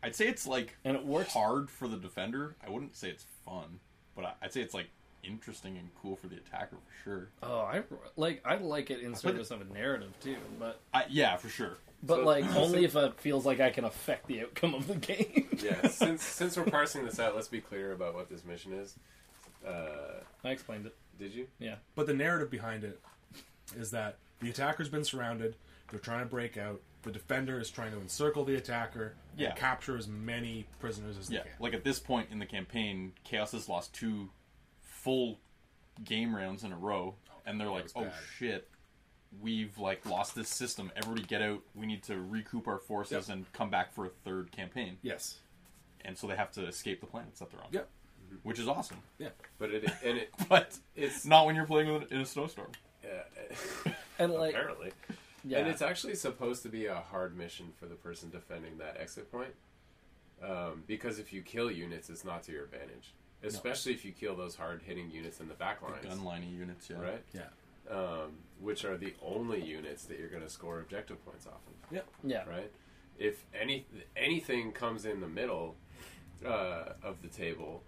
I'd say it's like and it works hard for the defender. I wouldn't say it's fun, but I'd say it's like interesting and cool for the attacker for sure. Oh, I like it in service of a narrative too, but yeah, for sure. But So- like only if it feels like I can affect the outcome of the game. Yeah, since we're parsing this out, let's be clear about what this mission is. I explained it. Did you? Yeah. But the narrative behind it is that the attacker's been surrounded, they're trying to break out, the defender is trying to encircle the attacker and capture as many prisoners as they can. Like at this point in the campaign, Chaos has lost 2 full game rounds in a row, and they're like, was oh bad. shit, we've like lost this system, everybody get out, we need to recoup our forces and come back for a 3rd campaign. Yes. And so they have to escape the planets that they're on. Yep. Which is awesome. Yeah. But But it's not when you're playing in a snowstorm. And like apparently. yeah. And it's actually supposed to be a hard mission for the person defending that exit point. Because if you kill units, it's not to your advantage. Especially if you kill those hard-hitting units in the back lines. The gun-liney units, yeah. Right? Yeah. Which are the only units that you're going to score objective points off of. Yep. Yeah. Right? If anything comes in the middle of the table,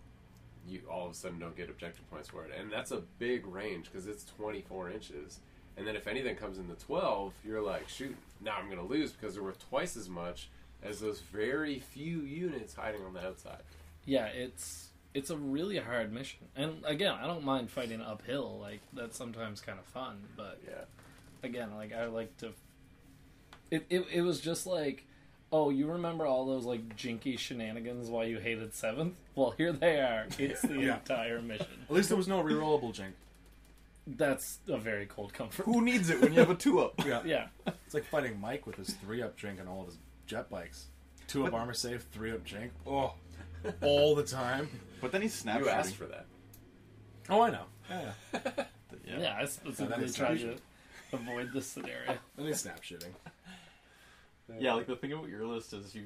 you all of a sudden don't get objective points for it. And that's a big range because it's 24 inches. And then if anything comes in the 12, you're like, shoot, now I'm going to lose because they're worth twice as much as those very few units hiding on the outside. Yeah, it's a really hard mission. And again, I don't mind fighting uphill. Like, that's sometimes kind of fun. But Yeah. again, like, I like to... It was just like, oh, you remember all those, like, jinky shenanigans while you hated 7th? Well, here they are. It's the Yeah. entire mission. At least there was no rerollable jink. That's a very cold comfort. Who needs it when you have a 2-up? Yeah. Yeah. It's like fighting Mike with his 3-up jink and all of his jet bikes. 2-up armor save, 3-up jink. Oh, all the time. But then he's snap You shooting. asked for that. Oh, I know. Yeah. Yeah, I specifically is tried to usual. avoid this scenario. Then he's snap shooting. Yeah, like the thing about your list is you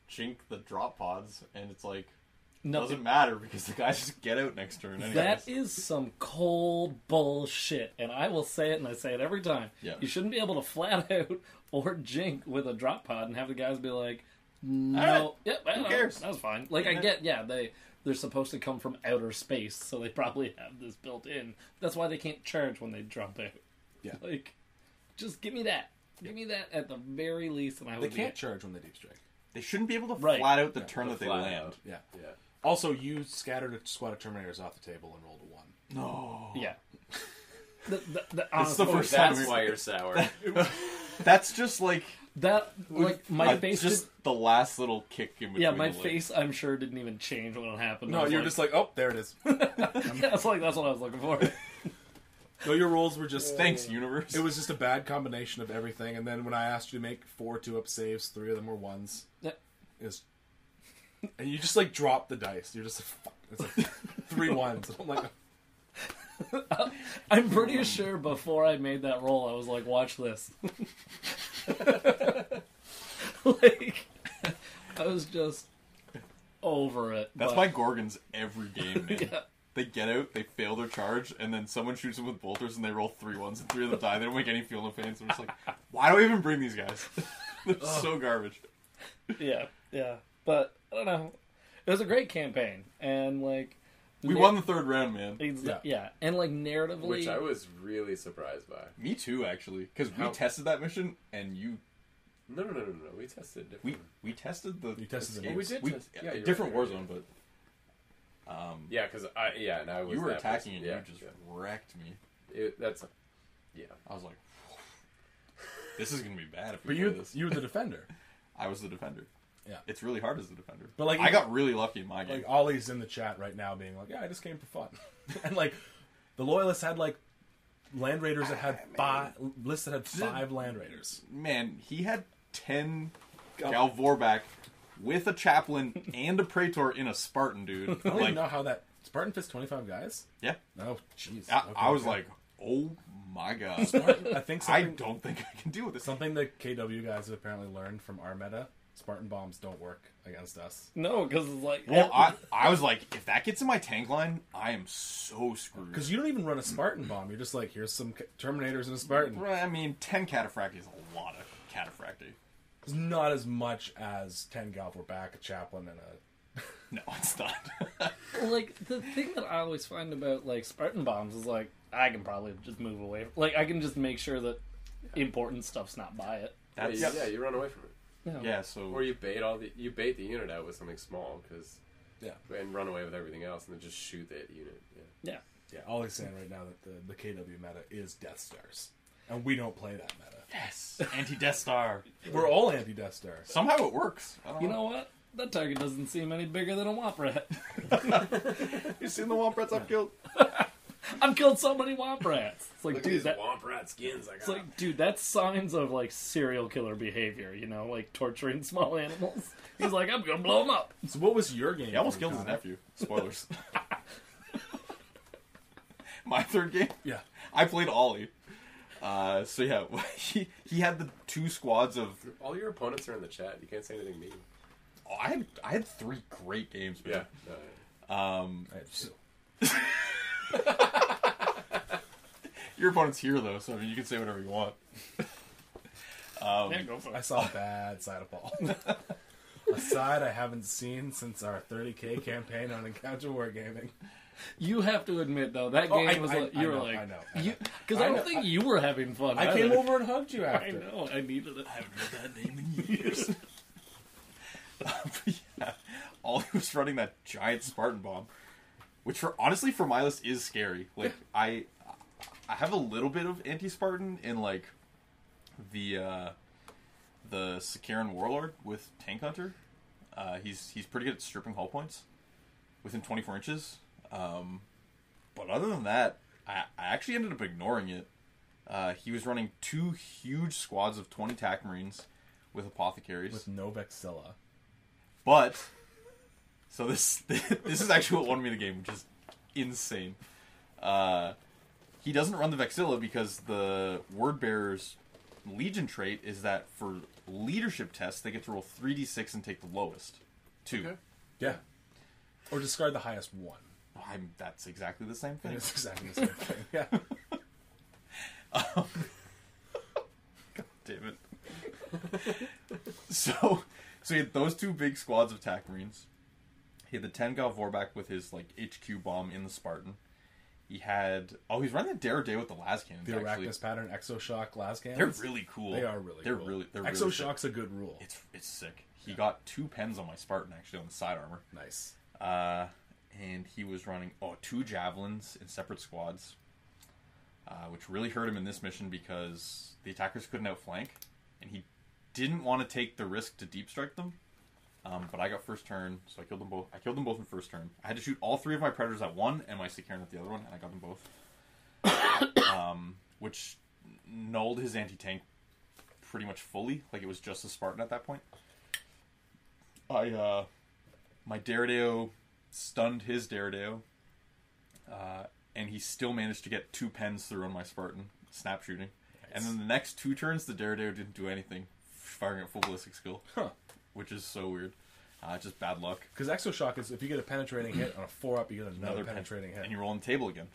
jink the drop pods, and it's like, No, doesn't matter because the guys just get out next turn anyways. that is some cold bullshit, and I will say it, and I say it every time. Yeah. You shouldn't be able to flat out or jink with a drop pod and have the guys be like, "No, Alright. yep, Who cares? That was fine." Like I get, yeah, they're supposed to come from outer space, so they probably have this built in. That's why they can't charge when they drop out. Yeah. Like, just give me that. Give me that at the very least, and I They would can't charge when they deep strike. They shouldn't be able to Right. flat out the Yeah, turn the that they flat land. out. Yeah. Yeah. Also, you scattered a squad of Terminators off the table and rolled a 1. No. Yeah. The It's the honestly, first time That's why you're sour. That's just like that like my face just did, the last little kick in between. yeah, my the legs. face I'm sure didn't even change when it happened. I No, was you're like, just like, oh, there it is. yeah, that's what I was looking for. No, your rolls were just... Thanks, universe. It was just a bad combination of everything, and then when I asked you to make 4 2-up saves, 3 of them were ones. Yeah. And you just, like, drop the dice. You're just like, fuck. It's like 3 ones. And I'm like... I'm pretty sure before I made that roll, I was like, watch this. Like, I was just over it. That's but- my Gorgons every game, man. Yeah. They get out, they fail their charge, and then someone shoots them with bolters, and they roll 3 ones, and 3 of them die. They don't make any field of fans. I'm just like, why do I even bring these guys? They're so garbage. Yeah. But, I don't know. It was a great campaign. And, like... We won the 3rd round, man. Yeah. And, like, narratively... Which I was really surprised by. Me too, actually. Because we How- tested that mission, and you... No. We tested different. We tested the... You tested the Well, we did test. Yeah, you're different right. Warzone, but... Yeah, because and I was. you were that attacking person. and Yeah, you just wrecked me. That's. Yeah. I was like, this is going to be bad if But we play this. you were the defender. I was the defender. Yeah. It's really hard as the defender. But, like, I got really lucky in my game. Like, Ollie's in the chat right now being like, yeah, I just came for fun. And, like, the Loyalists had, like, Land Raiders that had 5... Lists that had 5 Land Raiders. Man, he had 10 Galvorback with a chaplain and a Praetor in a Spartan, dude. I don't even know how that... Spartan fits 25 guys? Yeah. Oh, jeez. I was like, oh my god. I think I something, don't think I can deal with this. something the KW guys have apparently learned from our meta, Spartan bombs don't work against us. No, because it's like... Well, I was like, if that gets in my tank line, I am so screwed. Because you don't even run a Spartan bomb. You're just like, here's some Terminators and a Spartan. I mean, 10 Cataphracti is a lot of Cataphracti. It's not as much as 10 Galvor back, a chaplain, and a... No, it's not. Like, the thing that I always find about, like, Spartan bombs is, like, I can probably just move away. Like, I can just make sure that important stuff's not by it. That's, You run away from it. Yeah. so... Or you bait the unit out with something small and run away with everything else, and then just shoot the unit. Yeah. Yeah, Ollie's saying right now that the KW meta is Death Stars. And we don't play that meta. Yes! Anti-Death Star. We're all anti-Death Star. Somehow it works. I don't You know what? That target doesn't seem any bigger than a Womp Rat. You seen the Womp Rats I've killed? I've killed so many Womp Rats. It's like, Look dude, at these that... Womp Rat skins I got. It's like, dude, that's signs of, like, serial killer behavior, you know? Like, torturing small animals. He's like, I'm gonna blow them up. So what was your game? He almost for, killed his Connor? nephew. Spoilers. My 3rd game? Yeah. I played Ollie. So yeah, he had the 2 squads of... All your opponents are in the chat. You can't say anything mean. Oh, I had 3 great games, man. Yeah. Your opponent's here though, so I mean, you can say whatever you want. Yeah, go for I it. saw a bad side of Paul. A side I haven't seen since our 30k campaign on Encounter Wargaming. You have to admit, though, that Oh, game was like, you were know, like... I know. Because I don't think you were having fun I either. came over and hugged you I after. know, I needed it. I haven't heard that name in years. But yeah, Ollie was running that giant Spartan bomb, which honestly for my list is scary. Like I have a little bit of anti-Spartan in like the Sakaran Warlord with Tank Hunter. He's pretty good at stripping hull points within 24 inches. But other than that, I actually ended up ignoring it. He was running 2 huge squads of 20 TAC Marines with apothecaries. With no Vexilla. But so this is actually what won me the game, which is insane. He doesn't run the Vexilla because the Word Bearer's Legion trait is that for leadership tests they get to roll 3d6 and take the lowest 2. Okay. Yeah. Or discard the highest one. That's exactly the same thing. It's exactly the same thing. Yeah. God damn it. So he had those 2 big squads of TAC Marines. He had the 10 Gal Vorback with his like HQ bomb in the Spartan. He had he's running the Dare Day with the las cannons. The actually. Arachnus pattern Exoshock las cannons. They're really cool. They are really cool. They're really Exoshock's a good rule. It's sick. He got 2 pens on my Spartan actually on the side armor. Nice. And he was running 2 javelins in separate squads, which really hurt him in this mission because the attackers couldn't outflank, and he didn't want to take the risk to deep strike them. But I got first turn, so I killed them both. I killed them both in first turn. I had to shoot all 3 of my predators at one and my Sikaran at the other one, and I got them both. which nulled his anti-tank pretty much fully. Like, it was just a Spartan at that point. My Daredeo stunned his Daredeo, and he still managed to get 2 pens through on my Spartan, snap shooting. Nice. And then the next 2 turns, the Daredeo didn't do anything, firing at full ballistic skill. Huh. Which is so weird. Just bad luck. Because Exoshock is, if you get a penetrating hit on a 4-up, you get another penetrating hit. And you roll on the table again.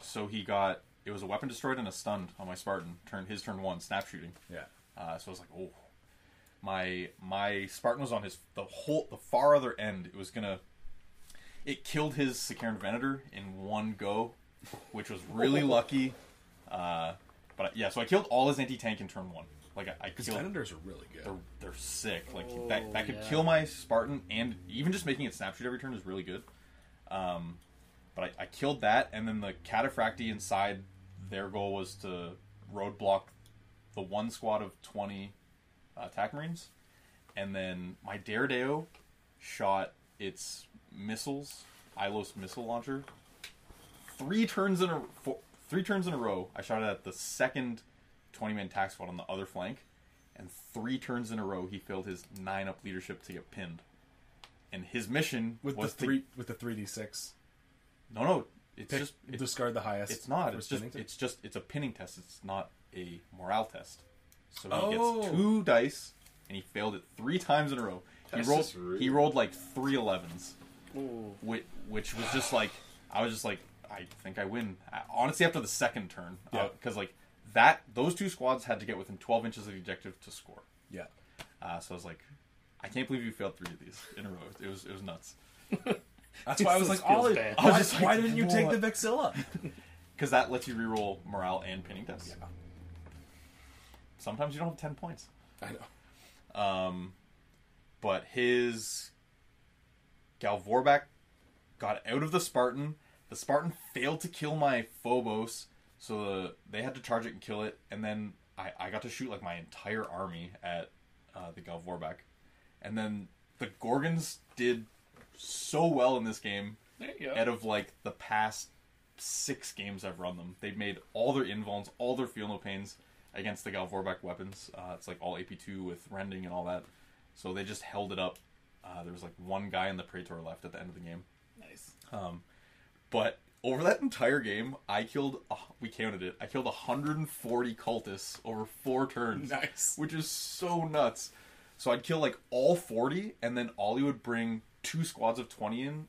So he got, it was a weapon destroyed and a stunned on my Spartan. His turn 1, snap shooting. Yeah. So I was like, oh. My Spartan was on the far other end. It killed his Sicaran Venator in one go, which was really lucky. But yeah, so I killed all his anti-tank in turn 1. Like, I killed... Venators are really good. They're sick. Like, that could kill my Spartan, and even just making it snap shoot every turn is really good. But I killed that, and then the Cataphracti inside, their goal was to roadblock the 1 squad of 20 attack marines. And then my Daredeo shot its missiles, Ilos missile launcher, 3 turns in a row. I shot it at the second 20-man attack squad on the other flank, and 3 turns in a row he failed his 9-up leadership to get pinned. And his mission with was the 3d6. No, it's discard the highest. It's not. It's a pinning test. It's not a morale test. So he gets 2 dice, and he failed it 3 times in a row. He rolled like 3 11s, which was just like, I was just like, I think I win. Honestly, after the second turn, because like those 2 squads had to get within 12 inches of the objective to score. Yeah. So I was like, I can't believe you failed 3 of these in a row. It was nuts. That's why I was like, why didn't you take the Vexilla? Because that lets you reroll morale and pinning tests. Yeah. Sometimes you don't have 10 points. I know. But his Galvorback got out of the Spartan. The Spartan failed to kill my Phobos, so they had to charge it and kill it. And then I got to shoot like my entire army at the Galvorback. And then the Gorgons did so well in this game. There you go. Out of like the past 6 games I've run them, they've made all their invulns, all their feel no pains against the Galvorback weapons. It's like all AP2 with rending and all that. So they just held it up. There was like 1 guy in the Praetor left at the end of the game. Nice. But over that entire game, we counted it, I killed 140 cultists over 4 turns. Nice. Which is so nuts. So I'd kill like all 40, and then Ollie would bring 2 squads of 20 in,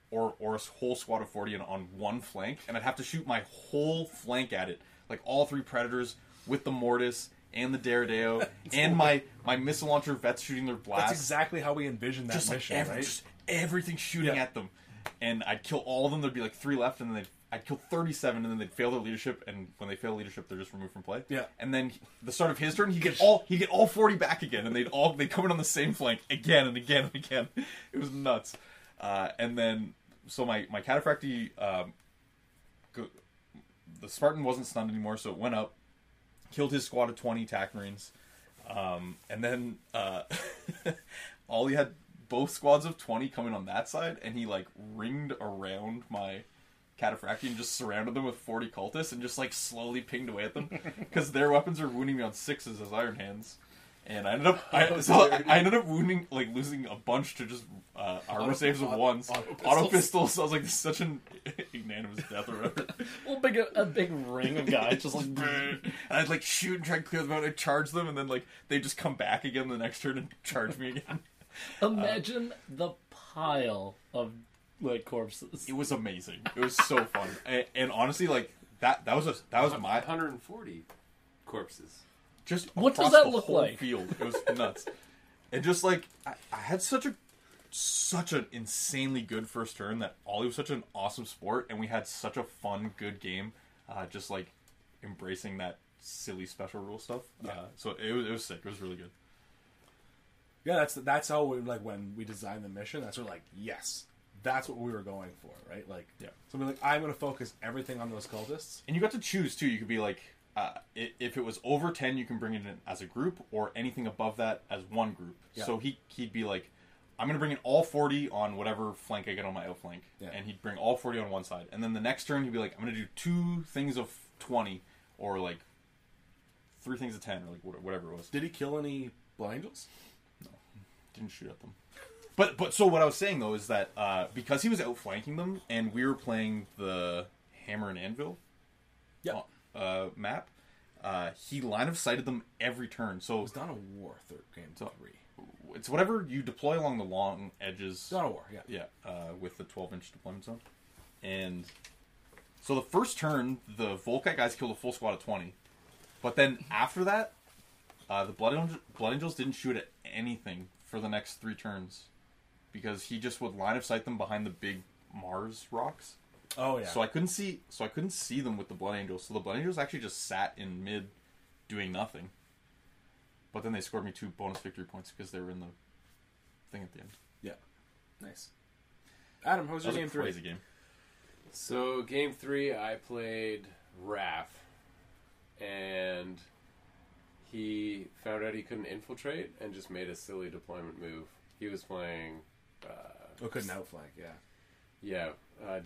or a whole squad of 40 in on 1 flank, and I'd have to shoot my whole flank at it. Like all 3 Predators with the Mortis and the Daredeo and my missile launcher vets shooting their blast. That's exactly how we envisioned that just mission, like right? Just everything shooting at them. And I'd kill all of them. There'd be like 3 left, and then I'd kill 37, and then they'd fail their leadership. And when they fail leadership, they're just removed from play. Yeah. And then the start of his turn, he'd get all 40 back again, and they'd come in on the same flank again and again and again. It was nuts. And then so my Cataphracti, the Spartan wasn't stunned anymore, so it went up, killed his squad of 20 attack marines, and then Ollie had both squads of 20 coming on that side, and he like ringed around my Cataphracti and just surrounded them with 40 cultists and just like slowly pinged away at them because their weapons are wounding me on 6s as Iron Hands. And I ended up wounding, like losing a bunch to just armor saves of 1s, auto pistols. So I was like, this is such an unanimous death or whatever. Well, a big ring of guys just like, and I'd like shoot and try and clear them out. I'd charge them, and then like they just come back again the next turn and charge me again. Imagine the pile of like corpses. It was amazing. It was so fun, and honestly, like that was my 140 corpses. Just what does across that the look whole like? Field. It was nuts. And just like I had such an insanely good first turn that Ollie was such an awesome sport, and we had such a fun, good game. Just like embracing that silly special rule stuff. Yeah. So it was sick. It was really good. Yeah, that's how we, like when we designed the mission. That's like yes, that's what we were going for, right? Like So we're like, I'm going to focus everything on those cultists, and you got to choose too. You could be like. If it was over 10, you can bring it in as a group, or anything above that as one group. Yeah. So he'd be like, I'm going to bring in all 40 on whatever flank I get on my outflank. Yeah. And he'd bring all 40 on one side. And then the next turn, he'd be like, I'm going to do 2 things of 20 or like 3 things of 10 or like whatever it was. Did he kill any Blood Angels? No, didn't shoot at them. But so what I was saying though is that because he was outflanking them and we were playing the Hammer and Anvil map, he line of sighted them every turn. So It was Dawn of War game 3. it's whatever you deploy along the long edges. Dawn of War, yeah. Yeah, with the 12-inch deployment zone. And so the first turn, the Volkite guys killed a full squad of 20. But then after that, the Blood Angels didn't shoot at anything for the next 3 turns. Because he just would line of sight them behind the big Mars rocks. Oh, yeah. So I couldn't see them with the Blood Angels. So the Blood Angels actually just sat in mid doing nothing. But then they scored me 2 bonus victory points because they were in the thing at the end. Yeah. Nice. Adam, how was your game 3? Crazy game. So game 3, I played Raph, and he found out he couldn't infiltrate and just made a silly deployment move. He was playing. Couldn't outflank, yeah. Yeah.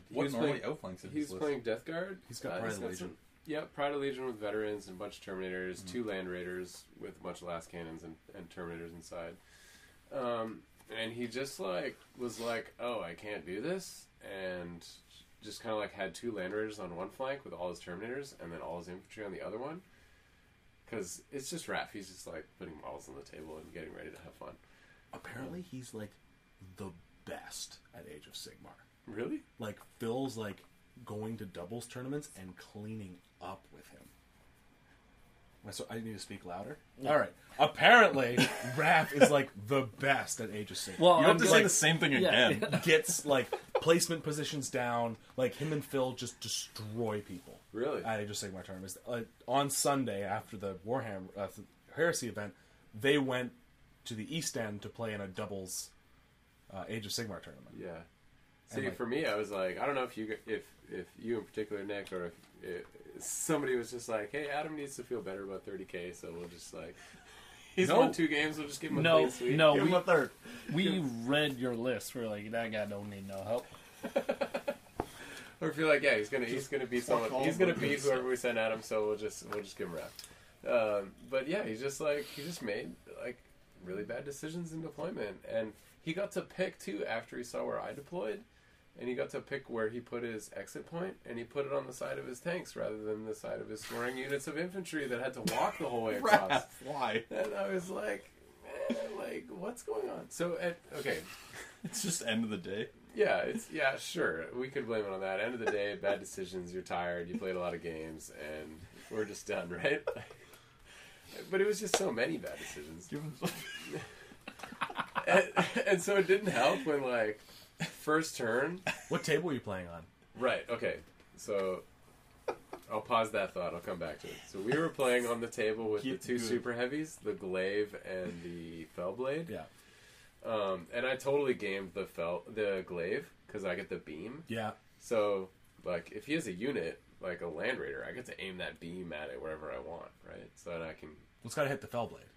What normally outflanks in He's his list? playing Death Guard. He's got Pride of Legion. Yep, Pride of Legion with veterans and a bunch of Terminators, 2 Land Raiders with a bunch of last cannons and Terminators inside. And he just was like, oh, I can't do this, and just kind of had 2 Land Raiders on one flank with all his Terminators and then all his infantry on the other one. Because it's just Raph. He's just putting models on the table and getting ready to have fun. Apparently, he's the best at Age of Sigmar. Really? Phil's going to doubles tournaments and cleaning up with him. So I need to speak louder. All right. Apparently, Raph is the best at Age of Sigmar. Well, You have to say the same thing again. Gets placement positions down. Him and Phil just destroy people. Really? At Age of Sigmar tournaments. On Sunday after the Warhammer Heresy event, they went to the East End to play in a doubles Age of Sigmar tournament. Yeah. See, for me, I was I don't know if you in particular, Nick, or if somebody was just hey, Adam needs to feel better about 30K, so we'll just he's won 2 games, we'll just give him a clean sweep. No, Give him a third. We read your list. We're that guy don't need no help. Or if you're yeah, he's gonna beat someone. He's gonna beat whoever we send at him, so we'll just give him rep. But yeah, he just made really bad decisions in deployment, and he got to pick too after he saw where I deployed, and he got to pick where he put his exit point, and he put it on the side of his tanks rather than the side of his scoring units of infantry that had to walk the whole way across. Why? And I was man, what's going on? So okay. It's just end of the day. Yeah, sure. We could blame it on that. End of the day, bad decisions, you're tired, you played a lot of games, and we're just done, right? But it was just so many bad decisions. and so it didn't help when, first turn... What table were you playing on? Right, okay. So, I'll pause that thought, I'll come back to it. So we were playing on the table with the 2 super heavies, the Glaive and the Fellblade. Yeah. And I totally gamed the Glaive, because I get the beam. Yeah. So, if he has a unit, a Land Raider, I get to aim that beam at it wherever I want, right? So that I can... It's got to hit the Fellblade.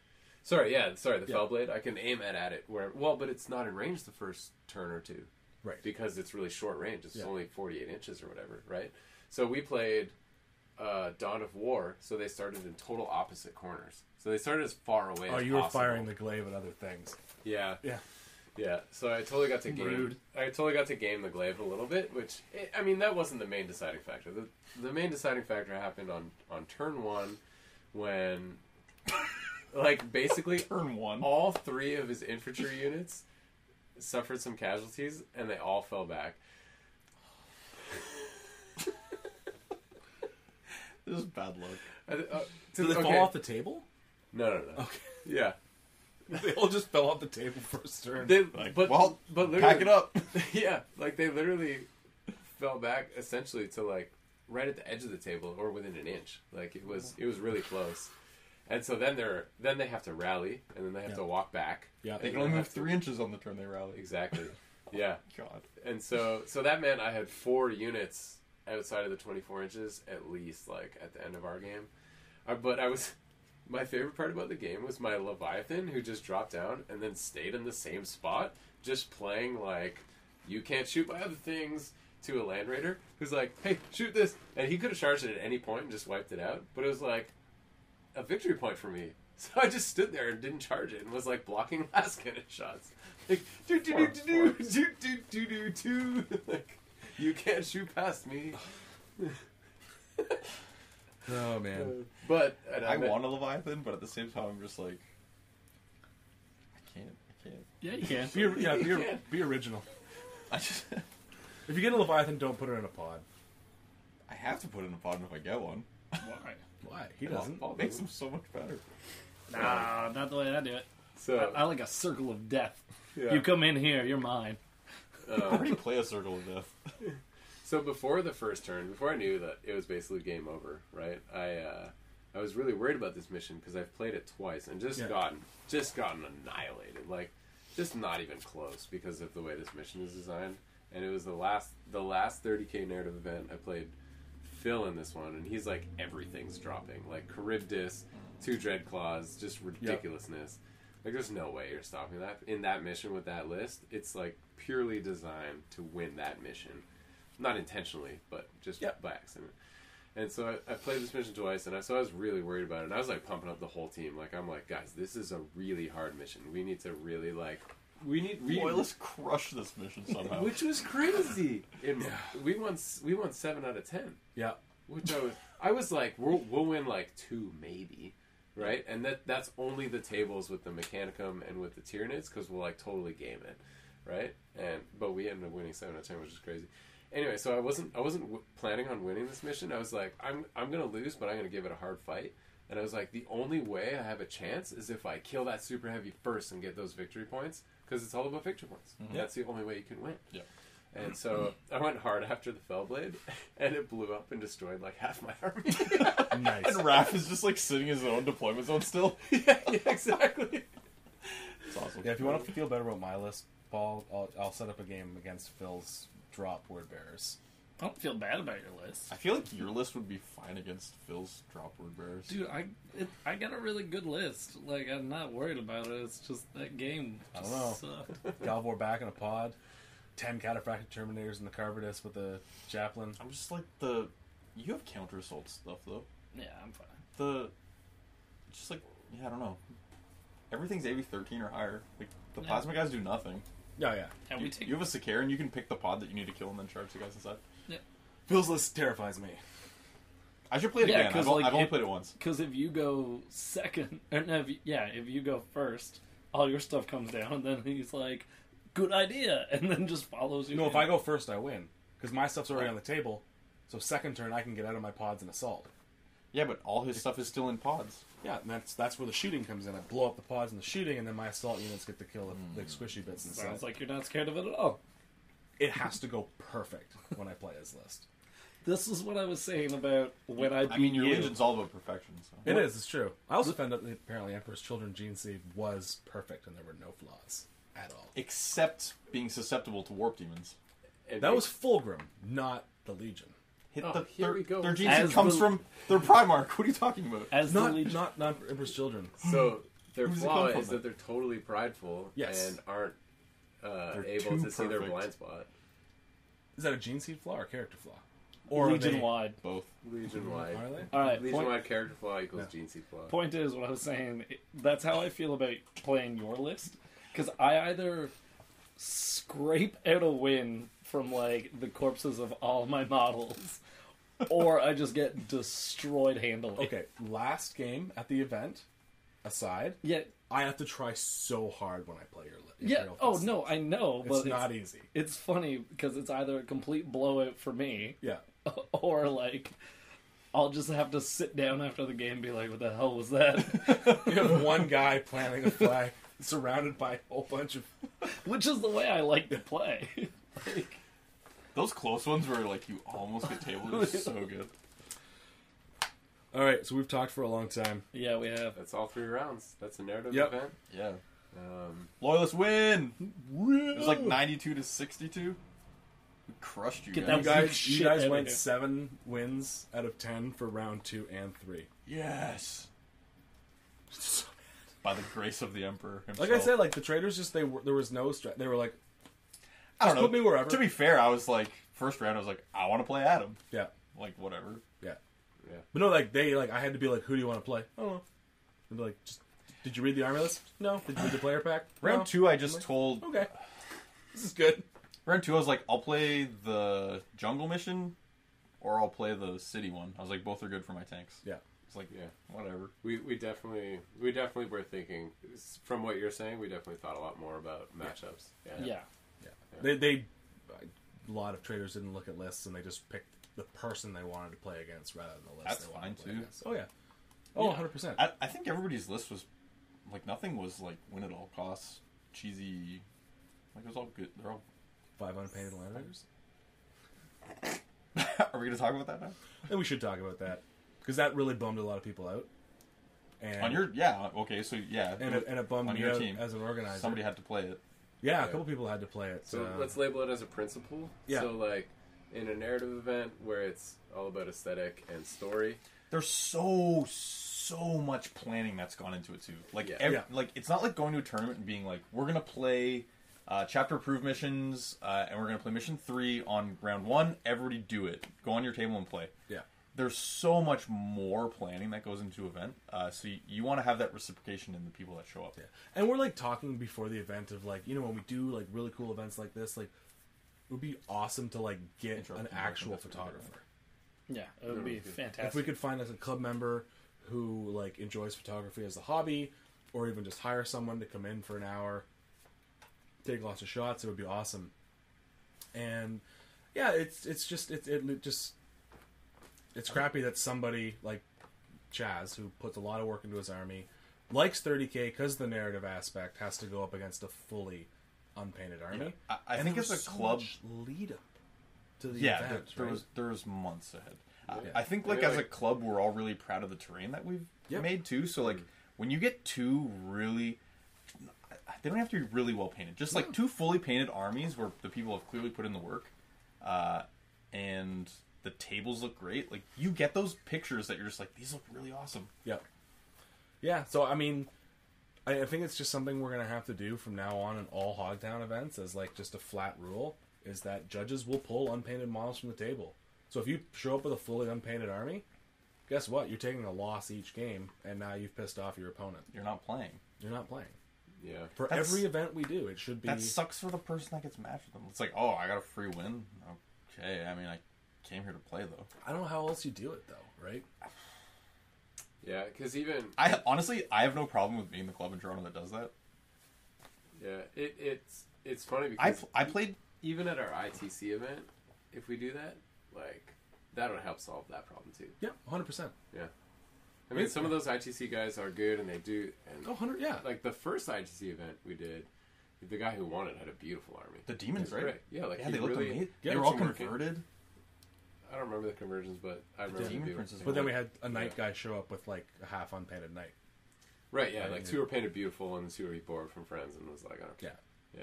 Sorry, the Fellblade. I can aim at it where... Well, but it's not in range the first turn or 2. Right. Because it's really short range. It's only 48 inches or whatever, right? So we played Dawn of War, so they started in total opposite corners. So they started as far away as possible. Oh, you were firing the Glaive at other things. Yeah. Yeah. Yeah, so I totally got to game. Rude. I totally got to game the Glaive a little bit, which that wasn't the main deciding factor. The main deciding factor happened on turn 1 when, basically, Turn 1. all 3 of his infantry units suffered some casualties, and they all fell back. This is bad luck. Did they fall off the table? No. Okay. Yeah. They all just fell off the table first turn. But literally, pack it up. Yeah, they literally fell back essentially to right at the edge of the table or within an inch. It was really close. And so then they have to rally, and then they have to walk back. Yeah, They can only move 3 inches on the turn they rally. Exactly. Yeah. God. And so that meant I had 4 units outside of the 24 inches at least, at the end of our game. But my favorite part about the game was my Leviathan, who just dropped down and then stayed in the same spot, just playing you can't shoot my other things, to a Land Raider who's like, hey, shoot this. And he could have charged it at any point and just wiped it out. But it was like a victory point for me. So I just stood there and didn't charge it and was like blocking last cannon shots. Like, like, you can't shoot past me. Oh, man. But I want a Leviathan, but at the same time, I'm just like, I can't. Yeah, you can. Be original. I just, If you get a Leviathan, don't put it in a pod. I have to put it in a pod if I get one. Why? Why? He doesn't. It makes them so much better. Nah, not the way I do it. So I like a circle of death. yeah. You come in here, you're mine. I already play a Circle of Death. So before the first turn, before I knew that it was basically game over, right? I was really worried about this mission because I've played it twice and just gotten annihilated, like just not even close because of the way this mission is designed. And it was the last 30k narrative event I played Phil in this one, and he's like everything's dropping, like Charybdis, 2 Dreadclaws, just ridiculousness. Like there's no way you're stopping that in that mission with that list. It's like purely designed to win that mission. Not intentionally, but just by accident. And so I played this mission twice, and so I was really worried about it. And I was like pumping up the whole team. Like I'm like, guys, this is a really hard mission. We need to really Loyalists crushed this mission somehow. which was crazy. We won 7 out of 10. Yeah. Which I was like, we'll win like 2 maybe, right? And that's only the tables with the Mechanicum and with the Tyranids because we'll like totally game it, right? But we ended up winning 7 out of 10, which is crazy. Anyway, so I wasn't planning on winning this mission. I was like, I'm gonna lose, but I'm gonna give it a hard fight. And I was like, the only way I have a chance is if I kill that super heavy first and get those victory points, because it's all about victory points. Mm-hmm. That's the only way you can win. Yeah. And so I went hard after the Fellblade, and it blew up and destroyed like half my army. Nice. And Raph is just like sitting in his own deployment zone still. yeah, exactly. It's awesome. Yeah, if you want to feel better about my list, Paul, I'll set up a game against Phil's drop word bearers. I don't feel bad about your list. I feel like your list would be fine against Phil's drop word bearers. Dude, I got a really good list. Like, I'm not worried about it. It's just that game I just don't know. sucked. Galvor back in a pod, 10 cataphractic Terminators in the Carbitus with a Javelin. I'm just like you have counter assault stuff though. Yeah, I'm fine. I don't know. Everything's AV 13 or higher. Like the plasma guys do nothing. Yeah. And You have a Sakaar and you can pick the pod that you need to kill and then charge the guys inside. Yeah. Phil's list terrifies me. I should play it again. I've only played it once. Because if you go second, or no, if you go first, all your stuff comes down, and then he's like, good idea, and then just follows you. No, if I go first, I win. Because my stuff's already on the table. So second turn, I can get out of my pods and assault. Yeah, but all his stuff is still in pods. Yeah, and that's where the shooting comes in. I blow up the pods and the shooting, and then my assault units get to kill the squishy bits inside. Sounds like you're not scared of it at all. It has to go perfect when I play his list. This is what I was saying about when I beat I mean, your you. Legion's all about perfection. So. It is, it's true. I also found out that apparently Emperor's Children Gene Seed was perfect, and there were no flaws at all. Except being susceptible to warp demons. That was Fulgrim, not the Legion. Here we go. Their gene seed comes from their Primarch. What are you talking about? As Not the Legion. not Emperor's Children. So their Who's it flaw come from is then? that they're totally prideful and aren't able too to see their perfect. blind spot. Is that a Gene Seed flaw or character flaw? Or Legion wide. Both. Legion wide. Are they? All right. Legion wide character flaw equals gene seed flaw. Point is, what I was saying, that's how I feel about playing your list. Because I either scrape out a win from, like, the corpses of all my models, or I just get destroyed handily. Okay, last game at the event aside, Yeah, I have to try so hard when I play your list. yeah. Oh, no, I know, but It's not easy. It's funny, because it's either a complete blowout for me, Yeah. or, like, I'll just have to sit down after the game and be like, what the hell was that? You have one guy planting a flag surrounded by a whole bunch of... Which is the way I like to play. Like, Those close ones where like you almost get tabled are so good. Alright, so we've talked for a long time. yeah, we have. That's all 3 rounds. That's a narrative Yep. event. Yeah. Um, Loyalists win! It was like 92 to 62. We crushed you Get You that guys, shit you guys outta went here. 7 wins out of 10 for round 2 and 3. Yes. By the grace of the Emperor himself. Like I said, like the traders just there was no they were like, I don't just know. put me wherever. To be fair, I was like first round, I was like, I want to play Adam. Yeah. Like, whatever. Yeah. Yeah. But no, like, I had to be like, who do you want to play? I don't know. And be like, did you read the army list? No. Did you read the player pack? Round No. 2, I just told... Okay. This is good. Round 2, I was like, I'll play the jungle mission, or I'll play the city one. I was like, both are good for my tanks. Yeah. It's like, Yeah. whatever. We definitely were thinking, from what you're saying, we definitely thought a lot more about matchups. Yeah. They a lot of traders didn't look at lists, and they just picked the person they wanted to play against rather than the list That's they wanted fine, to play too. against. Oh, yeah. Oh, Yeah. 100%. I think everybody's list was, like, nothing was, like, win at all costs, cheesy. Like, it was all good. They're all... 5 unpainted landers. Are we going to talk about that now? And we should talk about that. Because that really bummed a lot of people out. And, On your... Yeah, okay, so, yeah. and it bummed on me your out team, as an organizer. somebody had to play it. Yeah, a couple people had to play it. So let's label it as a principle. Yeah. So like in a narrative event where it's all about aesthetic and story. There's so much planning that's gone into it too. Like, Yeah. like it's not like going to a tournament and being like, we're gonna play chapter approved missions, and we're gonna play mission 3 on round 1. Everybody do it. Go on your table and play. Yeah. There's so much more planning that goes into an event. So you want to have that reciprocation in the people that show up. Yeah. And we're like talking before the event of like, when we do like really cool events like this, like it would be awesome to like get Interrupt an me, actual that's what we're photographer. Yeah, it would be fantastic. If we could find us a club member who like enjoys photography as a hobby, or even just hire someone to come in for an hour, take lots of shots, it would be awesome. And yeah, it's crappy that somebody like Chaz, who puts a lot of work into his army, likes 30K because the narrative aspect has to go up against a fully unpainted army. Yeah. I And think there as was a so club, much lead up to the yeah, event. there right? was months ahead. Yeah. I think like as a club, we're all really proud of the terrain that we've Yep. made too. So like when you get 2 really, they don't have to be really well painted. Just like 2 fully painted armies where the people have clearly put in the work, and the tables look great. Like you get those pictures that you're just like, these look really awesome. Yep. Yeah, so I mean, I think it's just something we're going to have to do from now on in all Hogtown events as like just a flat rule, is that judges will pull unpainted models from the table. So if you show up with a fully unpainted army, guess what? You're taking a loss each game, and now you've pissed off your opponent. You're not playing. You're not playing. Yeah. For That's- every event we do, it should be... That sucks for the person that gets matched with them. It's like, oh, I got a free win. Okay, I mean, I came here to play though. I don't know how else you do it, though, right? Yeah, because even I honestly, I have no problem with being the club in Toronto that does that. yeah, it's funny because I played. even at our ITC event, if we do that, like that would help solve that problem too. Yeah, 100%. Yeah. I mean, some of those ITC guys are good, and they do. And Oh, 100, yeah. like the first ITC event we did, the guy who won it had a beautiful army. The demons, It was right? great. Yeah, like Yeah, he they looked really, amazing. Yeah, They were all some working. converted. I don't remember the conversions, but I remember demon the people. princes But then we had a Yeah. knight guy show up with like a half unpainted knight. Right, yeah, Right, like yeah. 2 were painted beautiful, and 2 were he borrowed from friends, and was like, okay, Yeah.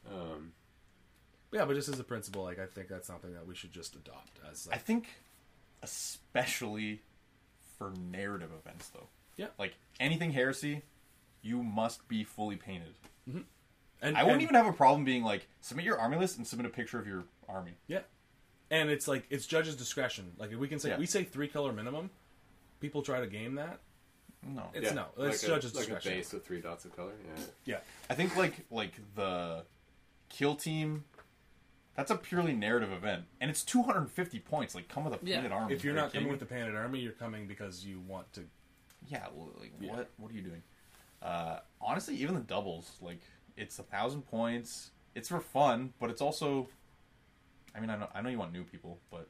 yeah. Yeah, but just as a principle, like I think that's something that we should just adopt as I like, think, especially for narrative events, though. Yeah. Like anything heresy, you must be fully painted. and I wouldn't and- even have a problem being like, submit your army list and submit a picture of your army. Yeah, and it's like it's judge's discretion. Like if we can say Yeah. we say 3 color minimum, people try to game that. No. It's yeah. no, it's judge's like discretion. a base with 3 dots of color. Yeah, Yeah, I think like the kill team, that's a purely narrative event, and it's 250 points. Like, come with a painted army. if you're Are you not kidding coming me? with the painted army, you're coming because you want to. Yeah, well, like Yeah. what are you doing? Honestly, even the doubles, like it's 1,000 points. It's for fun, but it's also. I mean, I know you want new people, but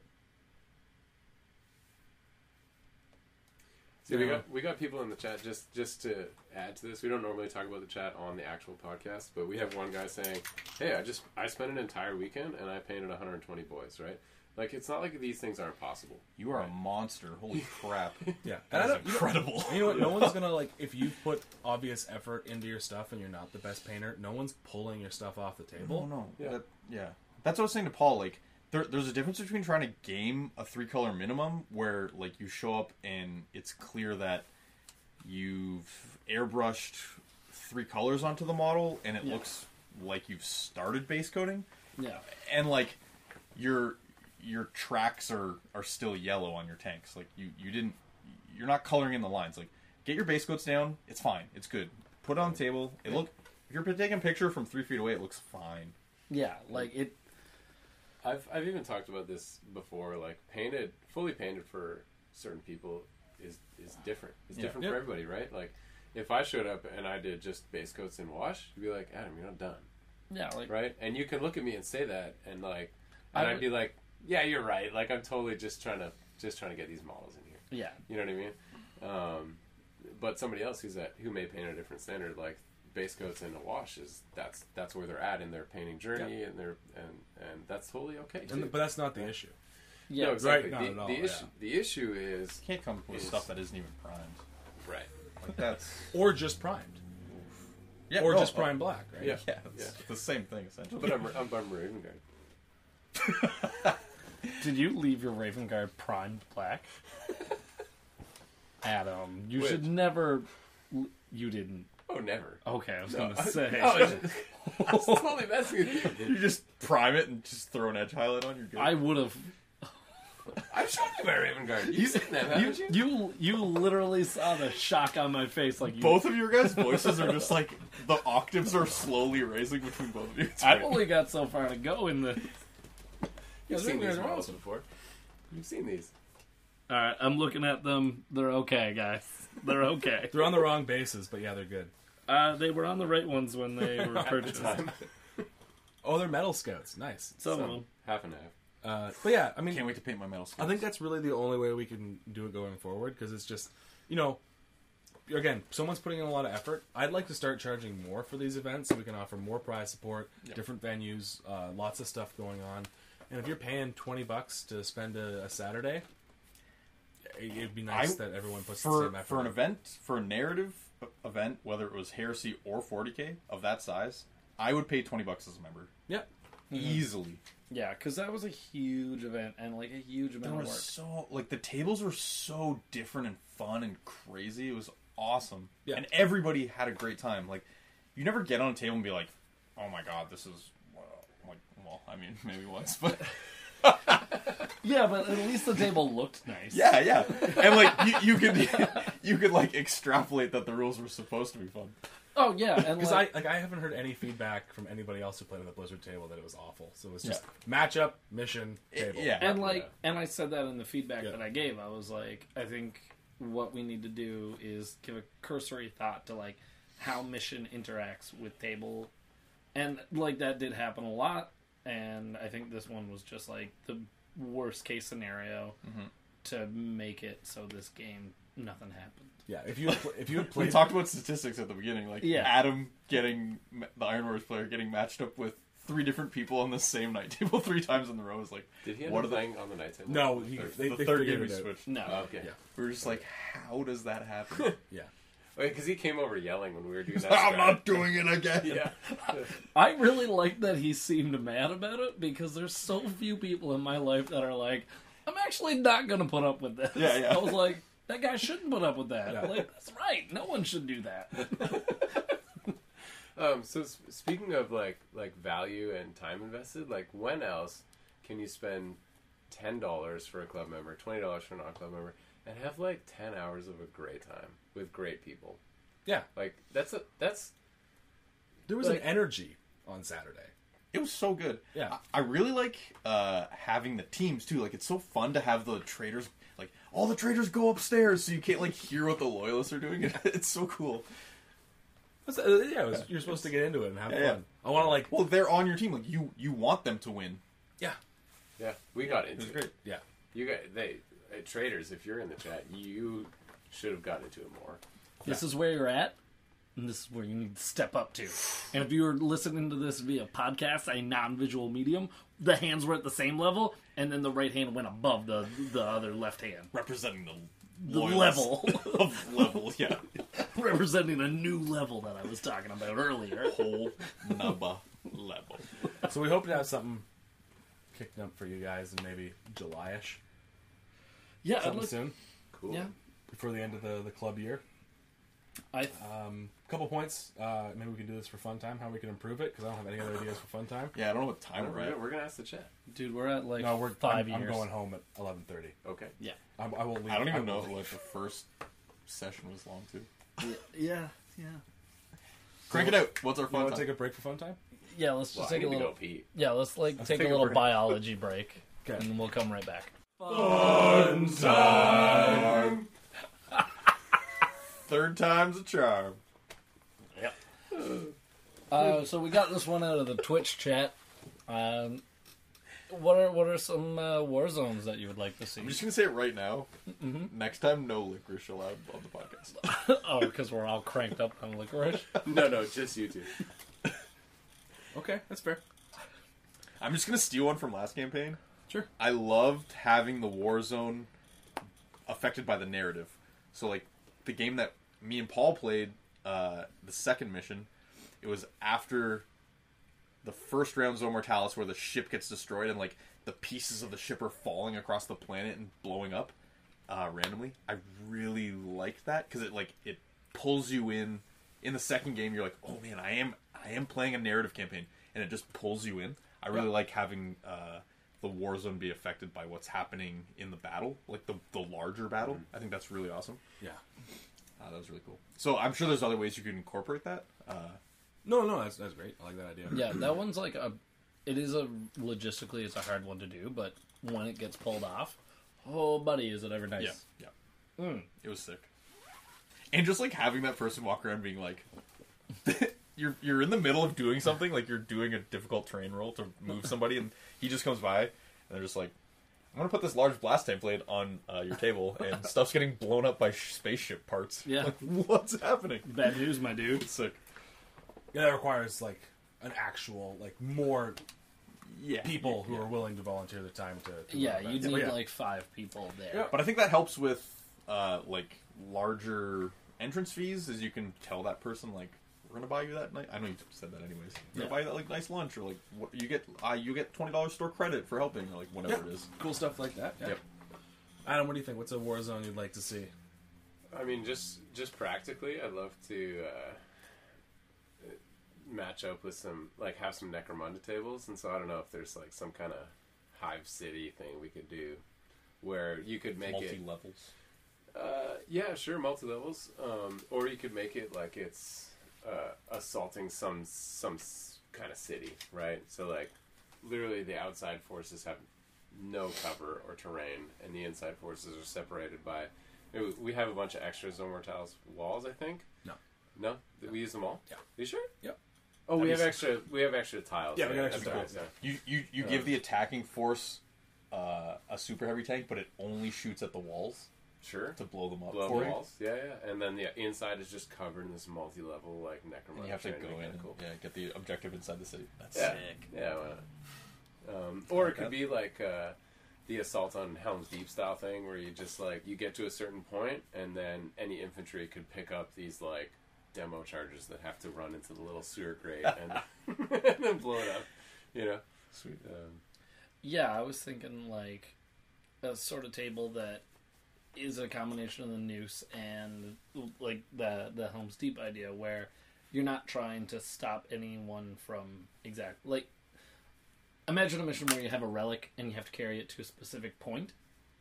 See, we got people in the chat just to add to this. We don't normally talk about the chat on the actual podcast, but we have one guy saying, "Hey, I spent an entire weekend and I painted 120 boys." Right? Like it's not like these things aren't possible. you are Right. a monster. Holy crap! Yeah, That And is I don't- incredible. You know what? No one's gonna like if you put obvious effort into your stuff and you're not the best painter. No one's pulling your stuff off the table. No. Yeah. Yeah. That's what I was saying to Paul. Like, there's a difference between trying to game a 3-color minimum where, like, you show up and it's clear that you've airbrushed 3 colors onto the model and it looks like you've started base coating. Yeah. And, like, your tracks are still yellow on your tanks. Like you're not coloring in the lines. Like get your base coats down. It's fine. It's good. Put it on the table. If you're taking a picture from 3 feet away, it looks fine. Yeah, like it. I've even talked about this before. Like fully painted for certain people is different. It's different for everybody, right? Like if I showed up and I did just base coats and wash, you'd be like, Adam, you're not done. Yeah, like right. And you can look at me and say that, and like, I'd be like, yeah, you're right. Like I'm totally just trying to get these models in here. Yeah, you know what I mean. But somebody else who may paint at a different standard, like base coats and a wash, that's where they're at in their painting journey, and and that's totally okay too. But that's not the issue. Yeah, no, exactly. Right, not at all, The issue is You can't come with stuff that isn't even primed. right. Like that's Or just primed. yeah, Or just prime black, right? Yeah. Yeah, it's the same thing essentially. But I'm Raven Guard. Did you leave your Raven Guard primed black? Adam, you should never. You didn't. Oh, never. Okay, I was going to say. I was totally messing with you. You just prime it and just throw an edge highlight on. You're good. I would have. I've shown you my Raven Guard. You've seen that, haven't you? You literally saw the shock on my face, like you. Both of your guys' voices are just like the octaves are slowly raising between both of you. It's I've great. only got so far to go in the. You've seen these Raven Guards are models awesome. before. You've seen these. All right, I'm looking at them. They're okay, guys. They're okay. They're on the wrong bases, but yeah, they're good. They were on the right ones when they were purchased. Oh, they're metal scouts. Nice. Some of them. Half and half. But yeah, I mean, Can't wait to paint my metal I skills. think that's really the only way we can do it going forward, because it's just, again, someone's putting in a lot of effort. I'd like to start charging more for these events so we can offer more prize support, different venues, lots of stuff going on. And if you're paying $20 to spend a Saturday, it'd be nice that everyone puts the same effort for an in. event, for a narrative event, whether it was Heresy or 40K of that size, I would pay $20 as a member. Yeah. Easily. Yeah, because that was a huge event and like a huge amount There of was work. so the tables were so different and fun and crazy. It was awesome. Yeah. And everybody had a great time. Like you never get on a table and be like, "Oh my god, this is well, I mean, maybe once, but Yeah, but at least the table looked nice. yeah. And like you could like extrapolate that the rules were supposed to be fun. Oh yeah, and Because like, I haven't heard any feedback from anybody else who played on the Blizzard table that it was awful. So it was just matchup, mission, table. Yeah. and like, and I said that in the feedback Yeah. that I gave. I was like, I think what we need to do is give a cursory thought to like how mission interacts with table, and like that did happen a lot. And I think this one was just like the worst case scenario to make it so this game nothing happened. Yeah, if you had We played, talked about statistics at the beginning, like Yeah. Adam getting the Iron Wars player getting matched up with 3 different people on the same night table 3 times in the row is like, Did he end what up are playing on the night table? no, The third? they the third figured game we it out. switched? No, Oh, okay. Yeah. We were just like, how does that happen? Yeah, Wait, because he came over yelling when we were doing that. I'm strat. not doing it again. Yeah. I really like that he seemed mad about it because there's so few people in my life that are like, I'm actually not going to put up with this. Yeah. I was like, that guy shouldn't put up with that. Yeah. Like, that's right. No one should do that. So speaking of like value and time invested, like when else can you spend $10 for a club member, $20 for a non-club member, and have like 10 hours of a great time with great people? yeah. Like that's There was Like- an energy on Saturday. It was so good. Yeah. I really like having the teams too. Like it's so fun to have the traders. Like all the traders go upstairs, so you can't like hear what the loyalists are doing. It's so cool. You're supposed to get into it and have fun. Yeah. I want to like, Well, they're on your team. Like you want them to win. yeah, we got It into was it. great. yeah. You got traders. If you're in the chat, you should have gotten into it more. This is where you're at, and this is where you need to step up to. And if you were listening to this via podcast, a non-visual medium, the hands were at the same level, and then the right hand went above the other left hand. Representing The loyalists level. of level. Yeah. Representing a new level that I was talking about earlier. Whole nubba level. So we hope to have something kicked up for you guys in maybe July-ish, Yeah, something soon Cool. yeah. before the end of the club year. Couple points. Maybe we can do this for fun time. How we can improve it, because I don't have any other ideas for fun time. Yeah, I don't know what time we're at. We're gonna ask the chat. Dude, we're at like No, we're 5 I'm years. going home at 11:30. Okay. Yeah. I will leave. I don't even will know leave. what the first session was long too. Yeah. Crank it out. What's our You fun want to time? take a break for fun time? Yeah, let's Well, just I take a need to little. go pee. Yeah, let's take take a a little break. biology break, Okay. and we'll come right back. Fun time. Third time's a charm. Yep. So we got this one out of the Twitch chat. What are some war zones that you would like to see? I'm just gonna say it right now. Next time, no licorice allowed on the podcast. Oh, because we're all cranked up on licorice. No, just you two. Okay, that's fair. I'm just gonna steal one from last campaign. Sure. I loved having the war zone affected by the narrative. So, like, the game that me and Paul played, the second mission, it was after the first round Zone Mortalis where the ship gets destroyed and, like, the pieces of the ship are falling across the planet and blowing up randomly. I really liked that because it pulls you in. In the second game, you're like, oh man, I am playing a narrative campaign, and it just pulls you in. I really like having the war zone be affected by what's happening in the battle, like the larger battle. I think that's really awesome. Yeah. That was really cool. So I'm sure there's other ways you can incorporate that. No, that's great. I like that idea. Yeah, that one's like logistically it's a hard one to do, but when it gets pulled off, oh buddy, is it ever nice? Yeah. It was sick. And just like having that person walk around being like, you're in the middle of doing something, like you're doing a difficult terrain roll to move somebody, and he just comes by, and they're just like, I'm gonna put this large blast template on your table, and stuff's getting blown up by spaceship parts. Yeah. Like, what's happening? Bad news, my dude. It's sick. Yeah, that requires like an actual more Yeah. people who are willing to volunteer their time to Yeah, run that. you'd But need yeah. like 5 people there. Yeah. But I think that helps with like larger entrance fees, as you can tell that person like, we're gonna buy you that night. I know you said that anyways. We're gonna buy you that like nice lunch, or like what, you get $20 store credit for helping, or like whatever it is. Cool stuff like that. Yeah. Yep. Adam, what do you think? What's a war zone you'd like to see? I mean, just practically, I'd love to match up with have some Necromunda tables, and so I don't know if there's like some kind of Hive City thing we could do where you could make it Multi-levels. Yeah, sure, multi-levels. Or you could make it like it's assaulting some kind of city, right? So like literally the outside forces have no cover or terrain, and the inside forces are separated by. We have a bunch of extra Zone Mortalis walls, I think. No, did we use them all? Yeah. You sure? Yep. Oh, we have extra. We have extra tiles. Yeah, we got right? extra That's tiles, right, You give the attacking force a super heavy tank, but it only shoots at the walls Sure. to blow them up Blow for walls. Yeah. And then the inside is just covered in this multi-level like you. Necromunda. And you have to training. go in and Cool. get the objective inside the city. That's Yeah. sick. Yeah, why not? Or it could be like the Assault on Helm's Deep style thing, where you just like you get to a certain point, and then any infantry could pick up these like demo charges that have to run into the little sewer grate and, and then blow it up. You know, Sweet. Yeah, I was thinking like a sort of table that is a combination of the noose and like the Helm's Deep idea, where you're not trying to stop anyone from like imagine a mission where you have a relic and you have to carry it to a specific point,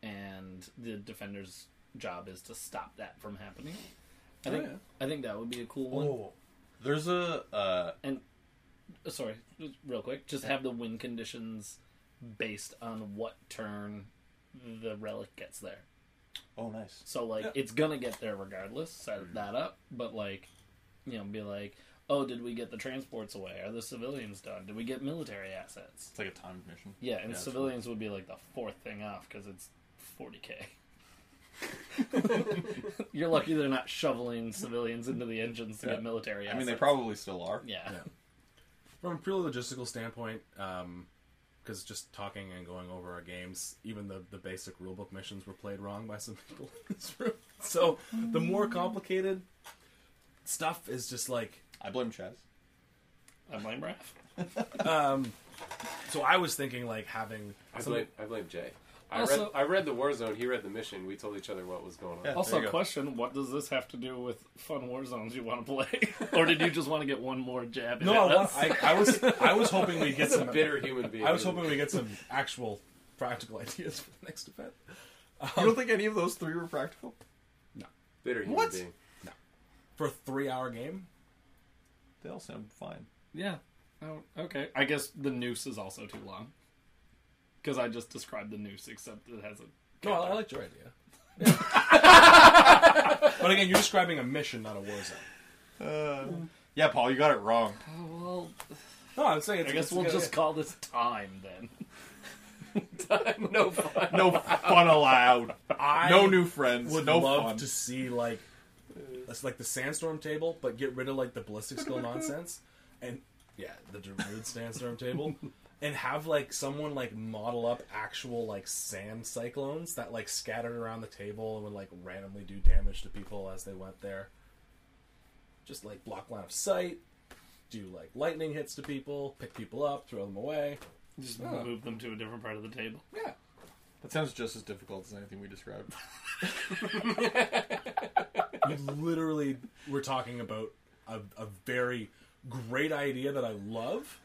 and the defender's job is to stop that from happening. I think that would be a cool one. Oh, There's a Sorry, just real quick. Just have the win conditions based on what turn the relic gets there. oh nice. So, like, it's gonna get there regardless. Set that up. But, like, you know, be like, oh, did we get the transports away? Are the civilians done? Did we get military assets? It's like a timed mission. Yeah, and Yeah, that's civilians would be, like, the 4th thing off because it's 40K. You're lucky they're not shoveling civilians into the engines to get military assets. I mean, they probably still are. Yeah. from a purely logistical standpoint, because just talking and going over our games, even the basic rulebook missions were played wrong by some people in this room. So the more complicated stuff is just like. I blame Chaz. I blame Raph. So I was thinking like having. I blame Jay. I read the Warzone. He read the mission. We told each other what was going on. Yeah. Also, There you go. question: what does this have to do with fun war zones you want to play, or did you just want to get one more jab? No, I was hoping we get He's a some. bitter human being. I was hoping we get some actual practical ideas for the next event. You don't think any of those three were practical? bitter human What? being. For a 3-hour game? They all sound fine. Yeah. Oh, okay. I guess the noose is also too long. Because I just described the noose, except it has a... No, I liked your idea. But again, you're describing a mission, not a war zone. Yeah, Paul, you got it wrong. Oh, well... No, I'm saying I guess we'll just call this time, then. No fun. No fun allowed. No new friends. Would no love fun. to see it's like the sandstorm table, but get rid of like the ballistic skill nonsense, and the Druid sandstorm table, and have like someone like model up actual like sand cyclones that like scattered around the table and would like randomly do damage to people as they went there. Just like block line of sight, do like lightning hits to people, pick people up, throw them away. Just move them to a different part of the table. Yeah. That sounds just as difficult as anything we described. You literally were talking about a very great idea that I love.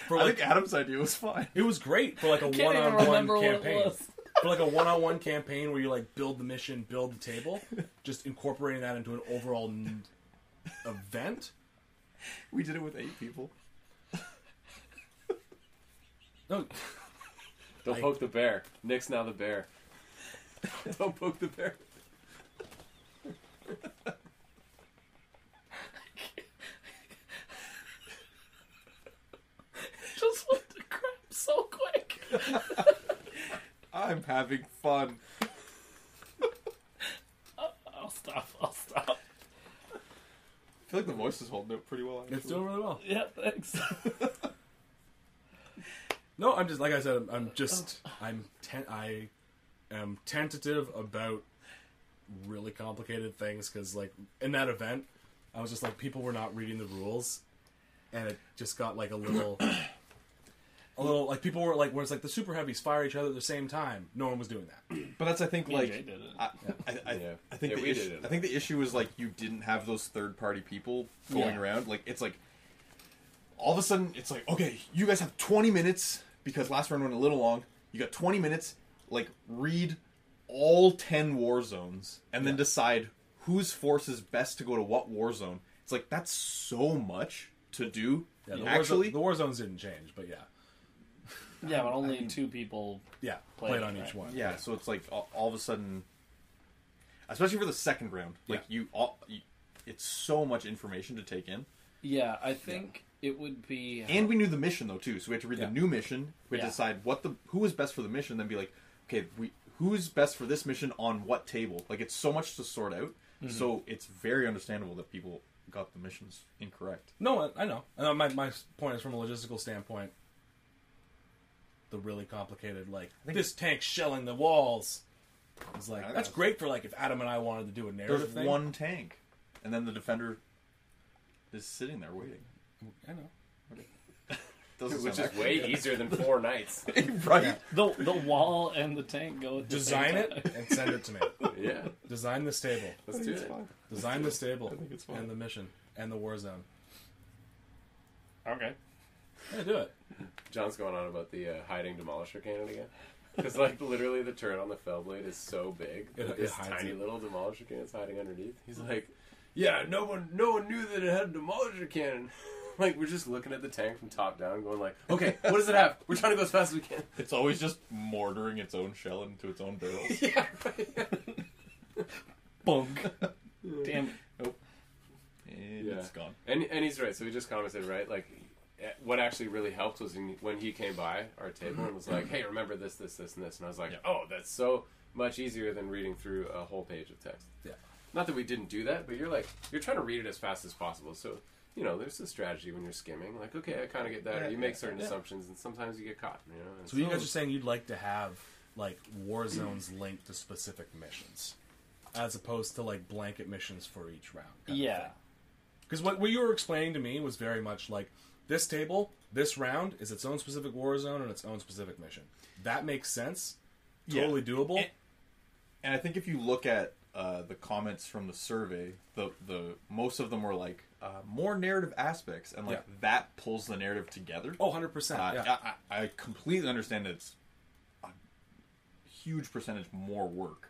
For I think Adam's idea was fine. it was great for like a Can't even one-on-one remember what it campaign. was. For like a one-on-one campaign where you like build the mission, build the table, just incorporating that into an overall event. We did it with 8 people. No, Don't poke the bear. Nick's now the bear. Don't poke the bear. Just went to crap so quick. I'm having fun. I'll stop. I feel like the voice is holding up pretty well. Actually. it's doing really well. Yeah, thanks. No, I'm just like I said. I am tentative about really complicated things because, like, in that event, I was just like, people were not reading the rules, and it just got like a little like people were like, where it's like the super heavies fire each other at the same time. No one was doing that. But that's, I think, Me and like Jay did it. I think Yeah, the we issue. did it. I think the issue is like you didn't have those third-party people going Yeah. around. Like it's like all of a sudden it's like, okay, you guys have 20 minutes because last round went a little long. You got 20 minutes. Like read all 10 war zones and then decide whose force is best to go to what war zone. It's like that's so much to do. Yeah, Actually, the war zones didn't change, but yeah, Yeah, but only 2 people. played on right. each one. yeah. So it's like all of a sudden, especially for the second round, like it's so much information to take in. Yeah, I think it would be. And we knew the mission though too, so we had to read Yeah. the new mission. We had to decide who was best for the mission. Then be like, okay, who's best for this mission on what table? Like it's so much to sort out. So it's very understandable that people got the missions incorrect. No, I know. My point is from a logistical standpoint. The really complicated, like this tank shelling the walls. It's like that's great for like if Adam and I wanted to do a narrative There's thing. one tank, and then the defender is sitting there waiting. I know. Doesn't Which sound is way easier than 4 nights. right. The wall and the tank go. At the Design same it time. and send it to me. Yeah. Design this table. Let's do it. Design this table. I think it's fine. And the mission and the war zone. Okay. Yeah, do it. John's going on about the hiding demolisher cannon again. Because, like, literally the turret on the Fellblade is so big that It this hides tiny it. little demolisher cannon's hiding underneath. He's like, yeah, no one knew that it had a demolisher cannon. Like, we're just looking at the tank from top down going like, okay, what does it have? We're trying to go as fast as we can. It's always just mortaring its own shell into its own barrels. Yeah, right. Bunk. Damn it. And Yeah. it's gone. And he's right. So he just commented, right? Like, what actually really helped was when he came by our table and was like, hey, remember this, this, this, and this. And I was like, oh, that's so much easier than reading through a whole page of text. Yeah. Not that we didn't do that, but you're trying to read it as fast as possible. So, you know, there's a strategy when you're skimming. Like, okay, I kind of get that. Or you make certain assumptions, and sometimes you get caught, you know? And So you guys are saying you'd like to have like war zones linked to specific missions, as opposed to like blanket missions for each round. Yeah. Because what you were explaining to me was very much like this table, this round is its own specific war zone and its own specific mission. That makes sense. totally doable. And I think if you look at the comments from the survey, the most of them were like more narrative aspects, and like that pulls the narrative together. Oh, 100%. Yeah. I completely understand that it's a huge percentage more work,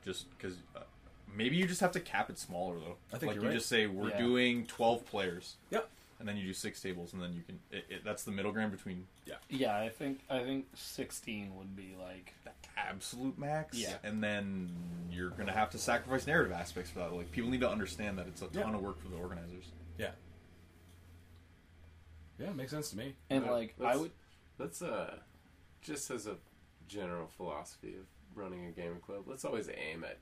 just because maybe you just have to cap it smaller though. I think like you're you right. just say we're doing 12 players. Yep. And then you do 6 tables, and then you can. That's the middle ground between Yeah, I think 16 would be like the absolute max. Yeah. And then you're gonna have to sacrifice narrative aspects for that. Like people need to understand that it's a ton of work for the organizers. Yeah. Yeah, it makes sense to me. and like I would. Let's just as a general philosophy of running a gaming club, let's always aim at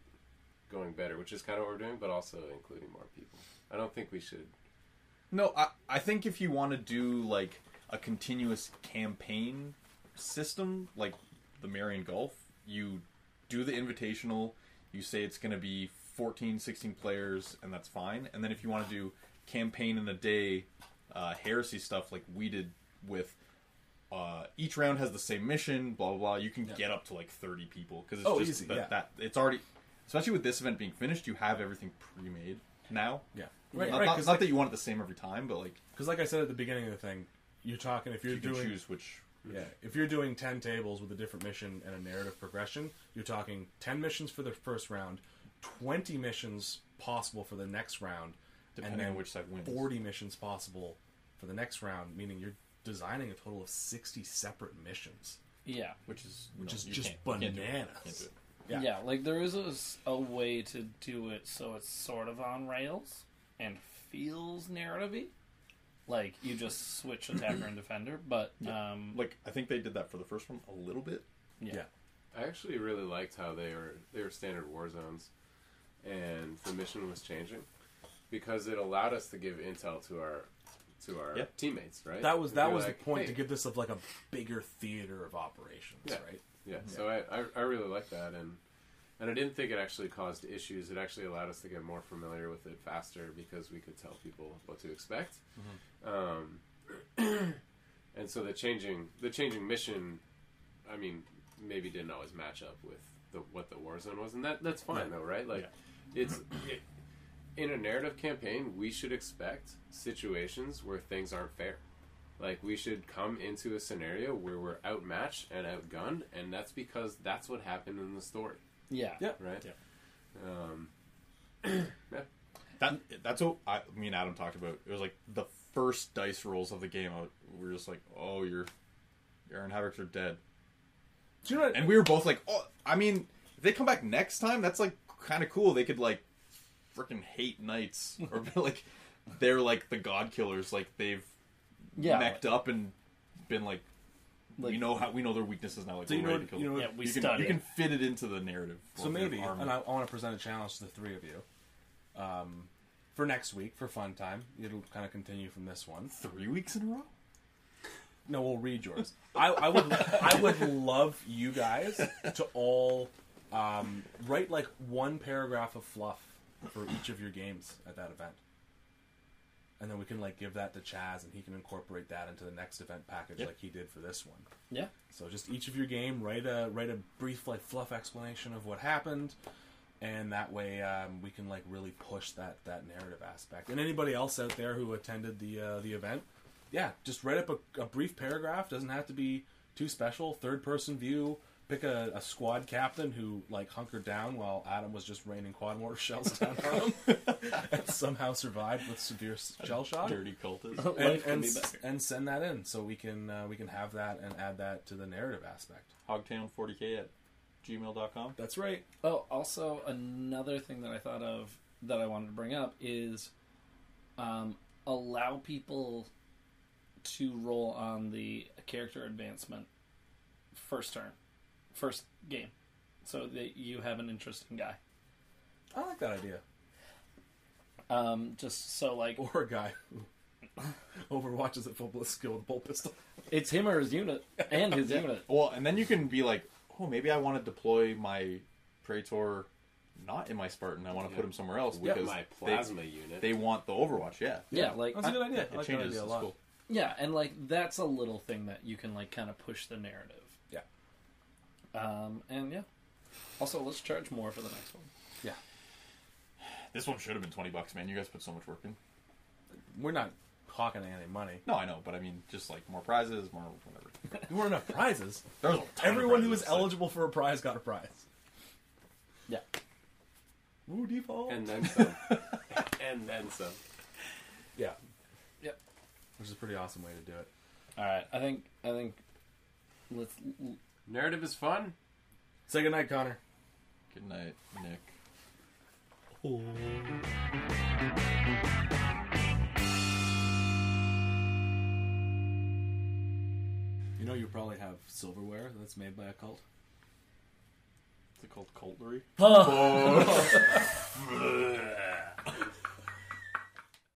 going better, which is kind of what we're doing, but also including more people. I don't think we should. No, I think if you want to do like a continuous campaign system, like the Marion Golf, you do the invitational, you say it's going to be 14, 16 players, and that's fine. And then if you want to do campaign in a day, heresy stuff like we did with each round has the same mission, blah, blah, blah, you can get up to like 30 people. Because it's just easy, that it's already, especially with this event being finished, you have everything pre-made now. Yeah. Not that you want it the same every time, but like... Because like I said at the beginning of the thing, you're talking if you're you can doing... choose which... Yeah, if you're doing 10 tables with a different mission and a narrative progression, you're talking 10 missions for the first round, 20 missions possible for the next round, Depending on which side wins. 40 missions possible for the next round, meaning you're designing a total of 60 separate missions. Yeah. Which is just you can't bananas. do it. Can't do it. Yeah. Like there is a way to do it so it's sort of on rails and feels narrative-y. Like you just switch attacker and defender, but Like I think they did that for the first one a little bit. Yeah. I actually really liked how they were standard war zones, and the mission was changing because it allowed us to give intel to our teammates, right? That was We'd be the like, point, hey. to give this of like a bigger theater of operations, right? Yeah, so I really like that, and I didn't think it actually caused issues. It actually allowed us to get more familiar with it faster because we could tell people what to expect. And so the changing mission, I mean, maybe didn't always match up with what the war zone was, and that's fine though, right? Like, in a narrative campaign, we should expect situations where things aren't fair. Like, we should come into a scenario where we're outmatched and outgunned, and that's because that's what happened in the story. yeah. Right? Yeah. That's what me and Adam talked about. It was like the first dice rolls of the game. We were just like, "Oh, your Aaron Havocks are dead," Do you know what? and we were both like, "Oh, I mean, if they come back next time, that's like kind of cool. They could like freaking hate knights or be like they're like the god killers. Like they've mech'd up and been like." We know their weaknesses now. Like, So we're ready to kill them. we you studied. can fit it into the narrative. So of your maybe, army. and I want to present a challenge to the three of you. For next week, for fun time, it'll kind of continue from this one. 3 weeks in a row. No, we'll read yours. I would love you guys to all write like one paragraph of fluff for each of your games at that event, and then we can like give that to Chaz, and he can incorporate that into the next event package like he did for this one. Yeah. So just each of your game, write a brief like fluff explanation of what happened, and that way we can like really push that narrative aspect. And anybody else out there who attended the event, just write up a brief paragraph. Doesn't have to be too special. Third person view. Pick a squad captain who like hunkered down while Adam was just raining quad mortar shells down on him, and somehow survived with severe shell shock. Dirty cultist. And send that in so we can have that and add that to the narrative aspect. Hogtown40k at gmail.com. That's right. Oh, also another thing that I thought of that I wanted to bring up is allow people to roll on the character advancement first game, so that you have an interesting guy. I like that idea. Just so like Or a guy who overwatches at full blitz skill with a bolt pistol. it's him or his unit and his unit. Well, and then you can be like, oh, maybe I want to deploy my Praetor not in my Spartan. I want to put him somewhere else because my plasma unit. they want the Overwatch. Yeah, like That's a good idea. I It like that changes. idea a It's lot. cool. yeah, and like that's a little thing that you can like kind of push the narrative. Yeah. And yeah. Also, let's charge more for the next one. Yeah. This one should have been $20, man. You guys put so much work in. We're not pocketing any money. No, I know, but I mean, just like more prizes, more whatever. There weren't enough prizes. There was a ton of Everyone who was prizes, like- eligible for a prize got a prize. Yeah. Woo, default. And then some. And then some. Yeah. Yep. Which is a pretty awesome way to do it. All right. I think let's. Narrative is fun. Say goodnight, Connor. Good night, Nick. You know, you probably have silverware that's made by a cult. Is it called Cultlery? Oh.